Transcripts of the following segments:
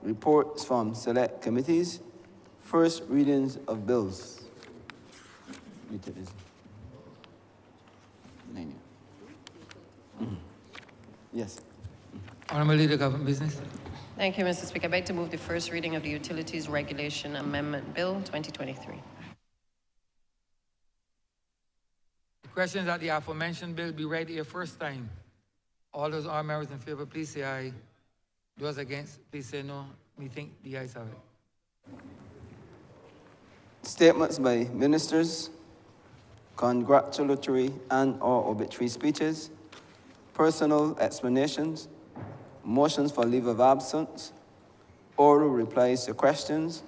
reports from select committees, first readings of bills. Utilities. Yes. Honourable Leader, Government Business. Thank you, Mr. Speaker. I beg to move the first reading of the Utilities Regulation Amendment Bill 2023. The question is that the aforementioned bill be read here first time. All those honourable members in favour, please say aye. Those against, please say no. We think the ayes have it. Statements by ministers, congratulatory and/or obituary speeches, personal explanations, motions for leave of absence, oral replies to questions,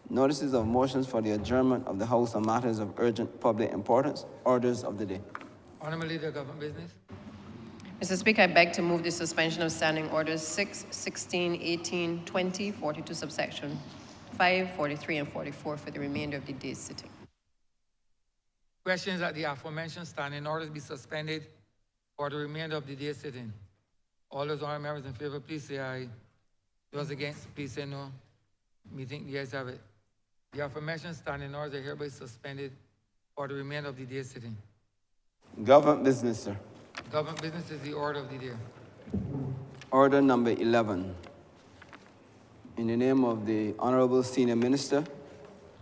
notices of motions for the adjournment of the House on matters of urgent public importance, orders of the day. Honourable Leader, Government Business. Mr. Speaker, I beg to move the suspension of standing orders 6, 16, 18, 20, 42 subsection 5, 43, and 44 for the remainder of the day's sitting. Question is that the aforementioned standing orders be suspended for the remainder of the day's sitting. All those honourable members in favour, please say aye. Those against, please say no. We think the ayes have it. The aforementioned standing orders are hereby suspended for the remainder of the day's sitting. Government business, sir. Government business is the order of the day. Order number 11. In the name of the Honourable Senior Minister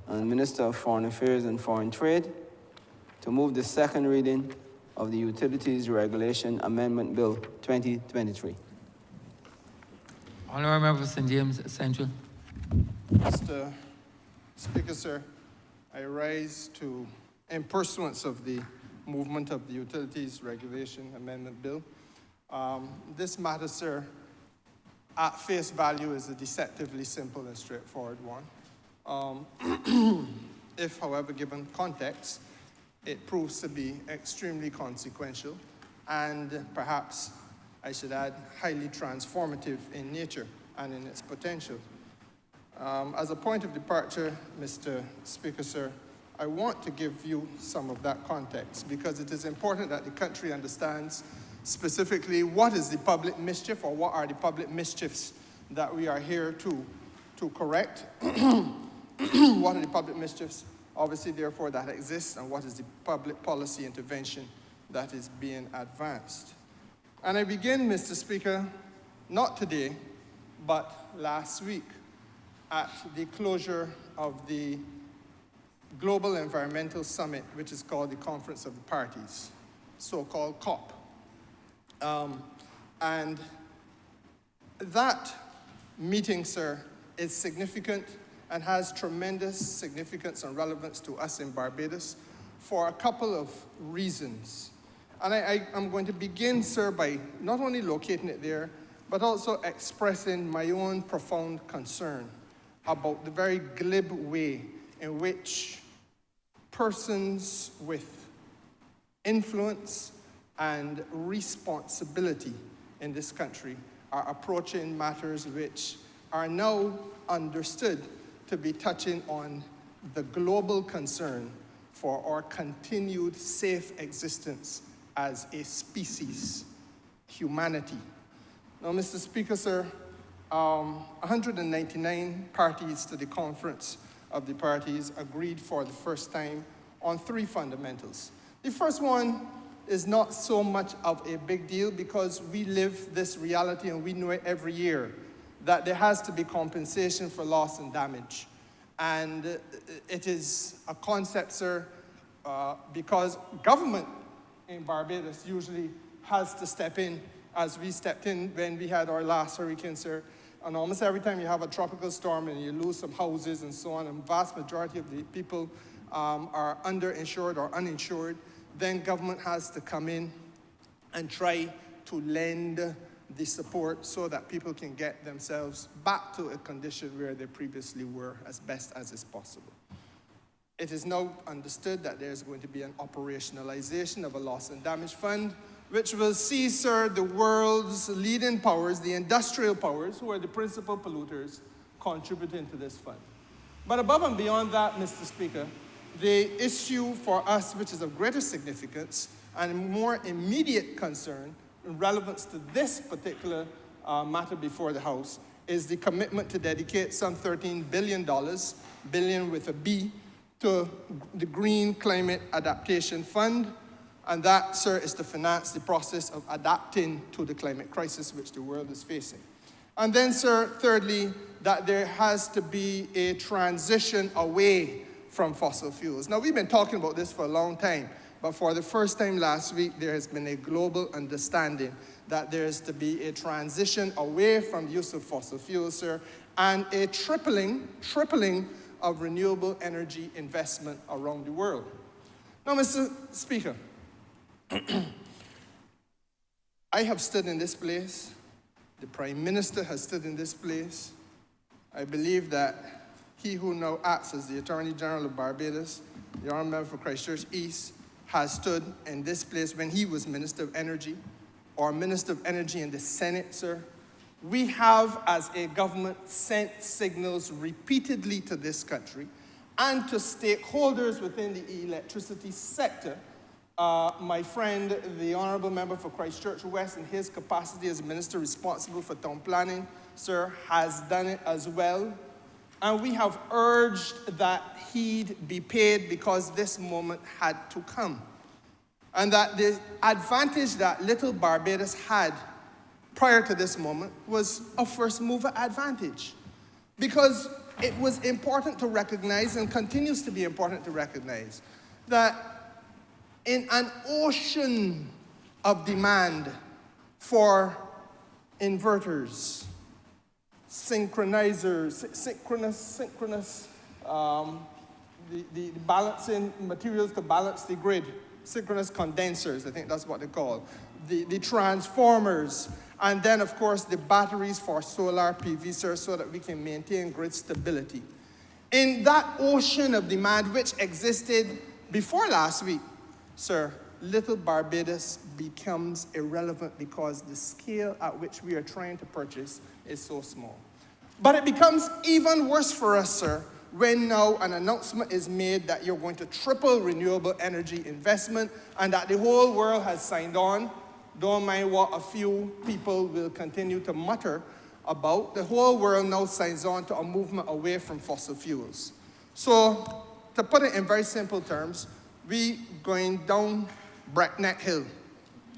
and Minister of Foreign Affairs and Foreign Trade, to move the second reading of the Utilities Regulation Amendment Bill 2023. Honourable Member for St. James Central. Mr. Speaker, sir, I rise to, in pursuance of the movement of the Utilities Regulation Amendment Bill. This matter, sir, at face value is a deceptively simple and straightforward one. If, however, given context, it proves to be extremely consequential and perhaps, I should add, highly transformative in nature and in its potential. As a point of departure, Mr. Speaker, sir, I want to give you some of that context because it is important that the country understands specifically what is the public mischief or what are the public mischiefs that we are here to correct. What are the public mischiefs, obviously, therefore, that exist, and what is the public policy intervention that is being advanced. And I begin, Mr. Speaker, not today, but last week at the closure of the Global Environmental Summit, which is called the Conference of the Parties, so-called COP. And that meeting, sir, is significant and has tremendous significance and relevance to us in Barbados for a couple of reasons. And I'm going to begin, sir, by not only locating it there, but also expressing my own profound concern about the very glib way in which persons with influence and responsibility in this country are approaching matters which are now understood to be touching on the global concern for our continued safe existence as a species, humanity. Now, Mr. Speaker, sir, 199 parties to the Conference of the Parties agreed for the first time on 3 fundamentals. The first one is not so much of a big deal because we live this reality and we know it every year, that there has to be compensation for loss and damage. And it is a concept, sir, because government in Barbados usually has to step in, as we stepped in when we had our last hurricane, sir. And almost every time you have a tropical storm and you lose some houses and so on, and vast majority of the people are underinsured or uninsured, then government has to come in and try to lend the support so that people can get themselves back to a condition where they previously were as best as is possible. It is now understood that there's going to be an operationalization of a loss and damage fund, which will see, sir, the world's leading powers, the industrial powers, who are the principal polluters, contributing to this fund. But above and beyond that, Mr. Speaker, the issue for us, which is of greater significance and more immediate concern in relevance to this particular matter before the House, is the commitment to dedicate some $13 billion, billion with a B, to the Green Climate Adaptation Fund. And that, sir, is to finance the process of adapting to the climate crisis which the world is facing. And then, sir, thirdly, that there has to be a transition away from fossil fuels. Now, we've been talking about this for a long time, but for the first time last week, there has been a global understanding that there is to be a transition away from the use of fossil fuels, sir, and a tripling of renewable energy investment around the world. Now, Mr. Speaker, I have stood in this place. The Prime Minister has stood in this place. I believe that he who now acts as the Attorney General of Barbados, the Honourable Member for Christchurch East, has stood in this place when he was Minister of Energy, or Minister of Energy in the Senate, sir. We have, as a government, sent signals repeatedly to this country and to stakeholders within the electricity sector. My friend, the Honourable Member for Christchurch West, in his capacity as Minister responsible for town planning, sir, has done it as well. And we have urged that heed be paid because this moment had to come. And that the advantage that little Barbados had prior to this moment was a first mover advantage. Because it was important to recognize, and continues to be important to recognize, that in an ocean of demand for inverters, synchronizers, the balancing materials to balance the grid, synchronous condensers, I think that's what they're called, the transformers, and then, of course, the batteries for solar PV, sir, so that we can maintain grid stability. In that ocean of demand, which existed before last week, sir, little Barbados becomes irrelevant because the scale at which we are trying to purchase is so small. But it becomes even worse for us, sir, when now an announcement is made that you're going to triple renewable energy investment and that the whole world has signed on. Don't mind what a few people will continue to mutter about. The whole world now signs on to a movement away from fossil fuels. So, to put it in very simple terms, we going down breakneck hill,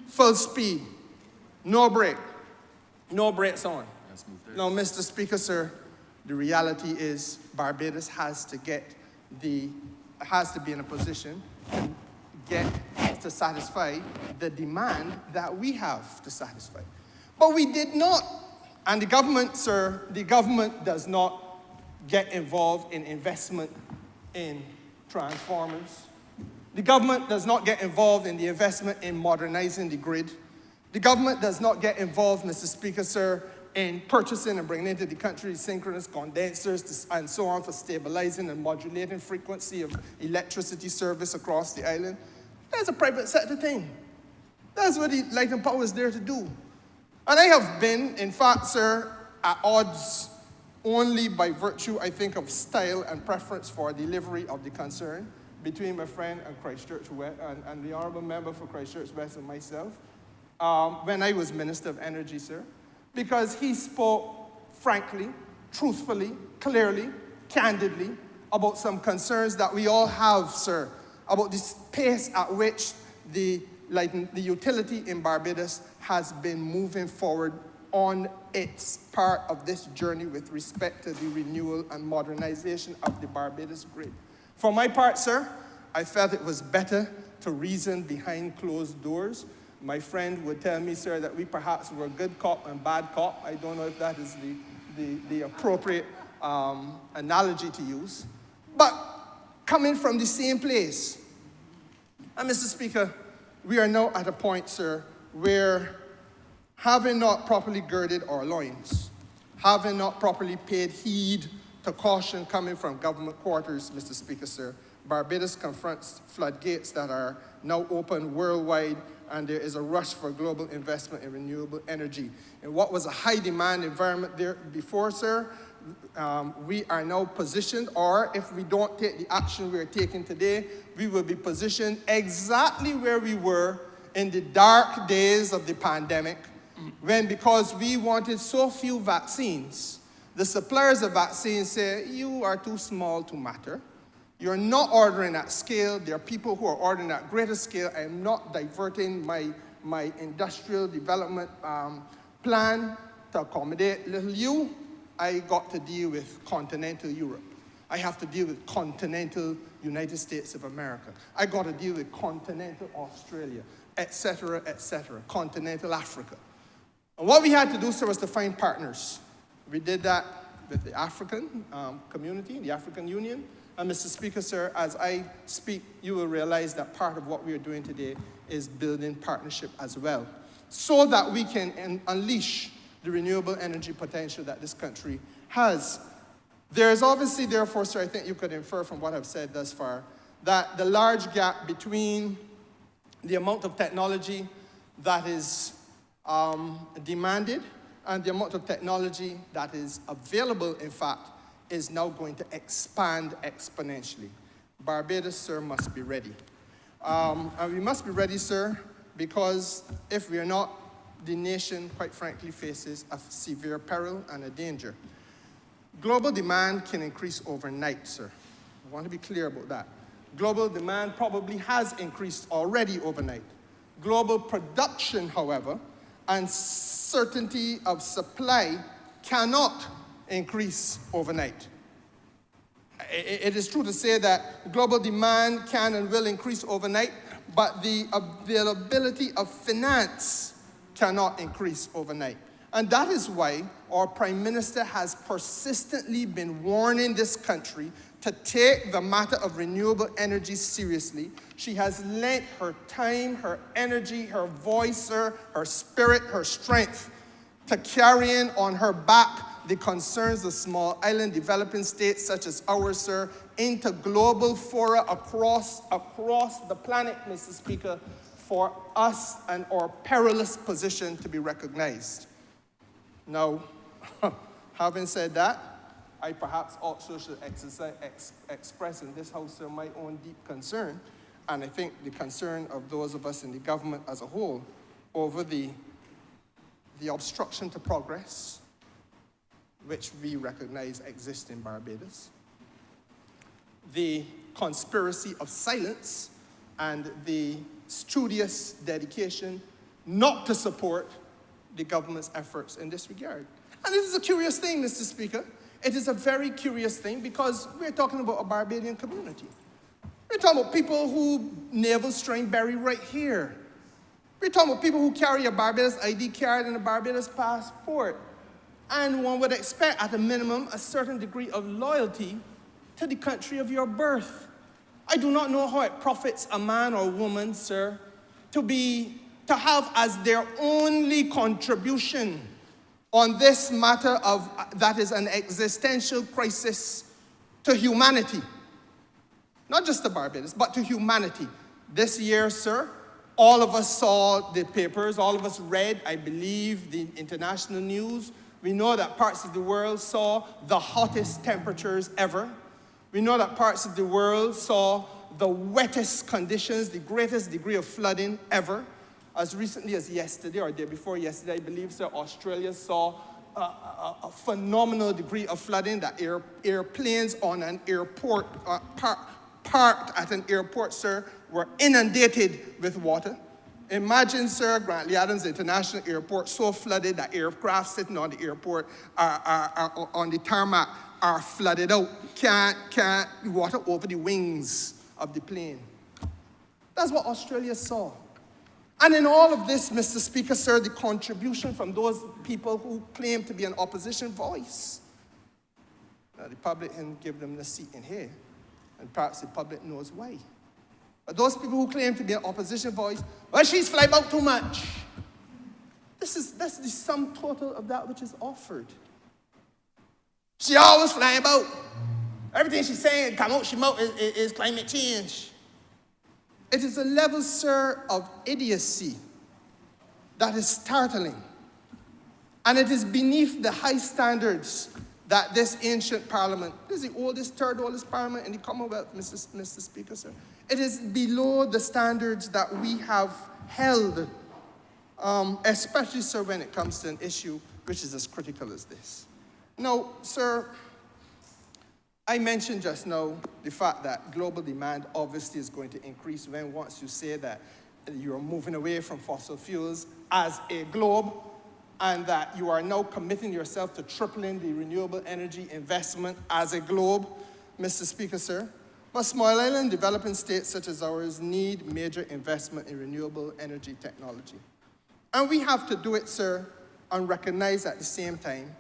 full speed, no brake, no brakes on. Now, Mr. Speaker, sir, the reality is Barbados has to be in a position to satisfy the demand that we have to satisfy. But we did not, and the government, sir, the government does not get involved in investment in transformers. The government does not get involved in the investment in modernizing the grid. The government does not get involved, Mr. Speaker, sir, in purchasing and bringing into the country synchronous condensers and so on for stabilizing and modulating frequency of electricity service across the island. That's a private sector thing. That's what the Light and Power is there to do. And I have been, in fact, sir, at odds only by virtue, I think, of style and preference for delivery of the concern between my friend and Christchurch West, and the Honourable Member for Christchurch West and myself, when I was Minister of Energy, sir, because he spoke frankly, truthfully, clearly, candidly about some concerns that we all have, sir, about the pace at which the utility in Barbados has been moving forward on its part of this journey with respect to the renewal and modernization of the Barbados grid. For my part, sir, I felt it was better to reason behind closed doors. My friend would tell me, sir, that we perhaps were good cop and bad cop. I don't know if that is the appropriate analogy to use. But coming from the same place, and Mr. Speaker, we are now at a point, sir, where having not properly girded our loins, having not properly paid heed to caution coming from government quarters, Mr. Speaker, sir, Barbados confronts floodgates that are now open worldwide, and there is a rush for global investment in renewable energy. In what was a high demand environment there before, sir, we are now positioned, or if we don't take the action we are taking today, we will be positioned exactly where we were in the dark days of the pandemic, when because we wanted so few vaccines, The suppliers of vaccines say, you are too small to matter. You're not ordering at scale. There are people who are ordering at greater scale. I am not diverting my industrial development plan to accommodate little you. I got to deal with continental Europe. I have to deal with continental United States of America. I got to deal with continental Australia, et cetera, continental Africa. And what we had to do, sir, was to find partners. We did that with the African community, the African Union. And Mr. Speaker, sir, as I speak, you will realize that part of what we are doing today is building partnership as well, so that we can unleash the renewable energy potential that this country has. There is obviously, therefore, sir, I think you could infer from what I've said thus far, that the large gap between the amount of technology that is demanded and the amount of technology that is available, in fact, is now going to expand exponentially. Barbados, sir, must be ready. And we must be ready, sir, because if we are not, the nation, quite frankly, faces a severe peril and a danger. Global demand can increase overnight, sir. I want to be clear about that. Global demand probably has increased already overnight. Global production, however, and certainty of supply cannot increase overnight. It is true to say that global demand can and will increase overnight, but the availability of finance cannot increase overnight. And that is why our Prime Minister has persistently been warning this country to take the matter of renewable energy seriously. She has lent her time, her energy, her voice, her spirit, her strength to carrying on her back the concerns of small island developing states such as ours, sir, into global fora across the planet, Mr. Speaker, for us and our perilous position to be recognized. Now, having said that, I perhaps also should express in this House, sir, my own deep concern, and I think the concern of those of us in the government as a whole, over the obstruction to progress which we recognize exists in Barbados, the conspiracy of silence, and the studious dedication not to support the government's efforts in this regard. And this is a curious thing, Mr. Speaker. It is a very curious thing because we're talking about a Barbadian community. We're talking about people who navel string bury right here. We're talking about people who carry a Barbados ID card and a Barbados passport. And one would expect, at a minimum, a certain degree of loyalty to the country of your birth. I do not know how it profits a man or woman, sir, to have as their only contribution on this matter that is an existential crisis to humanity. Not just to Barbados, but to humanity. This year, sir, all of us saw the papers, all of us read, I believe, the international news. We know that parts of the world saw the hottest temperatures ever. We know that parts of the world saw the wettest conditions, the greatest degree of flooding ever. As recently as yesterday, or day before yesterday, I believe, sir, Australia saw a phenomenal degree of flooding, that airplanes on an airport, parked at an airport, sir, were inundated with water. Imagine, sir, Grantley Adams International Airport so flooded that aircraft sitting on the airport are on the tarmac are flooded out. Can't water over the wings of the plane. That's what Australia saw. And in all of this, Mr. Speaker, sir, the contribution from those people who claim to be an opposition voice. Now, the public didn't give them the seat in here, and perhaps the public knows why. But those people who claim to be an opposition voice, well, she's fly about too much. That's the sum total of that which is offered. She always flying about. Everything she's saying, come out, she mouth, is climate change. It is a level, sir, of idiocy that is startling. And it is beneath the high standards that this ancient parliament, this is the oldest, third oldest parliament in the Commonwealth, Mr. Speaker, sir. It is below the standards that we have held, especially, sir, when it comes to an issue which is as critical as this. Now, sir, I mentioned just now the fact that global demand obviously is going to increase when once you say that you're moving away from fossil fuels as a globe and that you are now committing yourself to tripling the renewable energy investment as a globe, Mr. Speaker, sir. But small island developing states such as ours need major investment in renewable energy technology. And we have to do it, sir, and recognize at the same time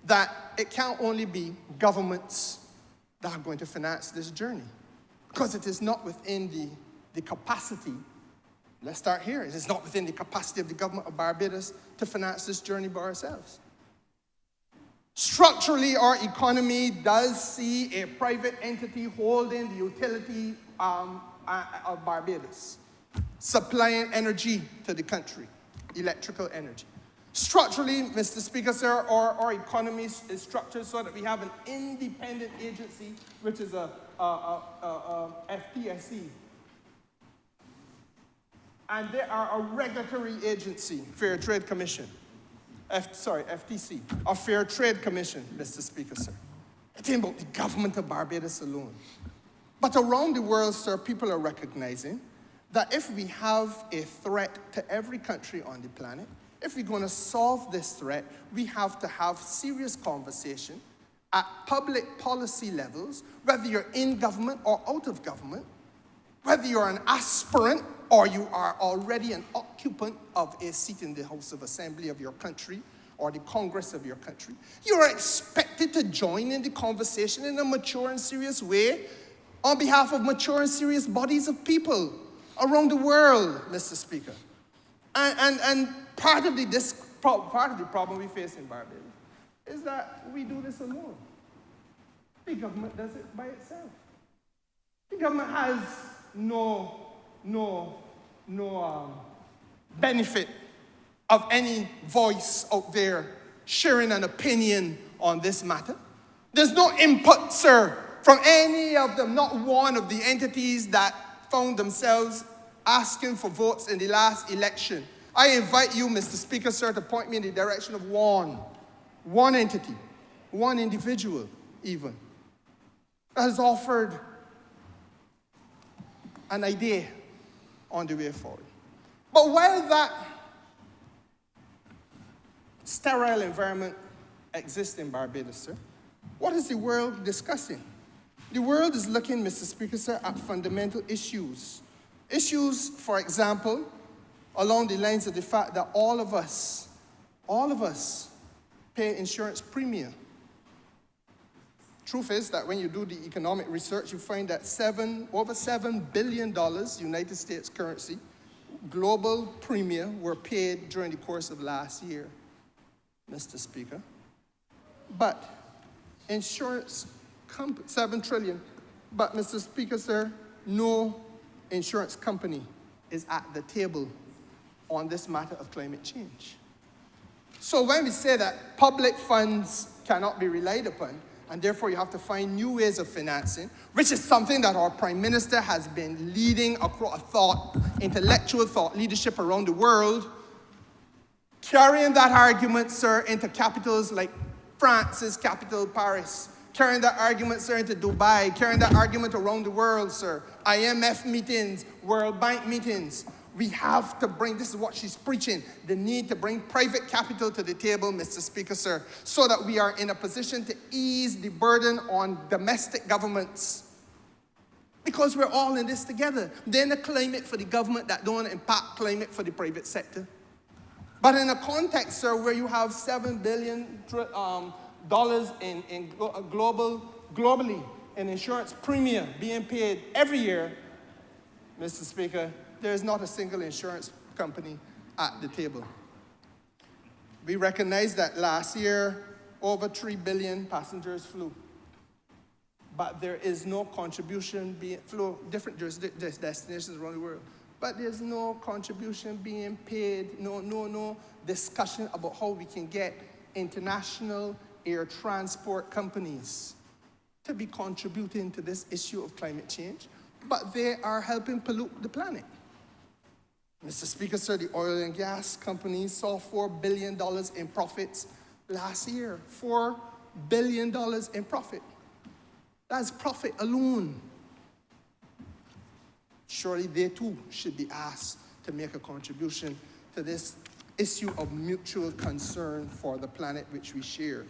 that it can't only be governments that are going to finance this journey, because it is not within the capacity, let's start here, it is not within the capacity of the government of Barbados to finance this journey by ourselves. Structurally, our economy does see a private entity holding the utility of Barbados, supplying energy to the country, electrical energy. Structurally, Mr. Speaker, sir, our economy is structured so that we have an independent agency, which is a FTSE. And there are a regulatory agency, Fair Trade Commission. FTC, a Fair Trade Commission, Mr. Speaker, sir. It ain't about the government of Barbados alone. But around the world, sir, people are recognizing that if we have a threat to every country on the planet, if we're going to solve this threat, we have to have serious conversation at public policy levels, whether you're in government or out of government, whether you're an aspirant or you are already an occupant of a seat in the House of Assembly of your country or the Congress of your country, you are expected to join in the conversation in a mature and serious way on behalf of mature and serious bodies of people around the world, Mr. Speaker. And part of the problem we face in Barbados is that we do this alone. The government does it by itself. The government has no benefit of any voice out there sharing an opinion on this matter. There's no input, sir, from any of them, not one of the entities that found themselves asking for votes in the last election. I invite you, Mr. Speaker, sir, to point me in the direction of one entity, one individual even, that has offered an idea on the way forward. But while that sterile environment exists in Barbados, sir, what is the world discussing? The world is looking, Mr. Speaker, sir, at fundamental issues. Issues, for example, along the lines of the fact that all of us pay insurance premium. Truth is that when you do the economic research, you find that over $7 billion United States currency, global premium were paid during the course of last year, Mr. Speaker. But insurance company, $7 trillion. But Mr. Speaker, sir, no insurance company is at the table on this matter of climate change. So when we say that public funds cannot be relied upon, and therefore you have to find new ways of financing, which is something that our Prime Minister has been leading across intellectual thought leadership around the world, carrying that argument, sir, into capitals like France's capital, Paris, carrying that argument, sir, into Dubai, carrying that argument around the world, sir, IMF meetings, World Bank meetings. We have to bring, this is what she's preaching, the need to bring private capital to the table, Mr. Speaker, sir, so that we are in a position to ease the burden on domestic governments. Because we're all in this together. Then a climate for the government that don't impact climate for the private sector. But in a context, sir, where you have $7 billion globally in insurance premium being paid every year, Mr. Speaker, there is not a single insurance company at the table. We recognize that last year, over 3 billion passengers flew. But there is no contribution flew different destinations around the world. But there's no contribution being paid, no discussion about how we can get international air transport companies to be contributing to this issue of climate change. But they are helping pollute the planet. Mr. Speaker, sir, the oil and gas companies saw $4 billion in profits last year, $4 billion in profit. That's profit alone. Surely they too should be asked to make a contribution to this issue of mutual concern for the planet which we share.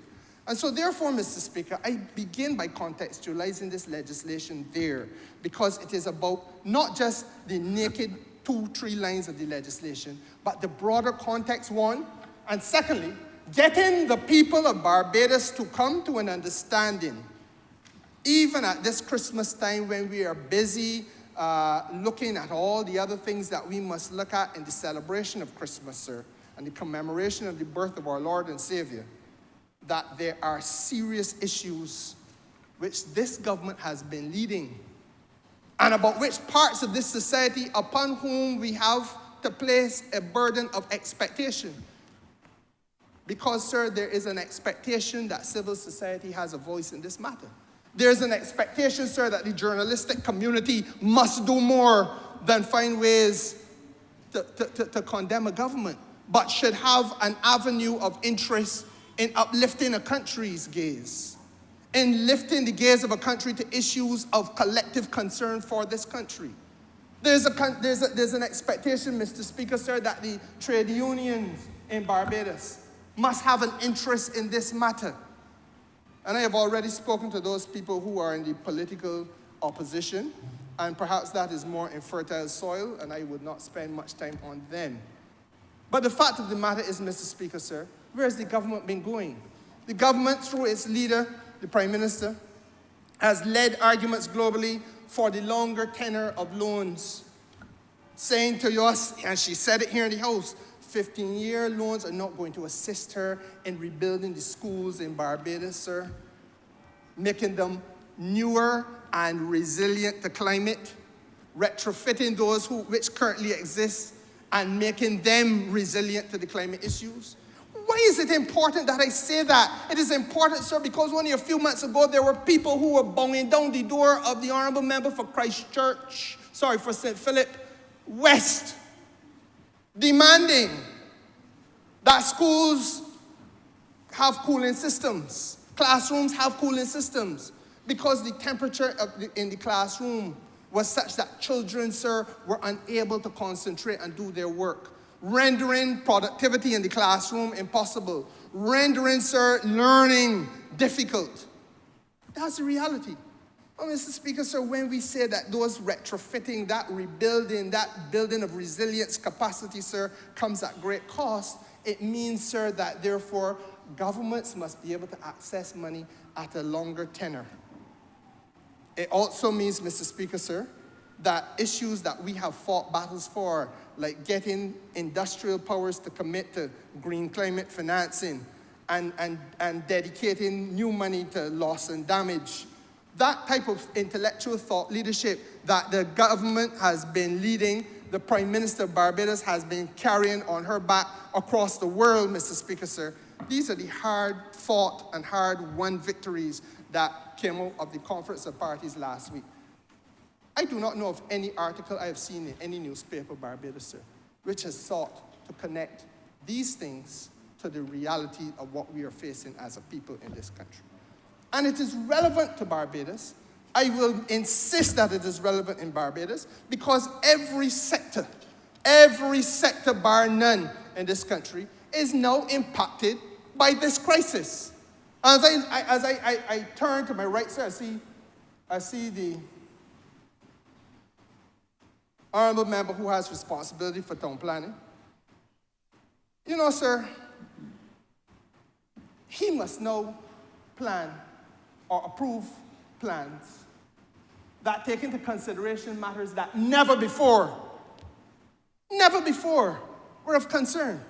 And so therefore, Mr. Speaker, I begin by contextualizing this legislation there, because it is about not just the naked 2-3 lines of the legislation, but the broader context, one, and secondly, getting the people of Barbados to come to an understanding, even at this Christmas time when we are busy looking at all the other things that we must look at in the celebration of Christmas, sir, and the commemoration of the birth of our Lord and Savior, that there are serious issues which this government has been leading, and about which parts of this society upon whom we have to place a burden of expectation. Because, sir, there is an expectation that civil society has a voice in this matter. There's an expectation, sir, that the journalistic community must do more than find ways to condemn a government, but should have an avenue of interest in uplifting a country's gaze, in lifting the gaze of a country to issues of collective concern for this country. There's an expectation, Mr. Speaker, sir, that the trade unions in Barbados must have an interest in this matter. And I have already spoken to those people who are in the political opposition, and perhaps that is more infertile soil, and I would not spend much time on them. But the fact of the matter is, Mr. Speaker, sir, where has the government been going? The government, through its leader, the Prime Minister, has led arguments globally for the longer tenor of loans, saying to us, and she said it here in the House, 15-year loans are not going to assist her in rebuilding the schools in Barbados, sir, making them newer and resilient to climate, retrofitting those which currently exist and making them resilient to the climate issues. Why is it important that I say that? It is important, sir, because only a few months ago there were people who were banging down the door of the Honourable Member for St. Philip West, demanding that schools have cooling systems, classrooms have cooling systems, because the temperature in the classroom was such that children, sir, were unable to concentrate and do their work, rendering productivity in the classroom impossible, rendering, sir, learning difficult. That's the reality. Well, Mr. Speaker, sir, when we say that those retrofitting, that rebuilding, that building of resilience capacity, sir, comes at great cost, it means, sir, that therefore governments must be able to access money at a longer tenor. It also means, Mr. Speaker, sir, that issues that we have fought battles for, like getting industrial powers to commit to green climate financing and dedicating new money to loss and damage, that type of intellectual thought leadership that the government has been leading, the Prime Minister of Barbados has been carrying on her back across the world, Mr. Speaker, sir. These are the hard-fought and hard-won victories that came out of the Conference of Parties last week. I do not know of any article I have seen in any newspaper, Barbados, sir, which has sought to connect these things to the reality of what we are facing as a people in this country. And it is relevant to Barbados. I will insist that it is relevant in Barbados, because every sector bar none in this country is now impacted by this crisis. As I turn to my right, sir, I see the Honourable Member who has responsibility for town planning. You know, sir, he must now plan or approve plans that take into consideration matters that never before were of concern.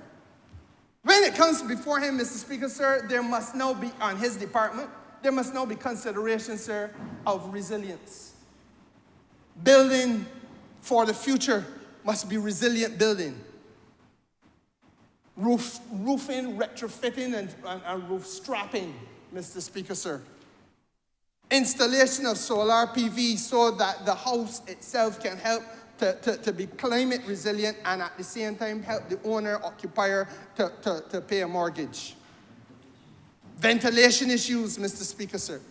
When it comes before him, Mr. Speaker, sir, there must now be, on his department, there must now be consideration, sir, of resilience. Building for the future must be resilient building. Roofing, retrofitting, and roof strapping, Mr. Speaker, sir. Installation of solar PV so that the house itself can help to be climate resilient and at the same time help the owner, occupier to pay a mortgage. Ventilation issues, Mr. Speaker, sir.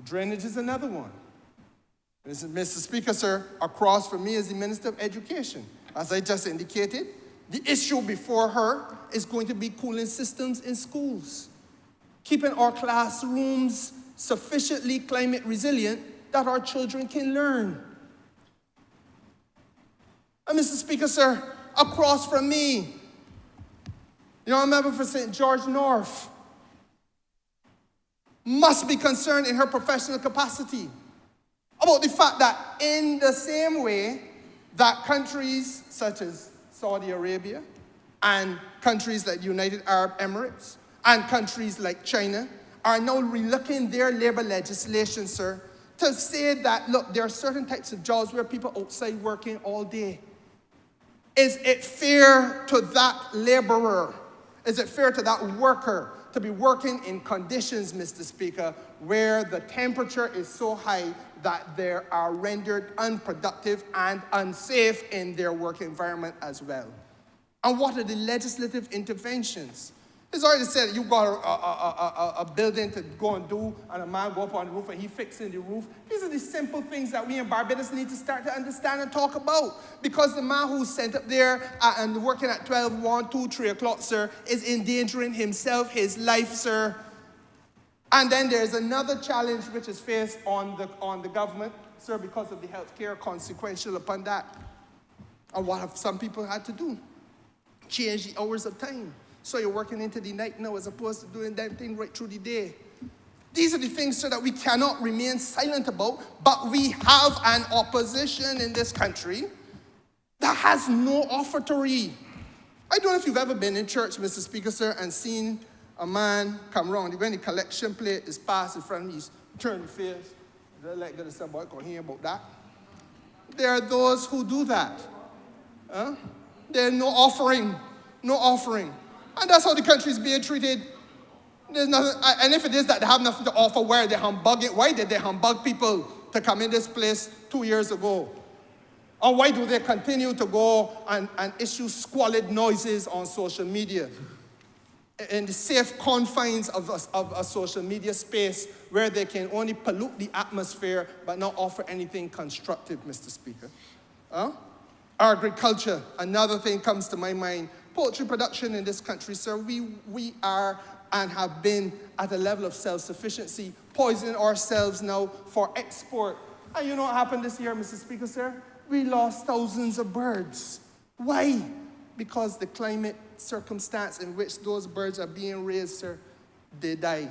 Drainage is another one. Mr. Speaker, sir, across from me is the Minister of Education. As I just indicated, the issue before her is going to be cooling systems in schools, keeping our classrooms sufficiently climate resilient that our children can learn. And Mr. Speaker, sir, across from me, a member for St. George North must be concerned in her professional capacity about the fact that in the same way that countries such as Saudi Arabia and countries like the United Arab Emirates and countries like China are now relooking their labor legislation, sir, to say that, look, there are certain types of jobs where people outside working all day. Is it fair to that laborer? Is it fair to that worker to be working in conditions, Mr. Speaker, where the temperature is so high that they are rendered unproductive and unsafe in their work environment as well? And what are the legislative interventions? It's already said you got a building to go and do, and a man go up on the roof and he fixing the roof. These are the simple things that we in Barbados need to start to understand and talk about. Because the man who's sent up there and working at 12, 1, 2, 3 o'clock, sir, is endangering himself, his life, sir. And then there's another challenge which is faced on the government, sir, because of the health care consequential upon that. And what have some people had to do? Change the hours of time. So you're working into the night now as opposed to doing that thing right through the day. These are the things, sir, that we cannot remain silent about, but we have an opposition in this country that has no offertory. I don't know if you've ever been in church, Mr. Speaker, sir, and seen a man come around. When the collection plate is passed in front of him, he turn his face. They're like, "Good, somebody can hear about that." There are those who do that. There's no offering, no offering. And that's how the country is being treated. There's nothing, and if it is that they have nothing to offer, why are they humbugging? Why did they humbug people to come in this place 2 years ago? Or why do they continue to go and issue squalid noises on social media? In the safe confines of a social media space where they can only pollute the atmosphere but not offer anything constructive, Mr. Speaker. Agriculture, another thing comes to my mind. Poultry production in this country, sir, we are and have been at a level of self-sufficiency, poisoning ourselves now for export. And you know what happened this year, Mr. Speaker, sir? We lost thousands of birds. Why? Because the climate circumstance in which those birds are being raised, sir, they die.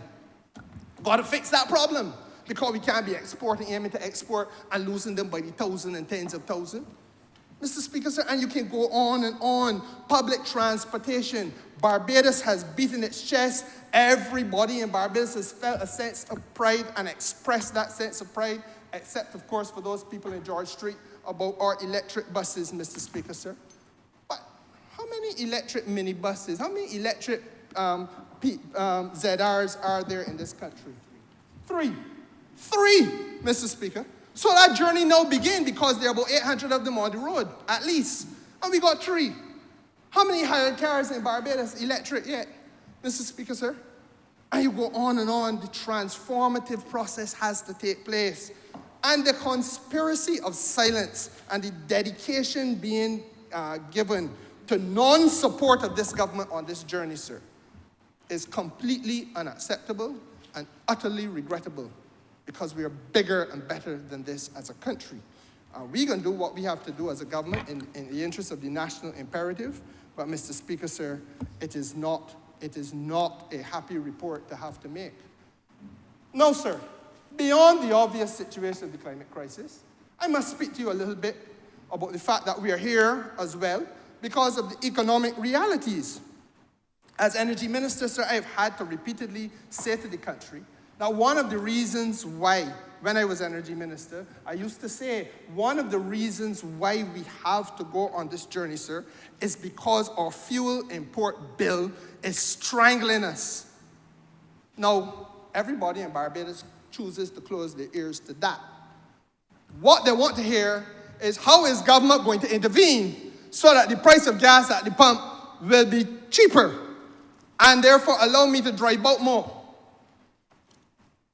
Got to fix that problem, because we can't be exporting, aiming to export, and losing them by the thousands and tens of thousands. Mr. Speaker, sir, and you can go on and on. Public transportation. Barbados has beaten its chest. Everybody in Barbados has felt a sense of pride and expressed that sense of pride, except, of course, for those people in George Street about our electric buses, Mr. Speaker, sir. But how many electric minibuses, how many electric ZRs are there in this country? Three, Mr. Speaker. So that journey now begins because there are about 800 of them on the road, at least. And we got 3. How many hired cars in Barbados electric yet, Mr. Speaker, sir? And you go on and on. The transformative process has to take place. And the conspiracy of silence and the dedication being given to non-support of this government on this journey, sir, is completely unacceptable and utterly regrettable. Because we are bigger and better than this as a country. We're going to do what we have to do as a government in the interest of the national imperative. But, Mr. Speaker, sir, it is not a happy report to have to make. No, sir. Beyond the obvious situation of the climate crisis, I must speak to you a little bit about the fact that we are here as well because of the economic realities. As Energy Minister, sir, I have had to repeatedly say to the country, now, one of the reasons why, when I was Energy Minister, I used to say, one of the reasons why we have to go on this journey, sir, is because our fuel import bill is strangling us. Now, everybody in Barbados chooses to close their ears to that. What they want to hear is, how is government going to intervene so that the price of gas at the pump will be cheaper and therefore allow me to drive out more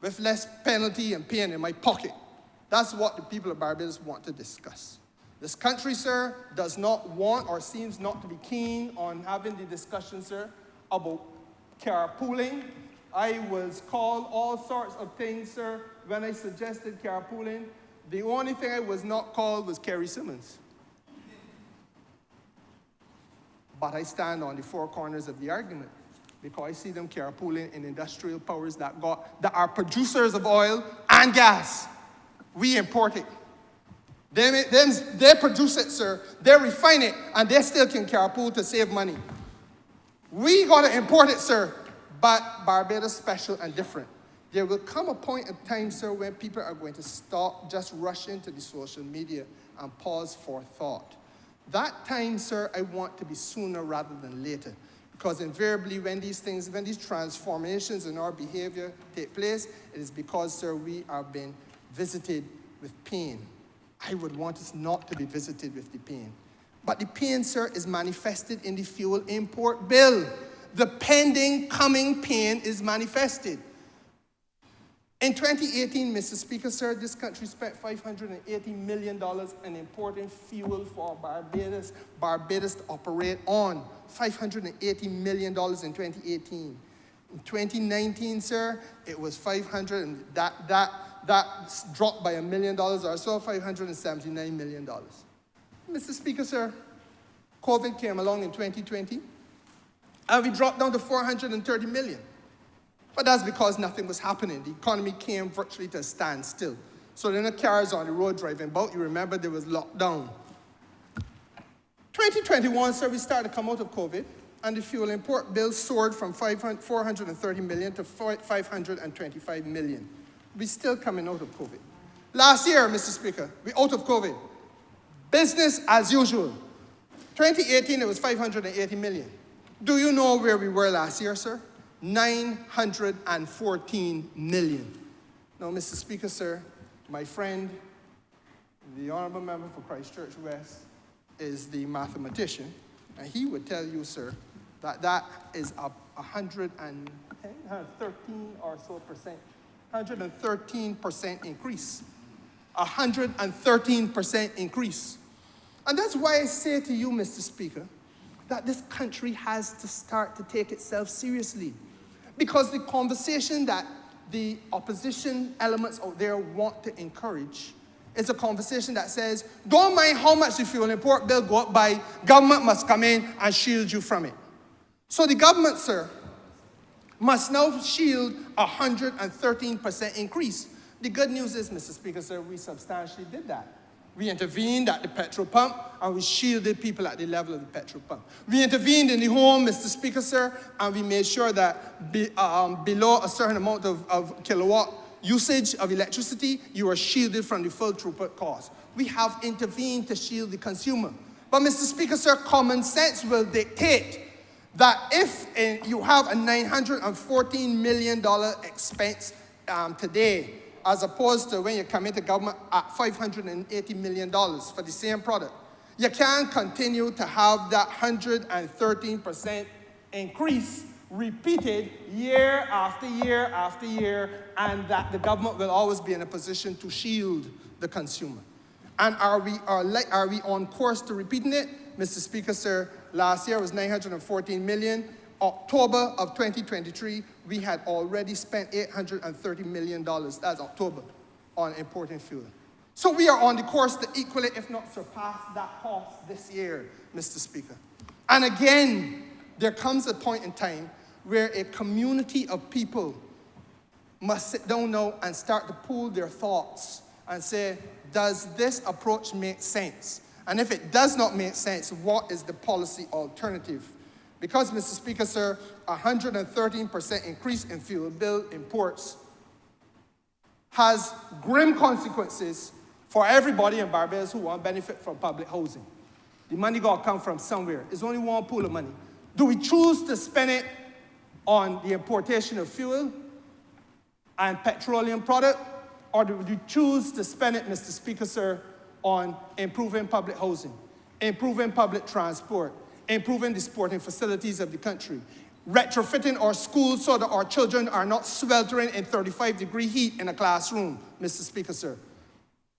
with less penalty and pain in my pocket. That's what the people of Barbados want to discuss. This country, sir, does not want or seems not to be keen on having the discussion, sir, about carpooling. I was called all sorts of things, sir, when I suggested carpooling. The only thing I was not called was Kerry Simmons. But I stand on the four corners of the argument because I see them carpooling in industrial powers that are producers of oil and gas. We import it. They produce it, sir. They refine it, and they still can carpool to save money. We got to import it, sir. But Barbados special and different. There will come a point in time, sir, when people are going to stop, just rush into the social media and pause for thought. That time, sir, I want to be sooner rather than later. Because invariably, when these transformations in our behavior take place, it is because, sir, we are being visited with pain. I would want us not to be visited with the pain. But the pain, sir, is manifested in the fuel import bill. The pending, coming pain is manifested. In 2018, Mr. Speaker, sir, this country spent $580 million in importing fuel for Barbados to operate on. $580 million in 2018. In 2019, sir, it was 500, and that dropped by $1 million or so, $579 million. Mr. Speaker, sir, COVID came along in 2020, and we dropped down to 430 million. But that's because nothing was happening. The economy came virtually to a standstill. So then the cars on the road driving about, you remember there was lockdown. 2021, sir, we started to come out of COVID, and the fuel import bill soared from 430 million to 525 million. We're still coming out of COVID. Last year, Mr. Speaker, we're out of COVID. Business as usual. 2018, it was 580 million. Do you know where we were last year, sir? 914 million. Now, Mr. Speaker, sir, my friend, the Honourable Member for Christchurch West, is the mathematician, and he would tell you, sir, that that is a 113 or so percent, 113% increase. 113% increase. And that's why I say to you, Mr. Speaker, that this country has to start to take itself seriously. Because the conversation that the opposition elements out there want to encourage is a conversation that says, don't mind how much the fuel import bill go up by, government must come in and shield you from it. So the government, sir, must now shield 113% increase. The good news is, Mr. Speaker, sir, we substantially did that. We intervened at the petrol pump, and we shielded people at the level of the petrol pump. We intervened in the home, Mr. Speaker, sir, and we made sure that below a certain amount of kilowatt usage of electricity, you are shielded from the full throughput cost. We have intervened to shield the consumer. But, Mr. Speaker, sir, common sense will dictate that if you have a $914 million expense today, as opposed to when you come into government at $580 million for the same product, you can't continue to have that 113% increase repeated year after year after year, and that the government will always be in a position to shield the consumer. And are we on course to repeating it? Mr. Speaker, sir, last year was 914 million. October of 2023, we had already spent $830 million, that's October, on importing fuel. So we are on the course to equal it, if not surpass that cost this year, Mr. Speaker. And again, there comes a point in time where a community of people must sit down now and start to pool their thoughts and say, does this approach make sense? And if it does not make sense, what is the policy alternative? Because, Mr. Speaker, sir, 113% increase in fuel bill imports has grim consequences for everybody in Barbados who want to benefit from public housing. The money got to come from somewhere. It's only one pool of money. Do we choose to spend it on the importation of fuel and petroleum product, or do we choose to spend it, Mr. Speaker, sir, on improving public housing, improving public transport, improving the sporting facilities of the country, retrofitting our schools so that our children are not sweltering in 35-degree heat in a classroom, Mr. Speaker, sir.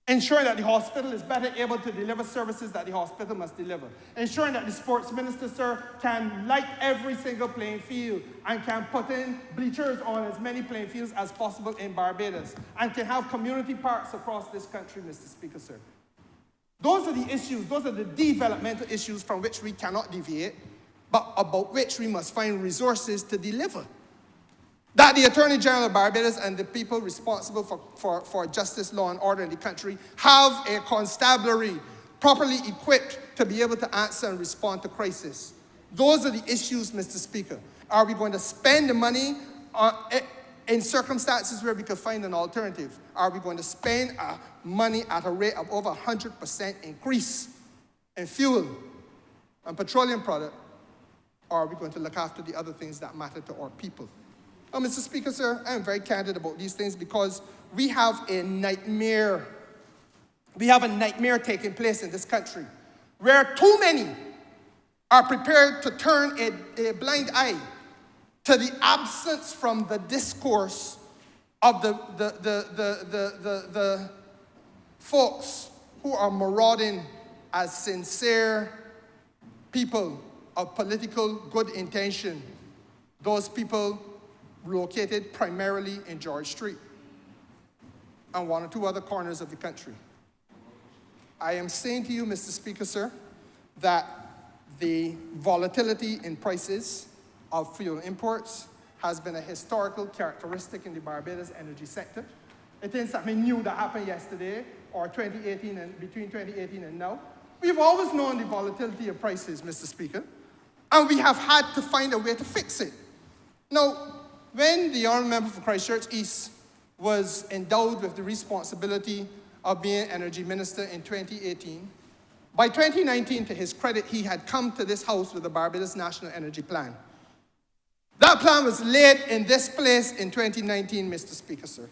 Ensuring that the hospital is better able to deliver services that the hospital must deliver. Ensuring that the sports minister, sir, can light every single playing field and can put in bleachers on as many playing fields as possible in Barbados and can have community parks across this country, Mr. Speaker, sir. Those are the issues, those are the developmental issues from which we cannot deviate, but about which we must find resources to deliver. That the Attorney General of Barbados and the people responsible for justice, law, and order in the country have a constabulary properly equipped to be able to answer and respond to crisis. Those are the issues, Mr. Speaker. Are we going to spend the money in circumstances where we could find an alternative? Are we going to spend money at a rate of over 100% increase in fuel and petroleum product? Or are we going to look after the other things that matter to our people? Now, Mr. Speaker, sir, I am very candid about these things because we have a nightmare. We have a nightmare taking place in this country where too many are prepared to turn a blind eye to the absence from the discourse of the folks who are marauding as sincere people of political good intention, those people located primarily in George Street and one or two other corners of the country. I am saying to you, Mr. Speaker, sir, that the volatility in prices of fuel imports has been a historical characteristic in the Barbados energy sector. It isn't something new that happened yesterday or 2018 and between 2018 and now. We've always known the volatility of prices, Mr. Speaker, and we have had to find a way to fix it. Now, when the Honourable Member for Christchurch East was endowed with the responsibility of being Energy Minister in 2018, by 2019, to his credit, he had come to this House with the Barbados National Energy Plan. That plan was laid in this place in 2019, Mr. Speaker, sir,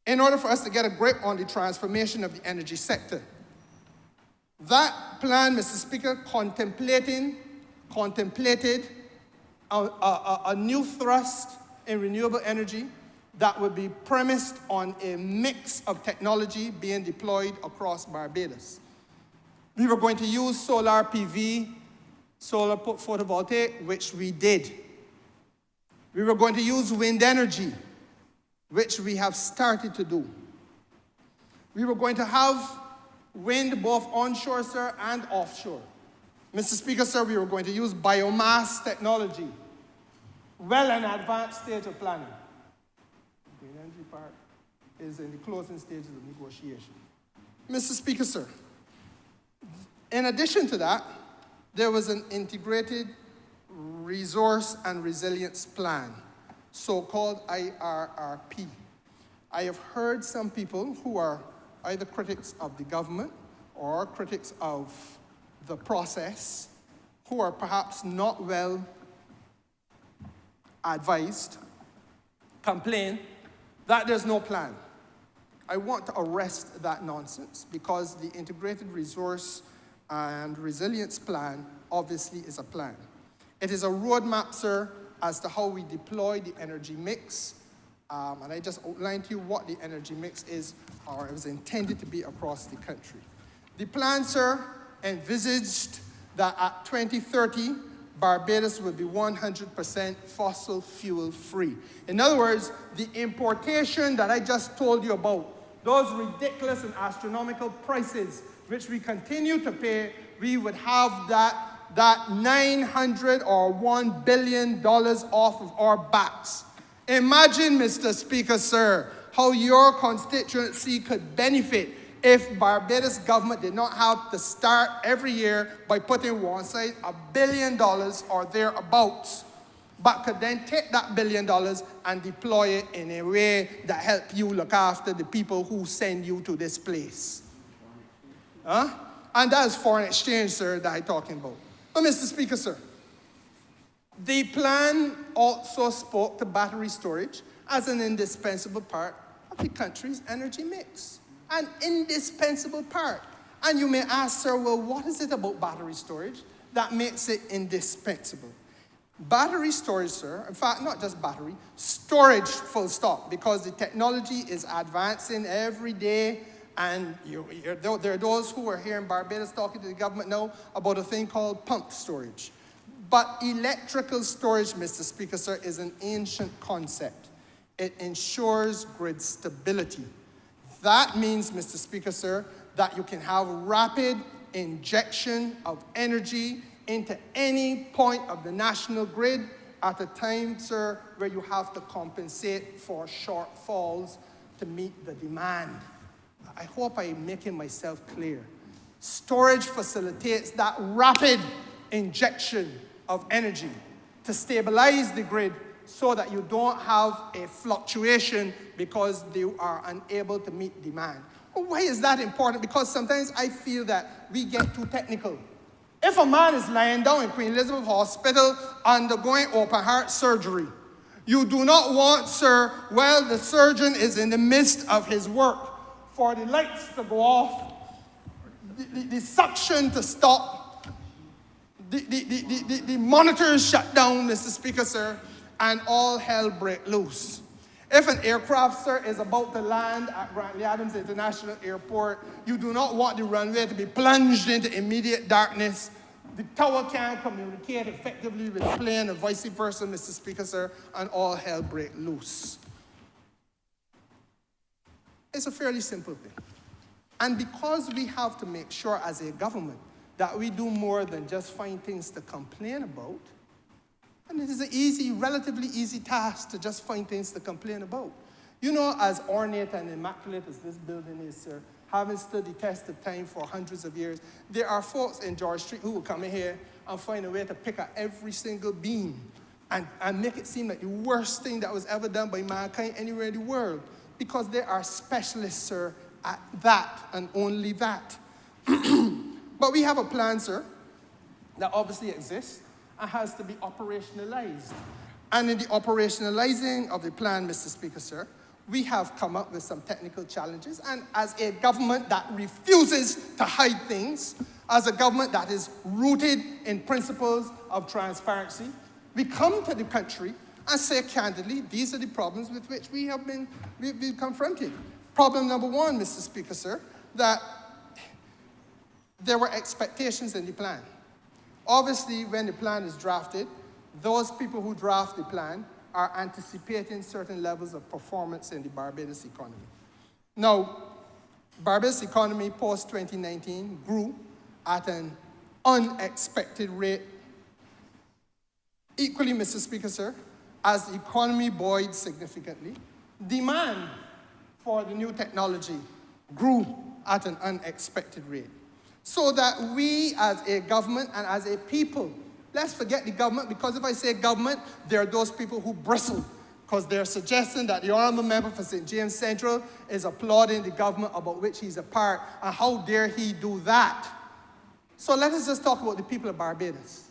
in order for us to get a grip on the transformation of the energy sector. That plan, Mr. Speaker, contemplated a new thrust in renewable energy that would be premised on a mix of technology being deployed across Barbados. We were going to use solar PV, solar photovoltaic, which we did. We were going to use wind energy, which we have started to do. We were going to have wind both onshore, sir, and offshore. Mr. Speaker, sir, we were going to use biomass technology, well in advanced stage of planning. The energy part is in the closing stages of negotiation. Mr. Speaker, sir, in addition to that, there was an integrated resource and resilience plan, so-called IRRP. I have heard some people who are either critics of the government or critics of the process, who are perhaps not well advised, complain that there's no plan. I want to arrest that nonsense because the integrated resource and resilience plan obviously is a plan. It is a roadmap, sir, as to how we deploy the energy mix. And I just outlined to you what the energy mix is, or it was intended to be across the country. The plan, sir, envisaged that at 2030, Barbados will be 100% fossil fuel free. In other words, the importation that I just told you about, those ridiculous and astronomical prices which we continue to pay, we would have that 900 or $1 billion off of our backs. Imagine, Mr. Speaker, sir, how your constituency could benefit if Barbados government did not have to start every year by putting one side $1 billion or thereabouts, but could then take that $1 billion and deploy it in a way that help you look after the people who send you to this place. Huh? And that is foreign exchange, sir, that I'm talking about. But Mr. Speaker, sir, the plan also spoke to battery storage as an indispensable part of the country's energy mix. An indispensable part. And you may ask, sir, well, what is it about battery storage that makes it indispensable. Battery storage, sir, in fact, not just battery, storage full stop, because the technology is advancing every day, and there are those who are here in Barbados talking to the government now about a thing called pump storage. But electrical storage, Mr. Speaker, sir, is an ancient concept. It ensures grid stability. That means, Mr. Speaker, sir, that you can have rapid injection of energy into any point of the national grid at a time, sir, where you have to compensate for shortfalls to meet the demand. I hope I'm making myself clear. Storage facilitates that rapid injection of energy to stabilize the grid so that you don't have a fluctuation because you are unable to meet demand. Why is that important? Because sometimes I feel that we get too technical. If a man is lying down in Queen Elizabeth Hospital undergoing open heart surgery, you do not want, sir, while the surgeon is in the midst of his work, for the lights to go off, the suction to stop, the monitors shut down, Mr. Speaker, sir, and all hell break loose. If an aircraft, sir, is about to land at Grantley Adams International Airport, you do not want the runway to be plunged into immediate darkness. The tower can't communicate effectively with the plane and vice versa, Mr. Speaker, sir, and all hell break loose. It's a fairly simple thing. And because we have to make sure as a government that we do more than just find things to complain about, and it is an relatively easy task to just find things to complain about. You know, as ornate and immaculate as this building is, sir, having stood the test of time for hundreds of years, there are folks in George Street who will come in here and find a way to pick at every single beam and make it seem like the worst thing that was ever done by mankind anywhere in the world, because there are specialists, sir, at that and only that. But we have a plan, sir, that obviously exists and has to be operationalized. And in the operationalizing of the plan, Mr. Speaker, sir, we have come up with some technical challenges. And as a government that refuses to hide things, as a government that is rooted in principles of transparency, we come to the country and say candidly, these are the problems with which we've been confronted. Problem number one, Mr. Speaker, sir, that there were expectations in the plan. Obviously, when the plan is drafted, those people who draft the plan are anticipating certain levels of performance in the Barbados economy. Now, Barbados economy post-2019 grew at an unexpected rate. Equally, Mr. Speaker, sir, as the economy buoyed significantly, demand for the new technology grew at an unexpected rate. So that we as a government and as a people, let's forget the government, because if I say government, there are those people who bristle, because they're suggesting that the Honourable Member for St. James Central is applauding the government about which he's a part, and how dare he do that? So let us just talk about the people of Barbados.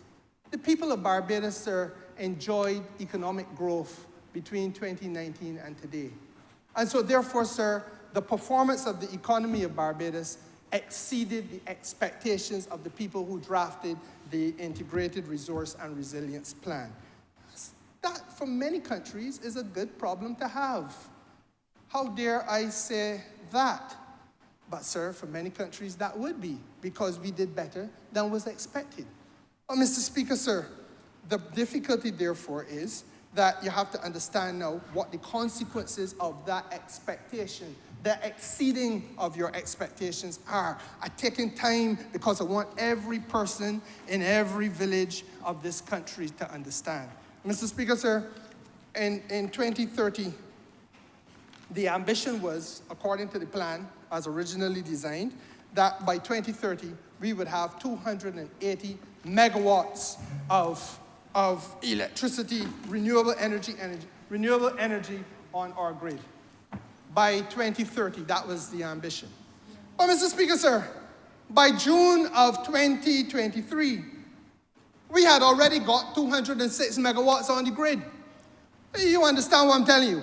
The people of Barbados, sir, enjoyed economic growth between 2019 and today. And so therefore, sir, the performance of the economy of Barbados exceeded the expectations of the people who drafted the Integrated Resource and Resilience Plan. That, for many countries, is a good problem to have. How dare I say that? But, sir, for many countries, that would be, because we did better than was expected. Well, Mr. Speaker, sir, the difficulty, therefore, is that you have to understand now what the consequences of that expectation, the exceeding of your expectations are. I taking time because I want every person in every village of this country to understand. Mr. Speaker, sir, in 2030, the ambition was, according to the plan as originally designed, that by 2030, we would have 280 megawatts of electricity, renewable energy on our grid. By 2030, that was the ambition. But Mr. Speaker, sir, by June of 2023, we had already got 206 megawatts on the grid. You understand what I'm telling you?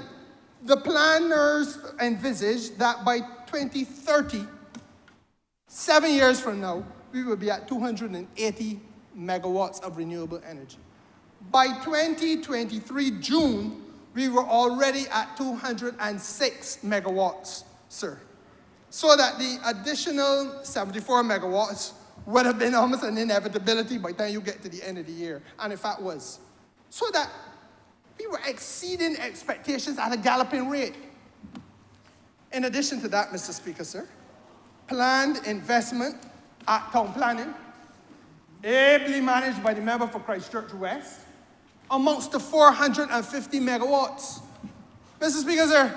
The planners envisaged that by 2030, 7 years from now, we will be at 280 megawatts of renewable energy. By 2023 June, we were already at 206 megawatts, sir. So that the additional 74 megawatts would have been almost an inevitability by the time you get to the end of the year, and in fact was. So that we were exceeding expectations at a galloping rate. In addition to that, Mr. Speaker, sir, planned investment at town planning, ably managed by the member for Christchurch West, amounts to 450 megawatts. Mr. Speaker, sir,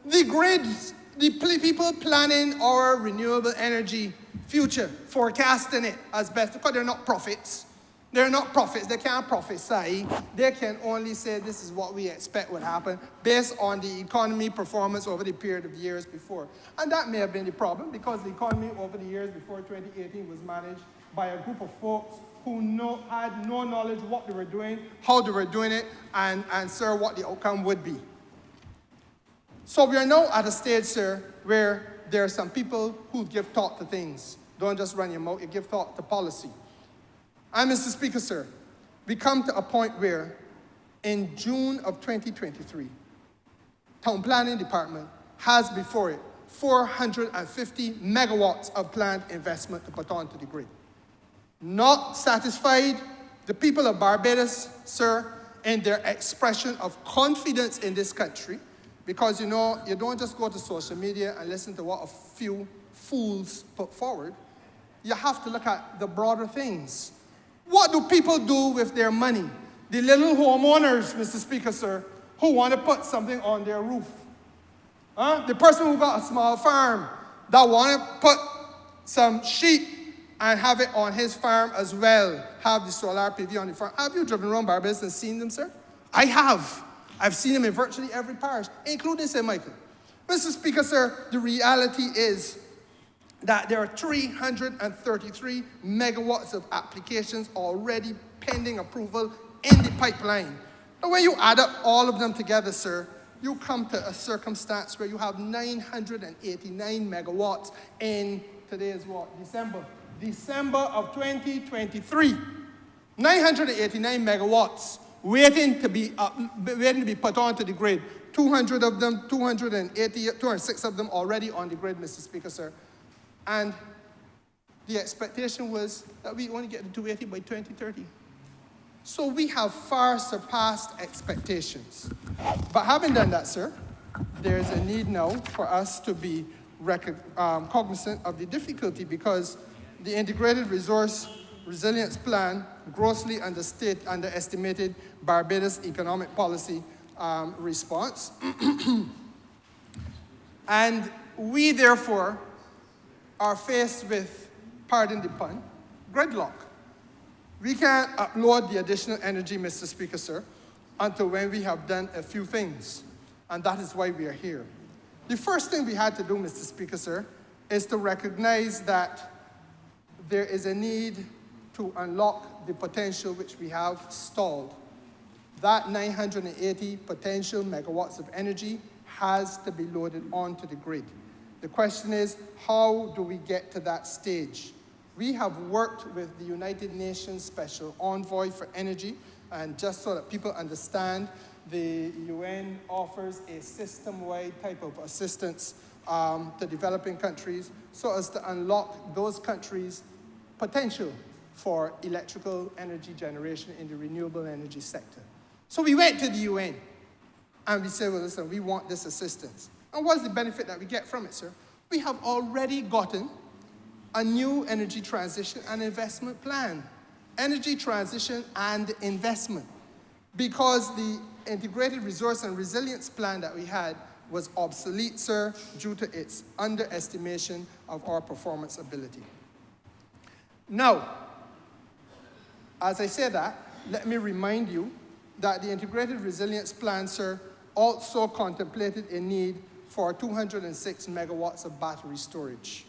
the grids, the people planning our renewable energy future, forecasting it as best, because they're not prophets. They're not prophets. They can't prophesy. They can only say this is what we expect would happen based on the economy performance over the period of years before. And that may have been the problem, because the economy over the years before 2018 was managed by a group of folks who had no knowledge what they were doing, how they were doing it, and sir, what the outcome would be. So we are now at a stage, sir, where there are some people who give thought to things. Don't just run your mouth, you give thought to policy. And Mr. Speaker, sir, we come to a point where in June of 2023, Town Planning Department has before it 450 megawatts of planned investment to put onto the grid. Not satisfied, the people of Barbados, sir, in their expression of confidence in this country, because you know, you don't just go to social media and listen to what a few fools put forward. You have to look at the broader things. What do people do with their money? The little homeowners, Mr. Speaker, sir, who want to put something on their roof. The person who got a small farm that want to put some sheep and have it on his farm as well, have the solar PV on the farm. Have you driven around Barbados and seen them, sir? I have. I've seen them in virtually every parish, including St. Michael. Mr. Speaker, sir, the reality is that there are 333 megawatts of applications already pending approval in the pipeline. And when you add up all of them together, sir, you come to a circumstance where you have 989 megawatts in, today is what, December of 2023. 989 megawatts waiting to be put onto the grid. 200 of them, 206 of them already on the grid, Mr. Speaker, sir. And the expectation was that we only get to 280 by 2030. So we have far surpassed expectations. But having done that, sir, there's a need now for us to be cognizant of the difficulty, because the Integrated Resource Resilience Plan grossly underestimated Barbados' economic policy response. And we, therefore, are faced with, pardon the pun, gridlock. We can't upload the additional energy, Mr. Speaker, sir, until when we have done a few things. And that is why we are here. The first thing we had to do, Mr. Speaker, sir, is to recognize that there is a need to unlock the potential which we have stalled. That 980 potential megawatts of energy has to be loaded onto the grid. The question is, how do we get to that stage? We have worked with the United Nations Special Envoy for Energy, and just so that people understand, the UN offers a system-wide type of assistance to developing countries so as to unlock those countries' potential for electrical energy generation in the renewable energy sector. So we went to the UN and we said, well, listen, we want this assistance. And what's the benefit that we get from it, sir? We have already gotten a new energy transition and investment plan. Energy transition and investment. Because the Integrated Resource and Resilience Plan that we had was obsolete, sir, due to its underestimation of our performance ability. Now, as I say that, let me remind you that the Integrated Resilience Plan, sir, also contemplated a need for 206 megawatts of battery storage.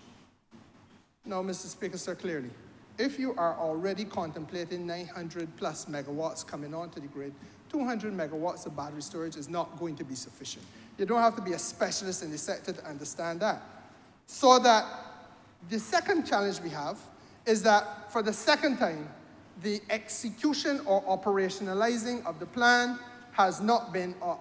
Now, Mr. Speaker, sir, clearly, if you are already contemplating 900 plus megawatts coming onto the grid, 200 megawatts of battery storage is not going to be sufficient. You don't have to be a specialist in the sector to understand that. So that the second challenge we have is that for the second time, the execution or operationalizing of the plan has not been, on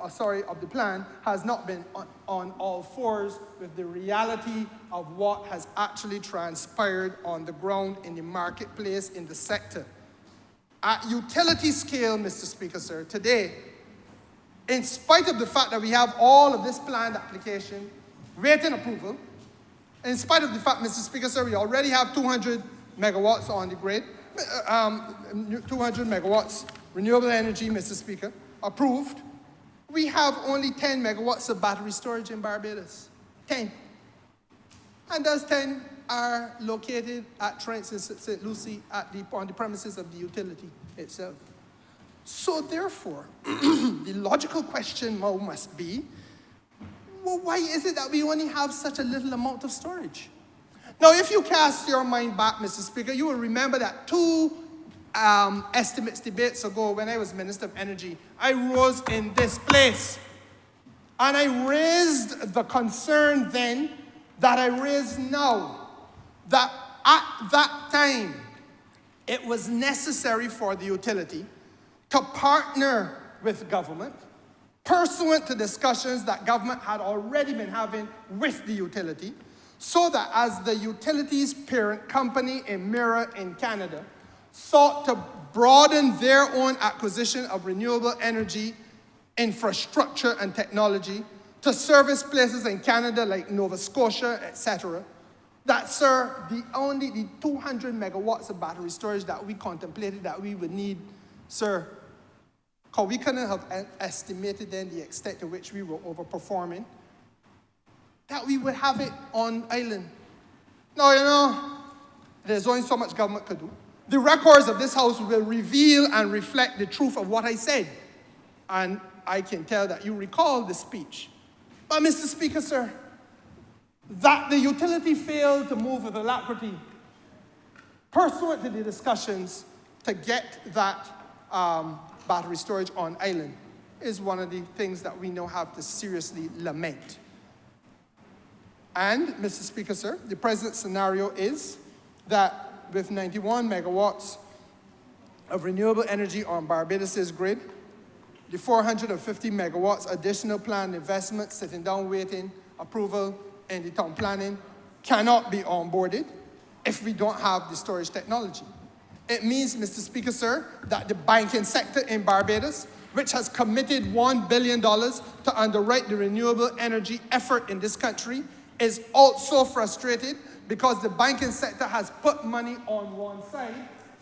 all fours with the reality of what has actually transpired on the ground in the marketplace in the sector. At utility scale, Mr. Speaker, sir, today, in spite of the fact that we have all of this planned application waiting approval, in spite of the fact, Mr. Speaker, sir, we already have 200 megawatts on the grid, 200 megawatts renewable energy, Mr. Speaker, approved, we have only 10 megawatts of battery storage in Barbados. 10. And those 10 are located at Trent and St. Lucie on the premises of the utility itself. So therefore, the logical question now must be, well, why is it that we only have such a little amount of storage? Now, if you cast your mind back, Mr. Speaker, you will remember that two estimates debates ago when I was Minister of Energy, I rose in this place and I raised the concern then that I raise now, that at that time it was necessary for the utility to partner with government pursuant to discussions that government had already been having with the utility, so that as the utility's parent company in Mirror in Canada sought to broaden their own acquisition of renewable energy infrastructure and technology to service places in Canada like Nova Scotia, etc., that, sir, only the 200 megawatts of battery storage that we contemplated that we would need, sir, because we couldn't have estimated then the extent to which we were overperforming, that we would have it on island. Now, you know, there's only so much government could do. The records of this House will reveal and reflect the truth of what I said. And I can tell that you recall the speech. But, Mr. Speaker, sir, that the utility failed to move with alacrity pursuant to the discussions to get that battery storage on island is one of the things that we now have to seriously lament. And, Mr. Speaker, sir, the present scenario is that with 91 megawatts of renewable energy on Barbados' grid, the 450 megawatts additional planned investment sitting down waiting approval in the town planning cannot be onboarded if we don't have the storage technology. It means, Mr. Speaker, sir, that the banking sector in Barbados, which has committed $1 billion to underwrite the renewable energy effort in this country, is also frustrated because the banking sector has put money on one side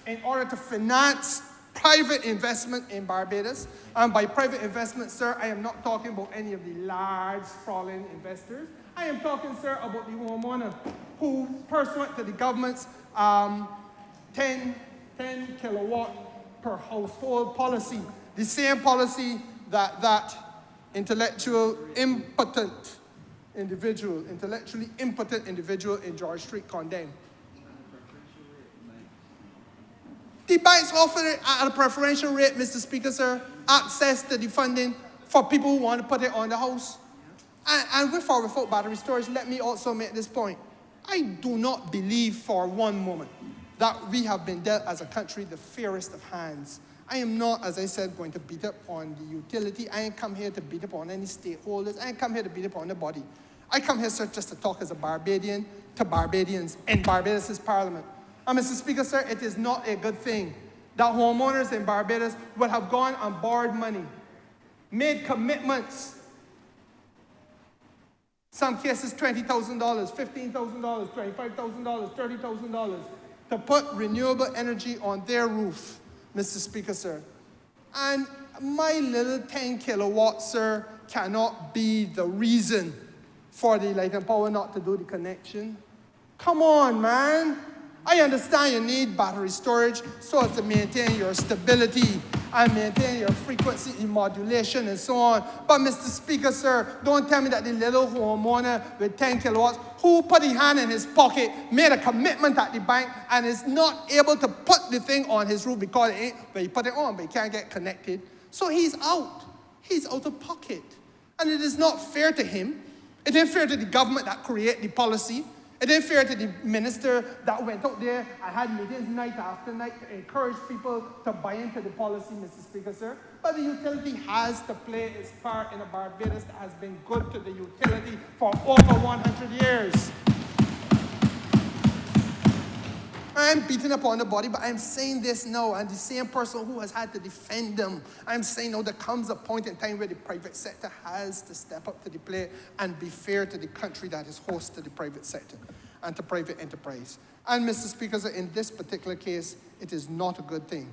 in order to finance private investment in Barbados. And by private investment, sir, I am not talking about any of the large, sprawling investors. I am talking, sir, about the homeowner who, pursuant to the government's 10 kilowatt per household policy, the same policy that intellectually impotent individual in George Street condemned. The banks offer it at a preferential rate, Mr. Speaker, sir, access to the funding for people who want to put it on the house. And with or without battery storage, let me also make this point. I do not believe for one moment that we have been dealt as a country the fairest of hands. I am not, as I said, going to beat up on the utility. I ain't come here to beat up on any stakeholders. I ain't come here to beat up on nobody. I come here, sir, just to talk as a Barbadian to Barbadians in Barbados' parliament. And Mr. Speaker, sir, it is not a good thing that homeowners in Barbados would have gone and borrowed money, made commitments, some cases $20,000, $15,000, $25,000, $30,000, to put renewable energy on their roof, Mr. Speaker, sir. And my little 10 kilowatts, sir, cannot be the reason for the Light and Power not to do the connection. Come on, man. I understand you need battery storage so as to maintain your stability and maintain your frequency modulation and so on. But, Mr. Speaker, sir, don't tell me that the little homeowner with 10 kilowatts who put his hand in his pocket, made a commitment at the bank, and is not able to put the thing on his roof because it ain't, but he put it on, but he can't get connected. So he's out. He's out of pocket. And it is not fair to him. It ain't fair to the government that create the policy. It ain't fair to the minister that went out there and had meetings night after night to encourage people to buy into the policy, Mr. Speaker, sir. But the utility has to play its part in a Barbados that has been good to the utility for over 100 years. I'm beating upon the body, but I'm saying this now, and the same person who has had to defend them, I'm saying now there comes a point in time where the private sector has to step up to the plate and be fair to the country that is host to the private sector and to private enterprise. And Mr. Speaker, in this particular case, it is not a good thing.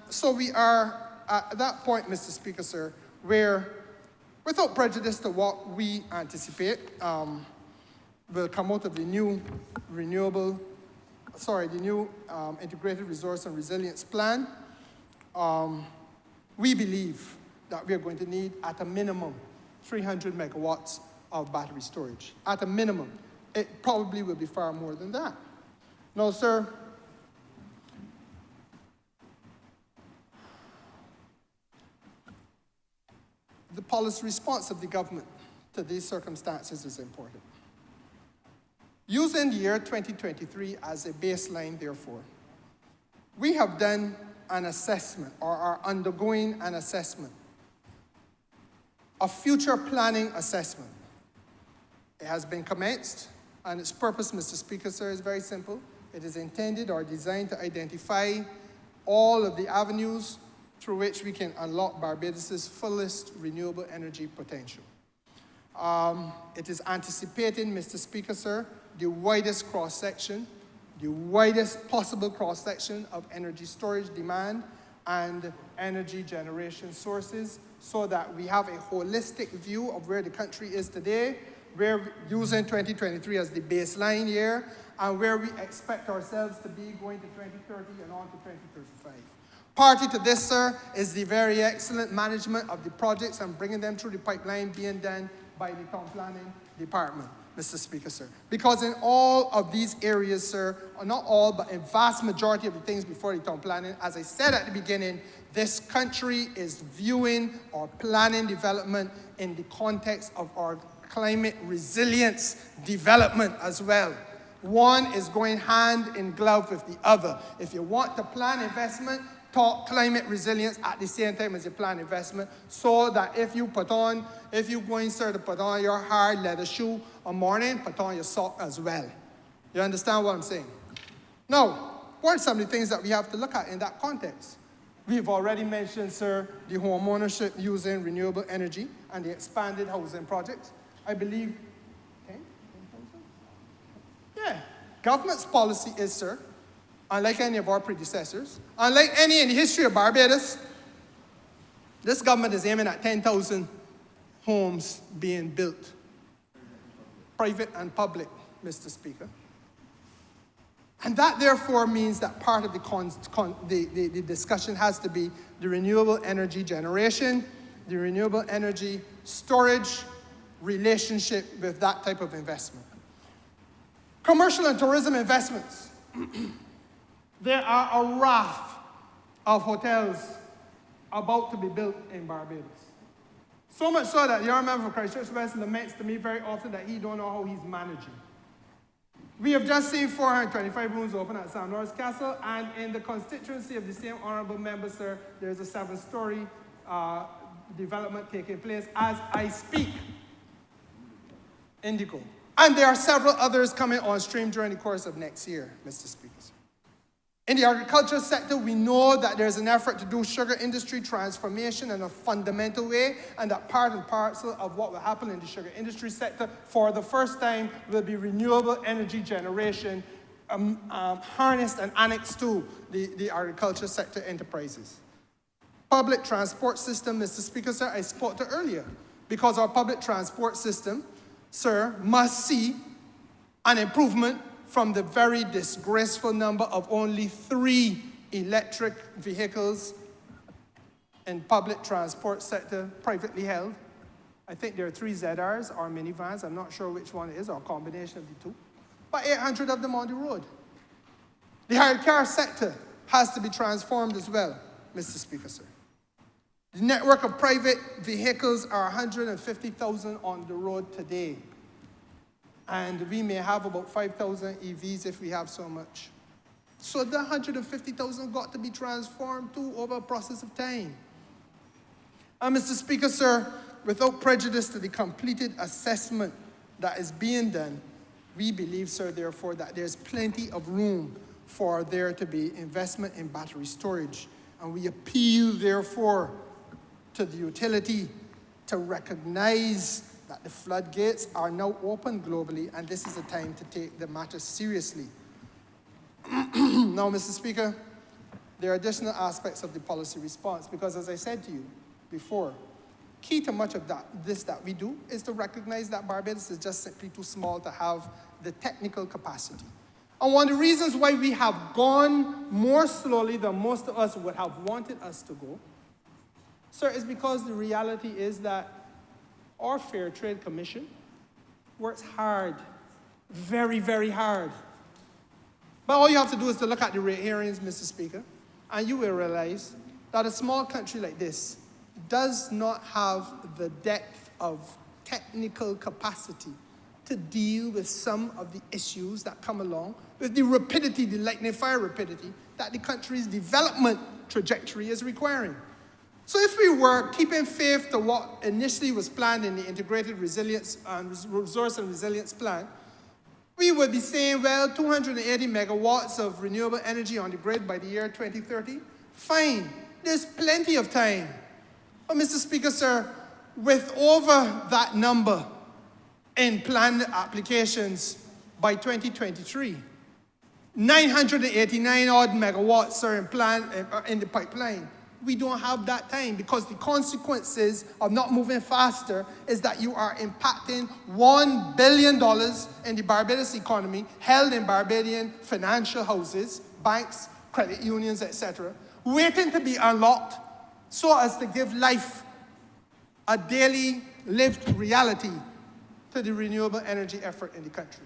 So we are at that point, Mr. Speaker, sir, where without prejudice to what we anticipate will come out of the new Integrated Resource and Resilience Plan, we believe that we are going to need, at a minimum, 300 megawatts of battery storage. At a minimum. It probably will be far more than that. Now, sir, the policy response of the government to these circumstances is important. Using the year 2023 as a baseline, therefore, we have done an assessment, or are undergoing an assessment, a future planning assessment. It has been commenced, and its purpose, Mr. Speaker, sir, is very simple. It is intended or designed to identify all of the avenues through which we can unlock Barbados' fullest renewable energy potential. It is anticipating, Mr. Speaker, sir, the widest cross-section, the widest possible cross-section of energy storage demand and energy generation sources, so that we have a holistic view of where the country is today, we're using 2023 as the baseline year, and where we expect ourselves to be going to 2030 and on to 2035. Party to this, sir, is the very excellent management of the projects and bringing them through the pipeline being done by the Town Planning Department, Mr. Speaker, sir. Because in all of these areas, sir, or not all, but in vast majority of the things before the Town Planning, as I said at the beginning, this country is viewing or planning development in the context of our climate resilience development as well. One is going hand in glove with the other. If you want to plan investment, talk climate resilience at the same time as you plan investment, so that if you're going, sir, to put on your hard leather shoe one morning, put on your sock as well. You understand what I'm saying? Now, what are some of the things that we have to look at in that context? We've already mentioned, sir, the home ownership using renewable energy and the expanded housing projects. I believe, 10,000? Yeah, government's policy is, sir, unlike any of our predecessors, unlike any in the history of Barbados, this government is aiming at 10,000 homes being built, private and public, Mr. Speaker. And that therefore means that part of the discussion has to be the renewable energy generation, the renewable energy storage relationship with that type of investment. Commercial and tourism investments. There are a raft of hotels about to be built in Barbados. So much so that the young man from Christchurch West laments to me very often that he don't know how he's managing. We have just seen 425 rooms open at Sam Norris Castle, and in the constituency of the same honourable member, sir, there's a 7-story development taking place as I speak. Indigo. And there are several others coming on stream during the course of next year, Mr. Speaker. In the agricultural sector, we know that there's an effort to do sugar industry transformation in a fundamental way, and that part and parcel of what will happen in the sugar industry sector for the first time will be renewable energy generation harnessed and annexed to the agricultural sector enterprises. Public transport system, Mr. Speaker, sir, I spoke to earlier, because our public transport system, sir, must see an improvement from the very disgraceful number of only 3 electric vehicles in public transport sector, privately held. I think there are 3 ZRs or minivans, I'm not sure which one it is, or a combination of the 2. But 800 of them on the road. The hired car sector has to be transformed as well, Mr. Speaker, sir. The network of private vehicles are 150,000 on the road today. And we may have about 5,000 EVs if we have so much. So the 150,000 got to be transformed too over a process of time. And Mr. Speaker, sir, without prejudice to the completed assessment that is being done, we believe, sir, therefore, that there's plenty of room for there to be investment in battery storage. And we appeal, therefore, to the utility to recognize that the floodgates are now open globally, and this is the time to take the matter seriously. Now, Mr. Speaker, there are additional aspects of the policy response, because as I said to you before, key to much of that we do is to recognize that Barbados is just simply too small to have the technical capacity. And one of the reasons why we have gone more slowly than most of us would have wanted us to go, sir, is because the reality is that our Fair Trade Commission works hard, very, very hard. But all you have to do is to look at the rate hearings, Mr. Speaker, and you will realize that a small country like this does not have the depth of technical capacity to deal with some of the issues that come along with the rapidity, the lightning fire rapidity that the country's development trajectory is requiring. So if we were keeping faith to what initially was planned in the Integrated Resilience and Resource and Resilience Plan, we would be saying, well, 280 megawatts of renewable energy on the grid by the year 2030. Fine, there's plenty of time. But Mr. Speaker, sir, with over that number in planned applications by 2023, 989 odd megawatts are in the pipeline. We don't have that time, because the consequences of not moving faster is that you are impacting $1 billion in the Barbados economy, held in Barbadian financial houses, banks, credit unions, etc., waiting to be unlocked so as to give life, a daily lived reality, to the renewable energy effort in the country.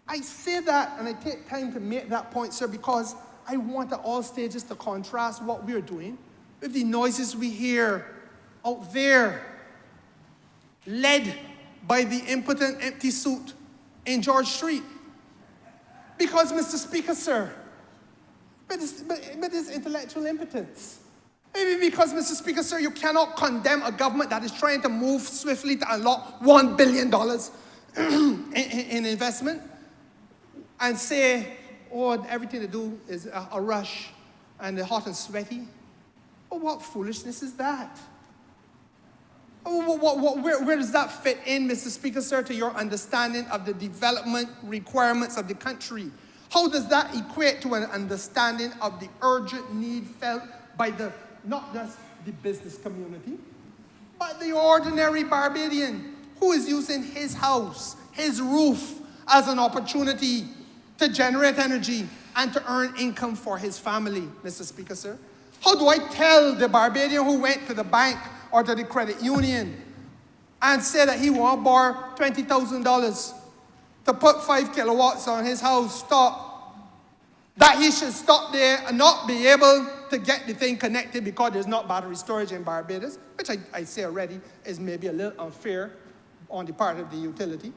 I say that, and I take time to make that point, sir, because I want at all stages to contrast what we're doing with the noises we hear out there, led by the impotent empty suit in George Street. Because, Mr. Speaker, sir, but it's intellectual impotence. Maybe because, Mr. Speaker, sir, you cannot condemn a government that is trying to move swiftly to unlock $1 billion in investment and say, oh, everything to do is a rush and hot and sweaty. Oh, what foolishness is that? Oh, where does that fit in, Mr. Speaker, sir, to your understanding of the development requirements of the country? How does that equate to an understanding of the urgent need felt by not just the business community, but the ordinary Barbadian who is using his house, his roof, as an opportunity to generate energy and to earn income for his family, Mr. Speaker, sir? How do I tell the Barbadian who went to the bank or to the credit union and say that he won't borrow $20,000 to put 5 kilowatts on his house top, that he should stop there and not be able to get the thing connected because there's not battery storage in Barbados, which I say already is maybe a little unfair on the part of the utility.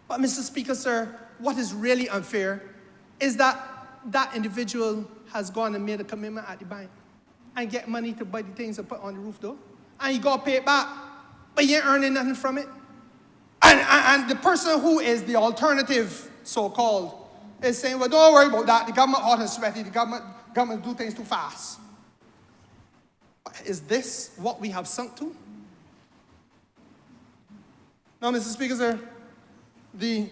But Mr. Speaker, sir, what is really unfair is that that individual has gone and made a commitment at the bank and get money to buy the things to put on the roof door, and he got to pay it back, but he ain't earning nothing from it. And the person who is the alternative, so-called, is saying, well, don't worry about that. The government hot and sweaty. The government do things too fast. Is this what we have sunk to? Now, Mr. Speaker, sir, the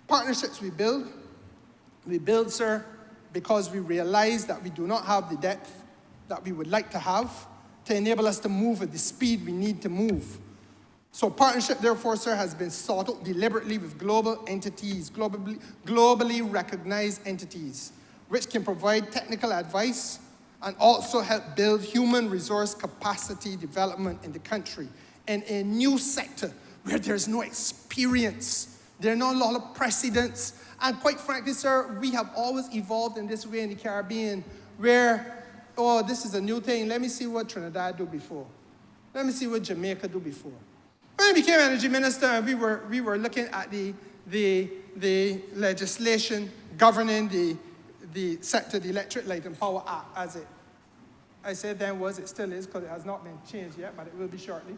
partnerships we build, sir, because we realize that we do not have the depth that we would like to have to enable us to move at the speed we need to move. So partnership, therefore, sir, has been sought out deliberately with global entities, globally recognized entities, which can provide technical advice and also help build human resource capacity development in the country in a new sector where there's no experience, there are not a lot of precedents. And quite frankly, sir, we have always evolved in this way in the Caribbean where, oh, this is a new thing. Let me see what Trinidad do before. Let me see what Jamaica do before. When I became energy minister, we were looking at the legislation governing the sector, the Electric Light and Power Act, as I said then was, it still is, because it has not been changed yet, but it will be shortly.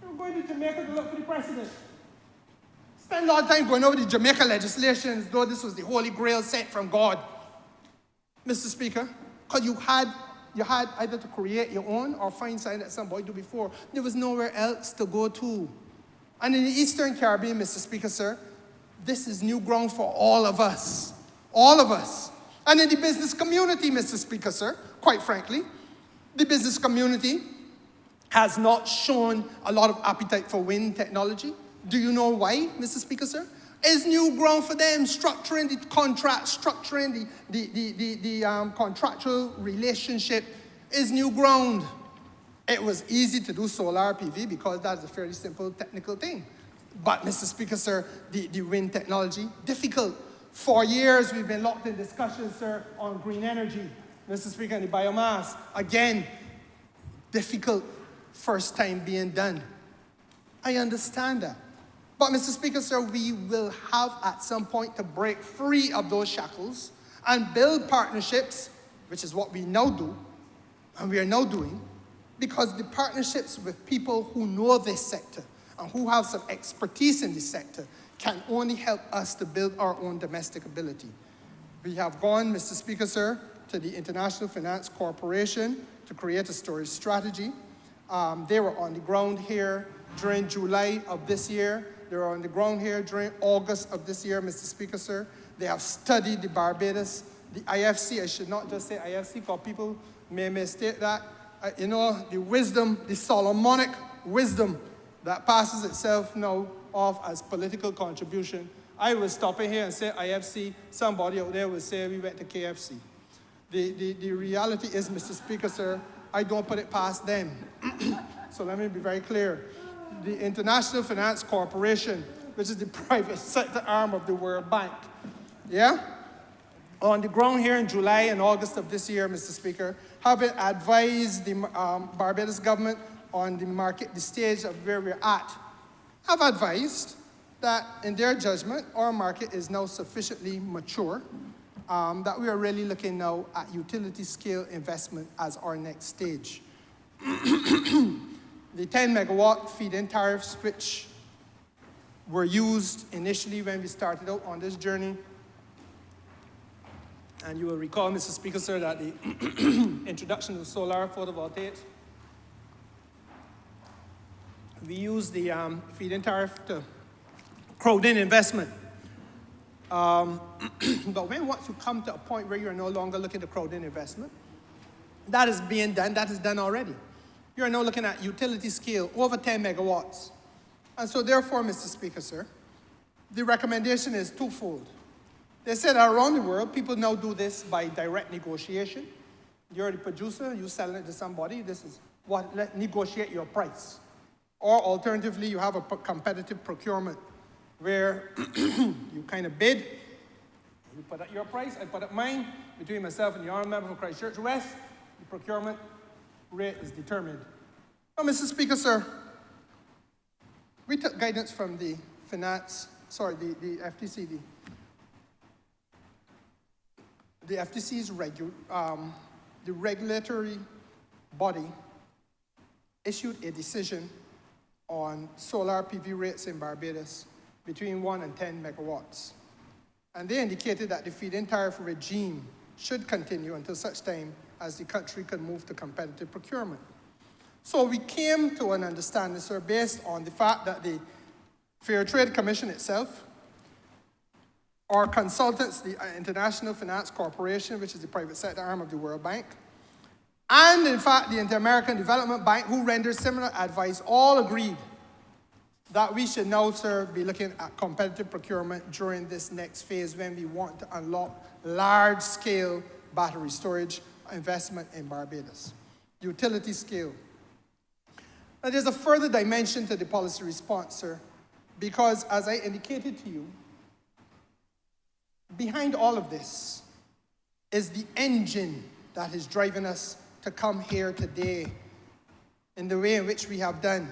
We're going to Jamaica to look for the president. Spend a lot of time going over the Jamaica legislation as though this was the Holy Grail sent from God. Mr. Speaker, because you had either to create your own or find something that somebody do before. There was nowhere else to go to. And in the Eastern Caribbean, Mr. Speaker, sir, this is new ground for all of us. All of us. And in the business community, Mr. Speaker, sir, quite frankly, the business community has not shown a lot of appetite for wind technology. Do you know why, Mr. Speaker, sir? It's new ground for them, structuring the contract, structuring the contractual relationship is new ground. It was easy to do solar PV because that's a fairly simple technical thing. But, Mr. Speaker, sir, the wind technology, difficult. For years, we've been locked in discussions, sir, on green energy. Mr. Speaker, and the biomass, again, difficult, first time being done. I understand that. But, Mr. Speaker, sir, we will have at some point to break free of those shackles and build partnerships, which is what we now do, and we are now doing, because the partnerships with people who know this sector and who have some expertise in this sector can only help us to build our own domestic ability. We have gone, Mr. Speaker, sir, to the International Finance Corporation to create a storage strategy. They were on the ground here during July of this year. They were on the ground here during August of this year, Mr. Speaker, sir. They have studied the Barbados, the IFC. I should not just say IFC, because people may mistake that. You know, the wisdom, the Solomonic wisdom that passes itself now off as political contribution. I will stop in here and say IFC. Somebody out there will say we went to KFC. The reality is, Mr. Speaker, sir, I don't put it past them. So let me be very clear. The International Finance Corporation, which is the private sector arm of the World Bank, yeah? On the ground here in July and August of this year, Mr. Speaker, having advised the Barbados government on the stage of where we're at, have advised that in their judgment, our market is now sufficiently mature, that we are really looking now at utility scale investment as our next stage. The 10 megawatt feed-in tariffs, which were used initially when we started out on this journey. And you will recall, Mr. Speaker, sir, that the introduction of solar photovoltaics, we used the feed-in tariff to crowd in investment. But once you come to a point where you're no longer looking to crowd in investment, that is being done, that is done already. You are now looking at utility scale, over 10 megawatts. And so therefore, Mr. Speaker, sir, the recommendation is twofold. They said around the world, people now do this by direct negotiation. You're the producer, you're selling it to somebody, this is what, negotiate your price. Or alternatively, you have a competitive procurement where you kind of bid, you put up your price, I put up mine, between myself and the honourable member from Christchurch West, the procurement rate is determined. Now, Mr. Speaker, sir, we took guidance from the the FTC, the FTC's the regulatory body issued a decision on solar PV rates in Barbados between 1 and 10 megawatts. And they indicated that the feed-in tariff regime should continue until such time as the country can move to competitive procurement. So we came to an understanding, sir, based on the fact that the Fair Trade Commission itself, our consultants, the International Finance Corporation, which is the private sector arm of the World Bank, and in fact the Inter-American Development Bank, who renders similar advice, all agreed that we should now, sir, be looking at competitive procurement during this next phase when we want to unlock large-scale battery storage investment in Barbados. Utility scale. Now, there's a further dimension to the policy response, sir, because as I indicated to you, behind all of this is the engine that is driving us to come here today in the way in which we have done.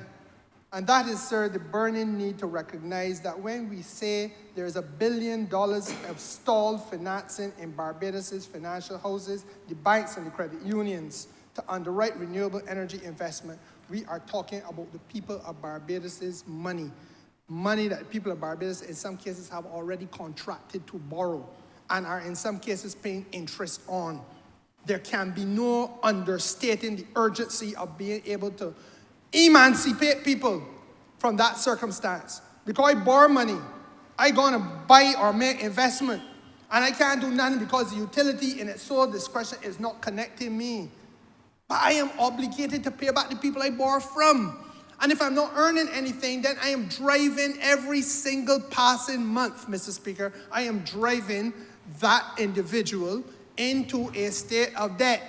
And that is, sir, the burning need to recognize that when we say there's $1 billion of stalled financing in Barbados' financial houses, the banks and the credit unions to underwrite renewable energy investment, we are talking about the people of Barbados' money. Money that people of Barbados in some cases have already contracted to borrow and are in some cases paying interest on. There can be no understating the urgency of being able to emancipate people from that circumstance. Because I borrow money, I gonna buy or make investment, and I can't do nothing because the utility in its sole discretion is not connecting me. But I am obligated to pay back the people I borrow from. And if I'm not earning anything, then I am driving every single passing month, Mr. Speaker, I am driving that individual into a state of debt,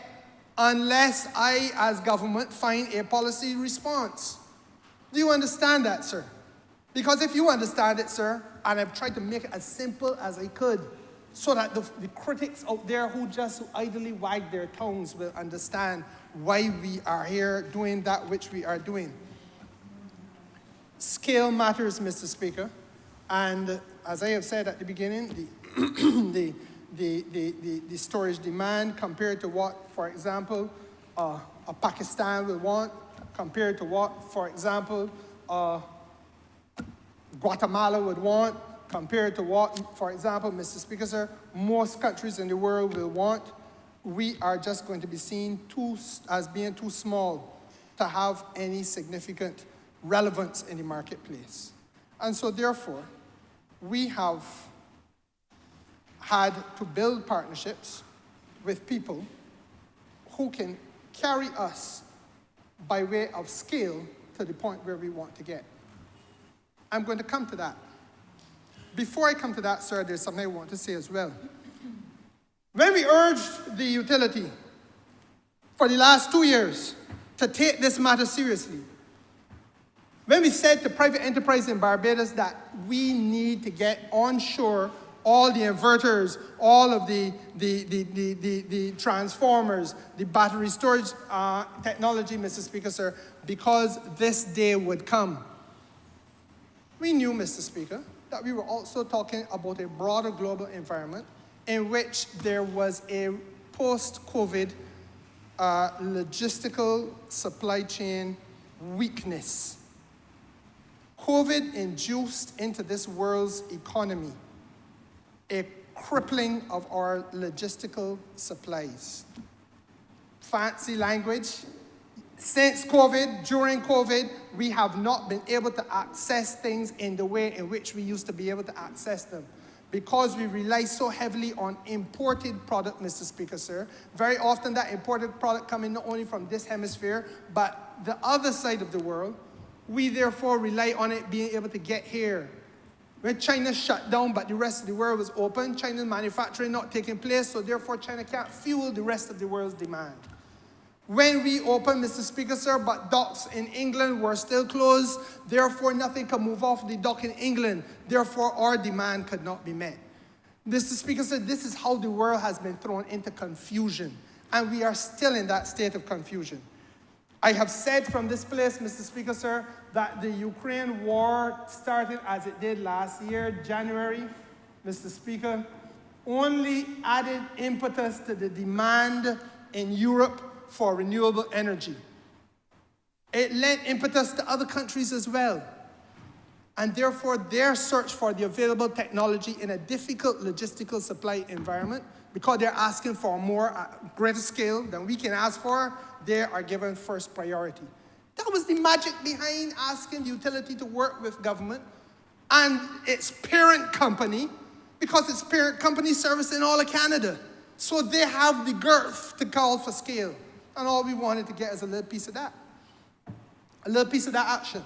unless I, as government, find a policy response. Do you understand that, sir? Because if you understand it, sir, and I've tried to make it as simple as I could, so that the critics out there who just idly wag their tongues will understand why we are here doing that which we are doing. Scale matters, Mr. Speaker, and as I have said at the beginning, the storage demand compared to what, for example, Pakistan will want, compared to what, for example, Guatemala would want, compared to what, for example, Mr. Speaker, sir, most countries in the world will want, we are just going to be seen as being too small to have any significant relevance in the marketplace. And so therefore, we have had to build partnerships with people who can carry us by way of scale to the point where we want to get. I'm going to come to that. Before I come to that, sir, there's something I want to say as well. When we urged the utility for the last 2 years to take this matter seriously, when we said to private enterprise in Barbados that we need to get onshore all the inverters, all of the transformers, the battery storage technology, Mr. Speaker, sir, because this day would come. We knew, Mr. Speaker, that we were also talking about a broader global environment in which there was a post-COVID logistical supply chain weakness. COVID induced into this world's economy a crippling of our logistical supplies. Fancy language. Since COVID, during COVID, we have not been able to access things in the way in which we used to be able to access them. Because we rely so heavily on imported product, Mr. Speaker, sir. Very often that imported product coming not only from this hemisphere, but the other side of the world. We therefore rely on it being able to get here. When China shut down, but the rest of the world was open, China's manufacturing not taking place, so therefore China can't fuel the rest of the world's demand. When we opened, Mr. Speaker, sir, but docks in England were still closed, therefore nothing could move off the dock in England, therefore our demand could not be met. Mr. Speaker, sir, this is how the world has been thrown into confusion, and we are still in that state of confusion. I have said from this place, Mr. Speaker, sir, that the Ukraine war started as it did last year, January, Mr. Speaker, only added impetus to the demand in Europe for renewable energy. It lent impetus to other countries as well. And therefore, their search for the available technology in a difficult logistical supply environment, because they're asking for a more greater scale than we can ask for, they are given first priority. That was the magic behind asking the utility to work with government and its parent company, because its parent company service in all of Canada. So they have the girth to call for scale. And all we wanted to get is a little piece of that. A little piece of that action.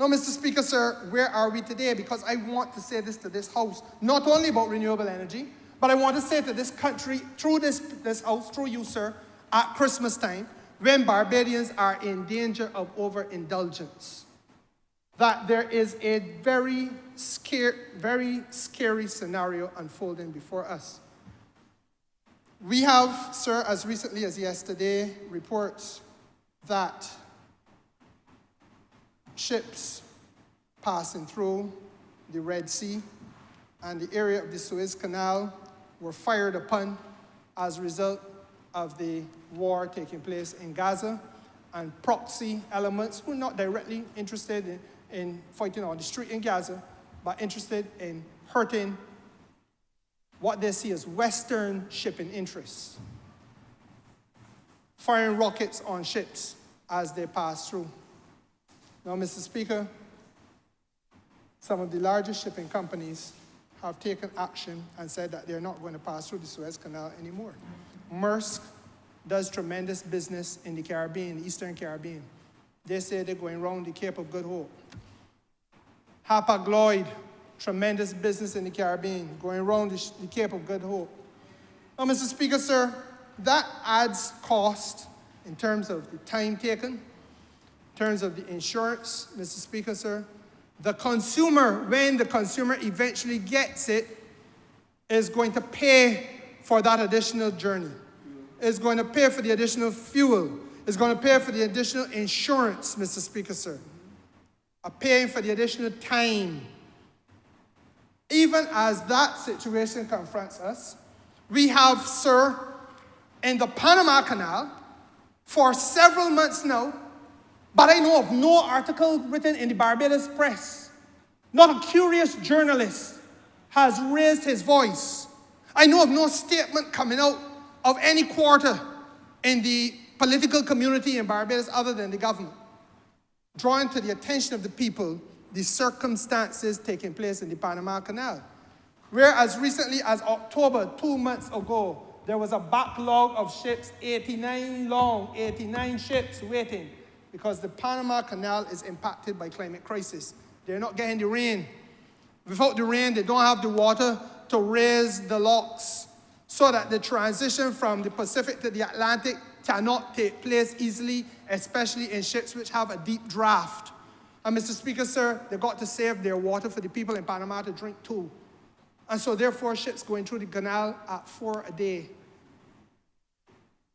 Now, Mr. Speaker, sir, where are we today? Because I want to say this to this House, not only about renewable energy, but I want to say to this country, through this House, through you, sir, at Christmas time, when Barbadians are in danger of overindulgence, that there is a very scary scenario unfolding before us. We have, sir, as recently as yesterday, reports that ships passing through the Red Sea and the area of the Suez Canal were fired upon as a result of the war taking place in Gaza, and proxy elements who are not directly interested in fighting on the street in Gaza, but interested in hurting what they see as Western shipping interests, firing rockets on ships as they pass through. Now, Mr. Speaker, some of the largest shipping companies have taken action and said that they're not going to pass through the Suez Canal anymore. Maersk does tremendous business in the Caribbean, the Eastern Caribbean. They say they're going around the Cape of Good Hope. Hapag-Lloyd, tremendous business in the Caribbean, going around the Cape of Good Hope. Now, Mr. Speaker, sir, that adds cost in terms of the time taken, in terms of the insurance, Mr. Speaker, sir. The consumer, when the consumer eventually gets it, is going to pay for that additional journey, is going to pay for the additional fuel, is going to pay for the additional insurance, Mr. Speaker, sir, paying for the additional time. Even as that situation confronts us, we have, sir, in the Panama Canal for several months now, but I know of no article written in the Barbados press. Not a curious journalist has raised his voice. I know of no statement coming out of any quarter in the political community in Barbados other than the government, drawing to the attention of the people the circumstances taking place in the Panama Canal. Where as recently as October, 2 months ago, there was a backlog of ships, 89 ships waiting, because the Panama Canal is impacted by climate crisis. They're not getting the rain. Without the rain, they don't have the water to raise the locks, so that the transition from the Pacific to the Atlantic cannot take place easily, especially in ships which have a deep draft. And Mr. Speaker, sir, they've got to save their water for the people in Panama to drink too. And so therefore, ships going through the canal at 4 a day.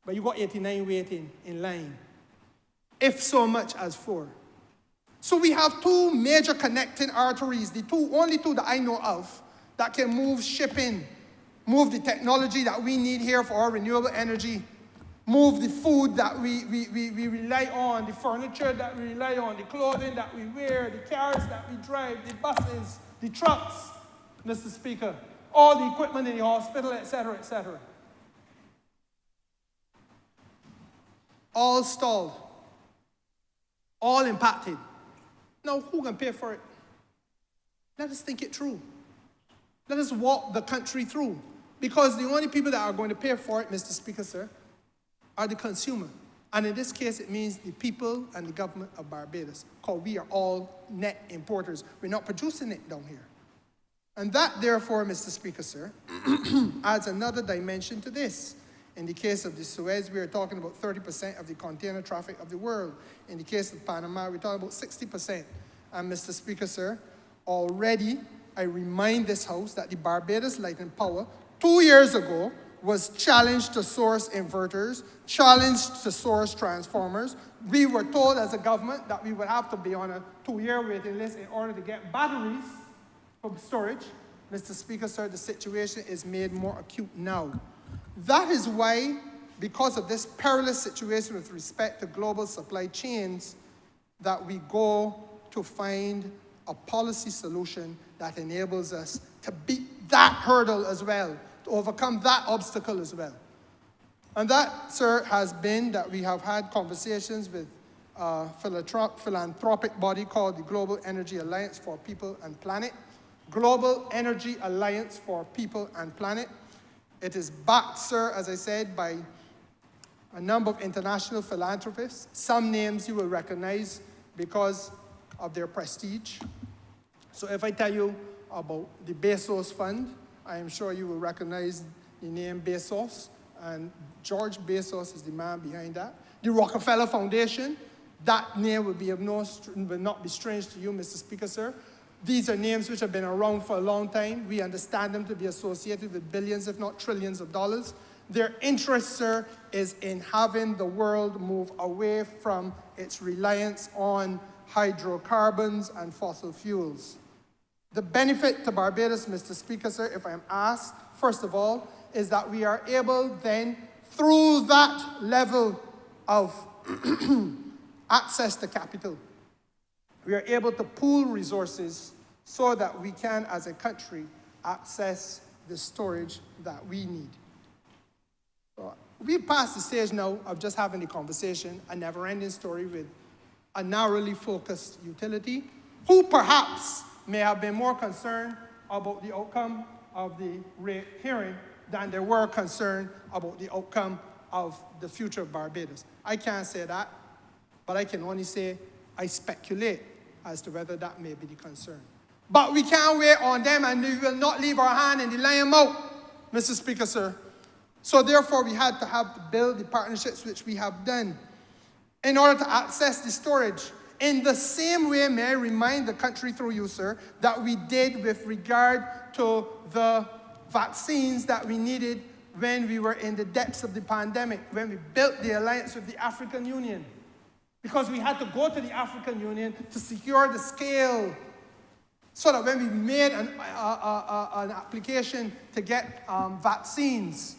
But you got 89 waiting in line, if so much as 4. So we have two major connecting arteries, only two that I know of, that can move shipping, move the technology that we need here for our renewable energy, move the food that we rely on, the furniture that we rely on, the clothing that we wear, the cars that we drive, the buses, the trucks, Mr. Speaker, all the equipment in the hospital, etc., etc. All stalled, all impacted. Now, who can pay for it? Let us think it through. Let us walk the country through. Because the only people that are going to pay for it, Mr. Speaker, sir, are the consumer. And in this case, it means the people and the government of Barbados, because we are all net importers. We're not producing it down here. And that, therefore, Mr. Speaker, sir, adds another dimension to this. In the case of the Suez, we are talking about 30% of the container traffic of the world. In the case of Panama, we're talking about 60%. And Mr. Speaker, sir, already I remind this House that the Barbados Light and Power 2 years ago was challenged to source inverters, challenged to source transformers. We were told as a government that we would have to be on a 2-year waiting list in order to get batteries for storage. Mr. Speaker, sir, the situation is made more acute now. That is why, because of this perilous situation with respect to global supply chains, that we go to find a policy solution that enables us to beat that hurdle as well, to overcome that obstacle as well. And that, sir, has been that we have had conversations with a philanthropic body called the Global Energy Alliance for People and Planet. Global Energy Alliance for People and Planet. It is backed, sir, as I said, by a number of international philanthropists. Some names you will recognize because of their prestige. So if I tell you about the Bezos Fund, I am sure you will recognize the name Bezos, and George Bezos is the man behind that. The Rockefeller Foundation, that name will not be strange to you, Mr. Speaker, sir. These are names which have been around for a long time. We understand them to be associated with billions, if not trillions of dollars. Their interest, sir, is in having the world move away from its reliance on hydrocarbons and fossil fuels. The benefit to Barbados, Mr. Speaker, sir, if I'm asked, first of all, is that we are able then, through that level of access to capital, we are able to pool resources so that we can, as a country, access the storage that we need. So we passed the stage now of just having the conversation, a never-ending story with a narrowly focused utility, who perhaps may have been more concerned about the outcome of the rate hearing than they were concerned about the outcome of the future of Barbados. I can't say that, but I can only say I speculate as to whether that may be the concern. But we can't wait on them, and we will not leave our hand in the lion mouth, Mr. Speaker, sir. So therefore, we had to build the partnerships which we have done in order to access the storage. In the same way, may I remind the country through you, sir, that we did with regard to the vaccines that we needed when we were in the depths of the pandemic, when we built the alliance with the African Union. Because we had to go to the African Union to secure the scale so that when we made an application to get vaccines,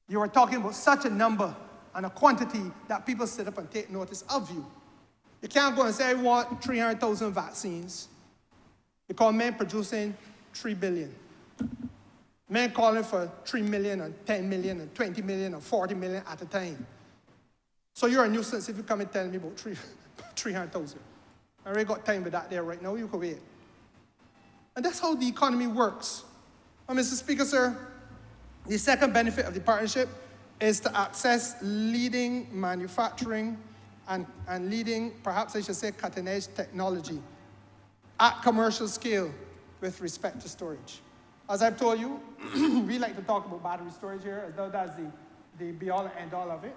you were talking about such a number and a quantity that people sit up and take notice of you. You can't go and say, I want 300,000 vaccines, because men producing 3 billion. Men calling for 3 million and 10 million and 20 million and 40 million at a time. So you're a nuisance if you come and tell me about 300,000. I already got time with that there right now, you can wait. And that's how the economy works. And Mr. Speaker, sir, the second benefit of the partnership is to access leading manufacturing and leading, perhaps I should say, cutting-edge technology at commercial scale with respect to storage. As I've told you, we like to talk about battery storage here as though that's the be-all and end-all of it.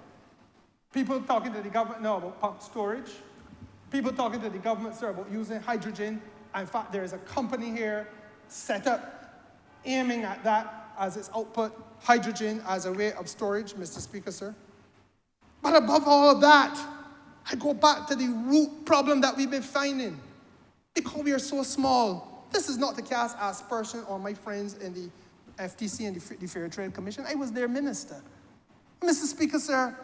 People talking to the government now about pump storage. People talking to the government, sir, about using hydrogen. In fact, there is a company here set up aiming at that as its output, hydrogen as a way of storage, Mr. Speaker, sir. But above all of that, I go back to the root problem that we've been finding. Because we are so small. This is not to cast aspersion on my friends in the FTC and the Fair Trade Commission. I was their minister. Mr. Speaker, sir,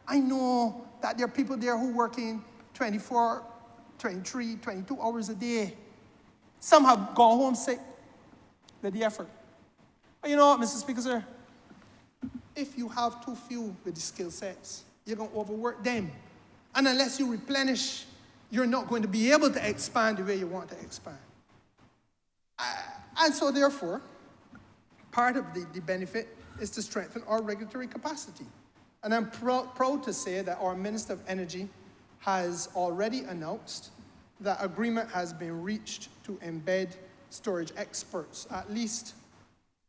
I know that there are people there who are working 24, 23, 22 hours a day. Some have gone home sick with the effort. But you know what, Mr. Speaker, sir? If you have too few with the skill sets, you're going to overwork them. And unless you replenish, you're not going to be able to expand the way you want to expand. And so therefore, part of the benefit is to strengthen our regulatory capacity. And I'm proud to say that our Minister of Energy has already announced that agreement has been reached to embed storage experts, at least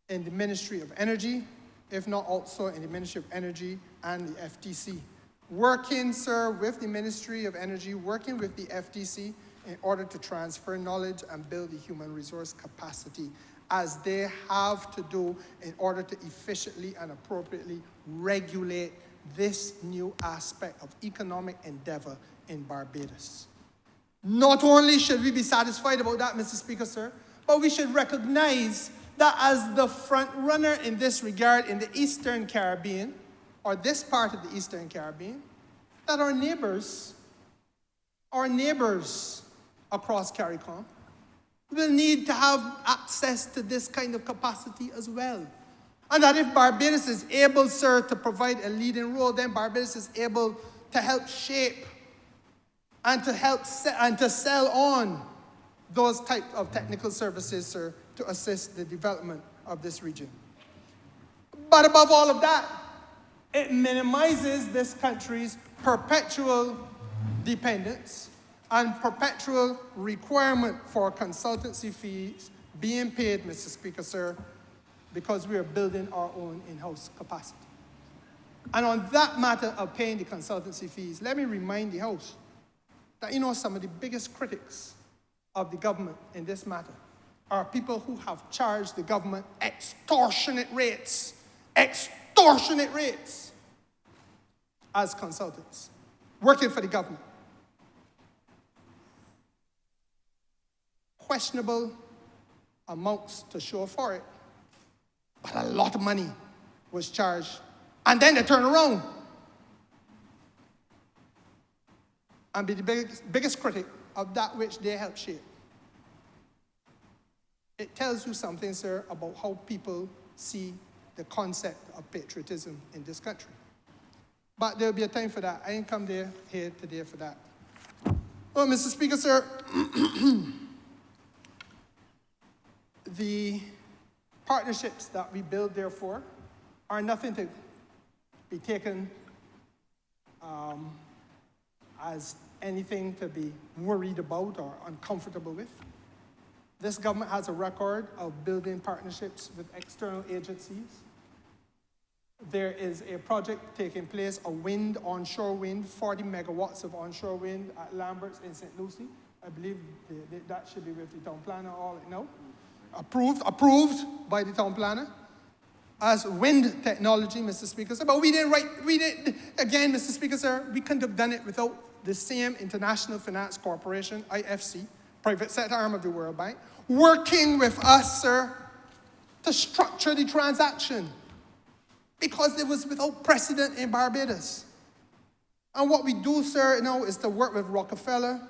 in the Ministry of Energy, if not also in the Ministry of Energy and the FTC. Working, sir, with the Ministry of Energy, working with the FTC in order to transfer knowledge and build the human resource capacity as they have to do in order to efficiently and appropriately regulate this new aspect of economic endeavor in Barbados. Not only should we be satisfied about that, Mr. Speaker, sir, but we should recognize that as the front runner in this regard in the Eastern Caribbean, or this part of the Eastern Caribbean, that our neighbors across CARICOM will need to have access to this kind of capacity as well. And that if Barbados is able, sir, to provide a leading role, then Barbados is able to help shape and to sell on those types of technical services, sir, to assist the development of this region. But above all of that, it minimizes this country's perpetual dependence and perpetual requirement for consultancy fees being paid, Mr. Speaker, sir, because we are building our own in-house capacity. And on that matter of paying the consultancy fees, let me remind the House that, you know, some of the biggest critics of the government in this matter are people who have charged the government extortionate rates extortionate rates as consultants, working for the government. Questionable amounts to show for it, but a lot of money was charged. And then they turn around and be the biggest critic of that which they helped shape. It tells you something, sir, about how people see the concept of patriotism in this country. But there'll be a time for that. I ain't come here today for that. Well, Mr. Speaker, sir, the partnerships that we build, therefore, are nothing to be taken as anything to be worried about or uncomfortable with. This government has a record of building partnerships with external agencies. There is a project taking place, onshore wind, 40 megawatts of onshore wind at Lambert's in St. Lucie. I believe that should be with the town planner all now. Approved by the town planner as wind technology, Mr. Speaker, sir. But again, Mr. Speaker, sir, we couldn't have done it without the same International Finance Corporation, IFC, private sector arm of the World Bank, working with us, sir, to structure the transaction, because it was without precedent in Barbados. And what we do, sir, now is to work with Rockefeller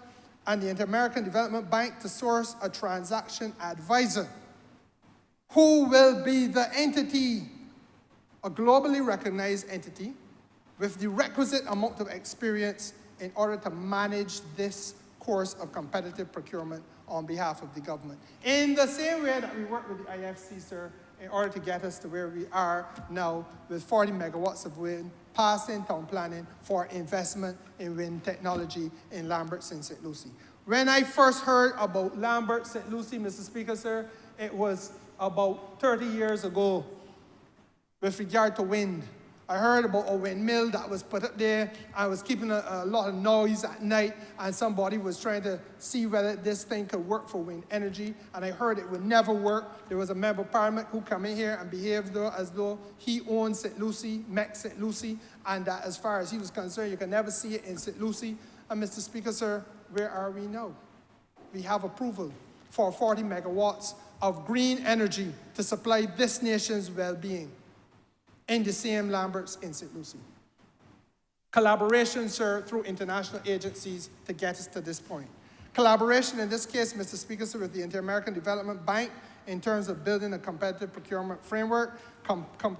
and the Inter-American Development Bank to source a transaction advisor who will be the entity, a globally recognized entity with the requisite amount of experience in order to manage this course of competitive procurement on behalf of the government. In the same way that we work with the IFC, sir, in order to get us to where we are now with 40 megawatts of wind, passing town planning for investment in wind technology in Lambert's in St. Lucie. When I first heard about Lambert, St. Lucie, Mr. Speaker, sir, it was about 30 years ago with regard to wind. I heard about a windmill that was put up there. I was keeping a lot of noise at night, and somebody was trying to see whether this thing could work for wind energy, and I heard it would never work. There was a member of parliament who came in here and behaved as though he owned St. Lucie, MEC St. Lucie, and that as far as he was concerned, you can never see it in St. Lucie. And Mr. Speaker, sir, where are we now? We have approval for 40 megawatts of green energy to supply this nation's well-being in the same Lambert's in St. Lucie. Collaboration, sir, through international agencies to get us to this point. Collaboration in this case, Mr. Speaker, sir, with the Inter-American Development Bank in terms of building a competitive procurement framework,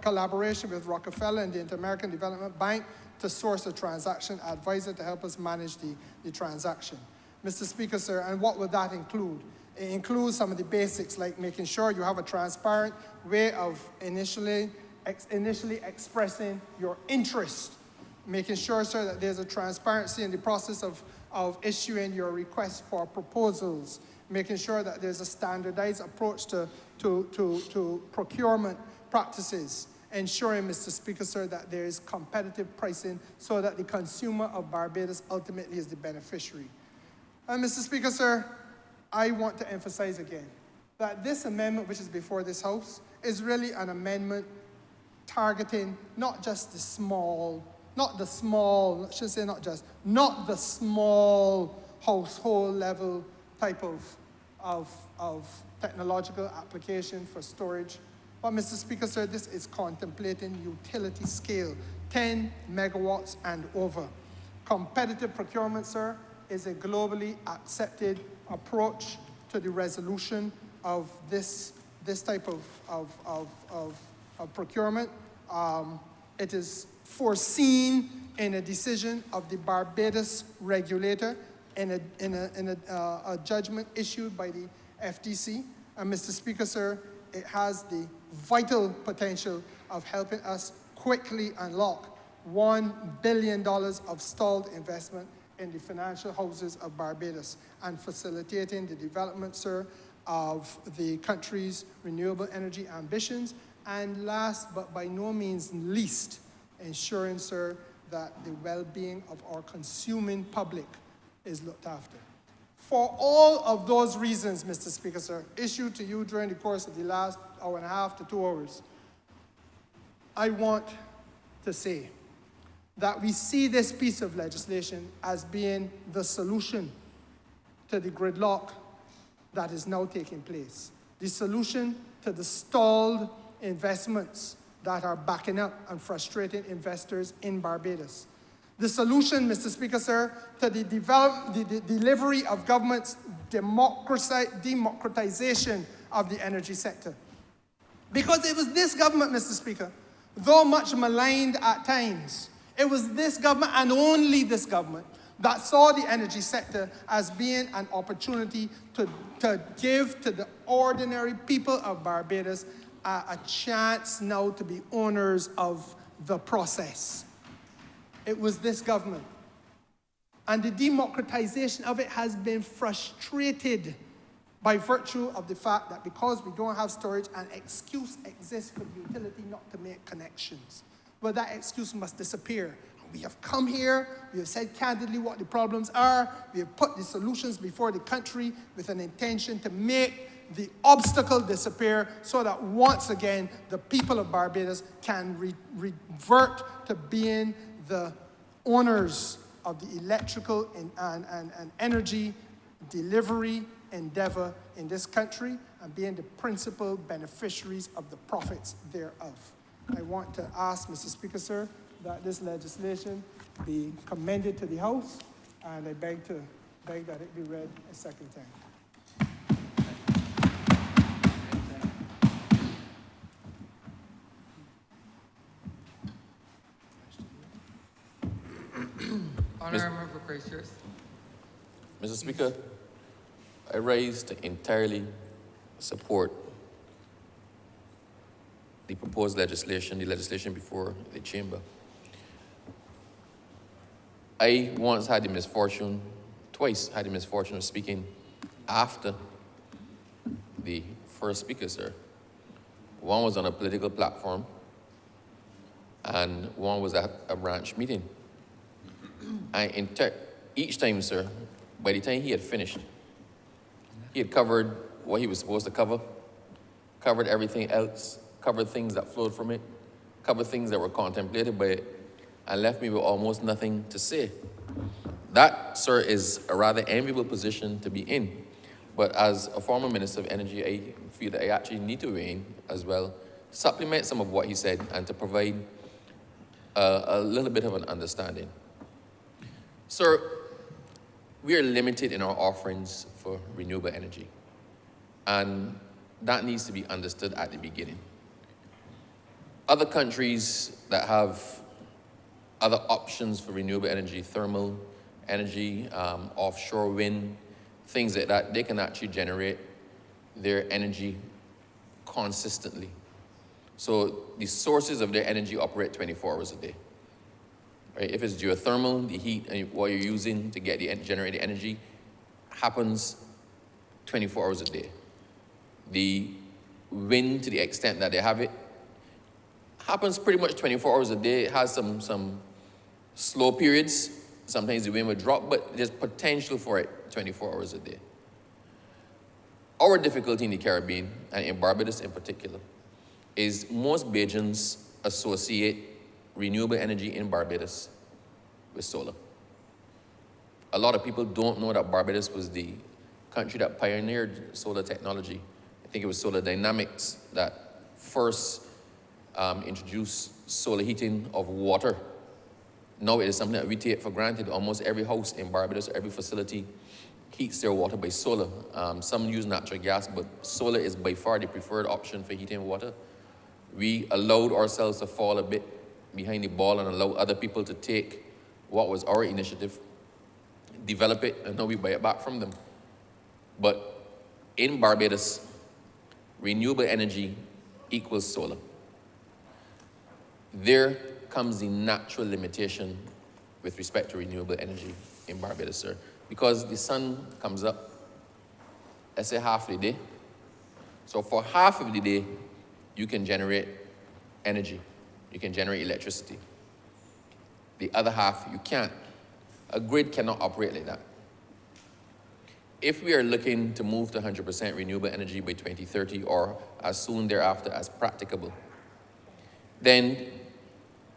collaboration with Rockefeller and the Inter-American Development Bank to source a transaction advisor to help us manage the transaction. Mr. Speaker, sir, and what would that include? It includes some of the basics, like making sure you have a transparent way of initially expressing your interest, making sure, sir, that there's a transparency in the process of issuing your request for proposals, making sure that there's a standardized approach to procurement practices, ensuring, Mr. Speaker, sir, that there is competitive pricing so that the consumer of Barbados ultimately is the beneficiary. And Mr. Speaker, sir, I want to emphasize again that this amendment, which is before this House, is really an amendment targeting not just the small, not the small household level type of technological application for storage. But Mr. Speaker, sir, this is contemplating utility scale, 10 megawatts and over. Competitive procurement, sir, is a globally accepted approach to the resolution of this type of procurement. It is foreseen in a decision of the Barbados regulator in a judgment issued by the FTC. And Mr. Speaker, sir, it has the vital potential of helping us quickly unlock $1 billion of stalled investment in the financial houses of Barbados and facilitating the development, sir, of the country's renewable energy ambitions. And last but by no means least, ensuring, sir, that the well-being of our consuming public is looked after. For all of those reasons, Mr. Speaker, sir, issued to you during the course of the last hour and a half to 2 hours, I want to say that we see this piece of legislation as being the solution to the gridlock that is now taking place, the solution to the stalled investments that are backing up and frustrating investors in Barbados. The solution, Mr. Speaker, sir, to the delivery of government's democratization of the energy sector. Because it was this government, Mr. Speaker, though much maligned at times, it was this government and only this government that saw the energy sector as being an opportunity to give to the ordinary people of Barbados a chance now to be owners of the process. It was this government. And the democratization of it has been frustrated by virtue of the fact that because we don't have storage, an excuse exists for the utility not to make connections. Well, that excuse must disappear. We have come here, we have said candidly what the problems are, we have put the solutions before the country with an intention to make the obstacle disappear so that once again the people of Barbados can revert to being the owners of the electrical and energy delivery endeavor in this country and being the principal beneficiaries of the profits thereof. I want to ask, Mr. Speaker, sir, that this legislation be commended to the House, and I beg that it be read a second time. Honourable member for Christchurch. Mr. Speaker, I rise to entirely support the proposed legislation, the legislation before the chamber. I once had the misfortune, twice had the misfortune of speaking after the first speaker, sir. One was on a political platform, and one was at a branch meeting. Each time, sir, by the time he had finished, he had covered what he was supposed to cover, covered everything else, covered things that flowed from it, covered things that were contemplated by it, and left me with almost nothing to say. That, sir, is a rather enviable position to be in. But as a former Minister of Energy, I feel that I actually need to weigh in as well, supplement some of what he said and to provide a little bit of an understanding. Sir, we are limited in our offerings for renewable energy, and that needs to be understood at the beginning. Other countries that have other options for renewable energy, thermal energy, offshore wind, things like that, they can actually generate their energy consistently. So the sources of their energy operate 24 hours a day. Right? If it's geothermal, the heat and what you're using to generate the energy happens 24 hours a day. The wind, to the extent that they have it, happens pretty much 24 hours a day. It has some slow periods. Sometimes the wind will drop, but there's potential for it 24 hours a day. Our difficulty in the Caribbean, and in Barbados in particular, is most Bajans associate renewable energy in Barbados with solar. A lot of people don't know that Barbados was the country that pioneered solar technology. I think it was Solar Dynamics that first introduced solar heating of water. Now it is something that we take for granted. Almost every house in Barbados, every facility heats their water by solar. Some use natural gas, but solar is by far the preferred option for heating water. We allowed ourselves to fall a bit behind the ball and allow other people to take what was our initiative, develop it, and now we buy it back from them. But in Barbados, renewable energy equals solar. There comes the natural limitation with respect to renewable energy in Barbados, sir. Because the sun comes up, let's say half the day. So for half of the day, you can generate energy. You can generate electricity. The other half, you can't. A grid cannot operate like that. If we are looking to move to 100% renewable energy by 2030 or as soon thereafter as practicable, then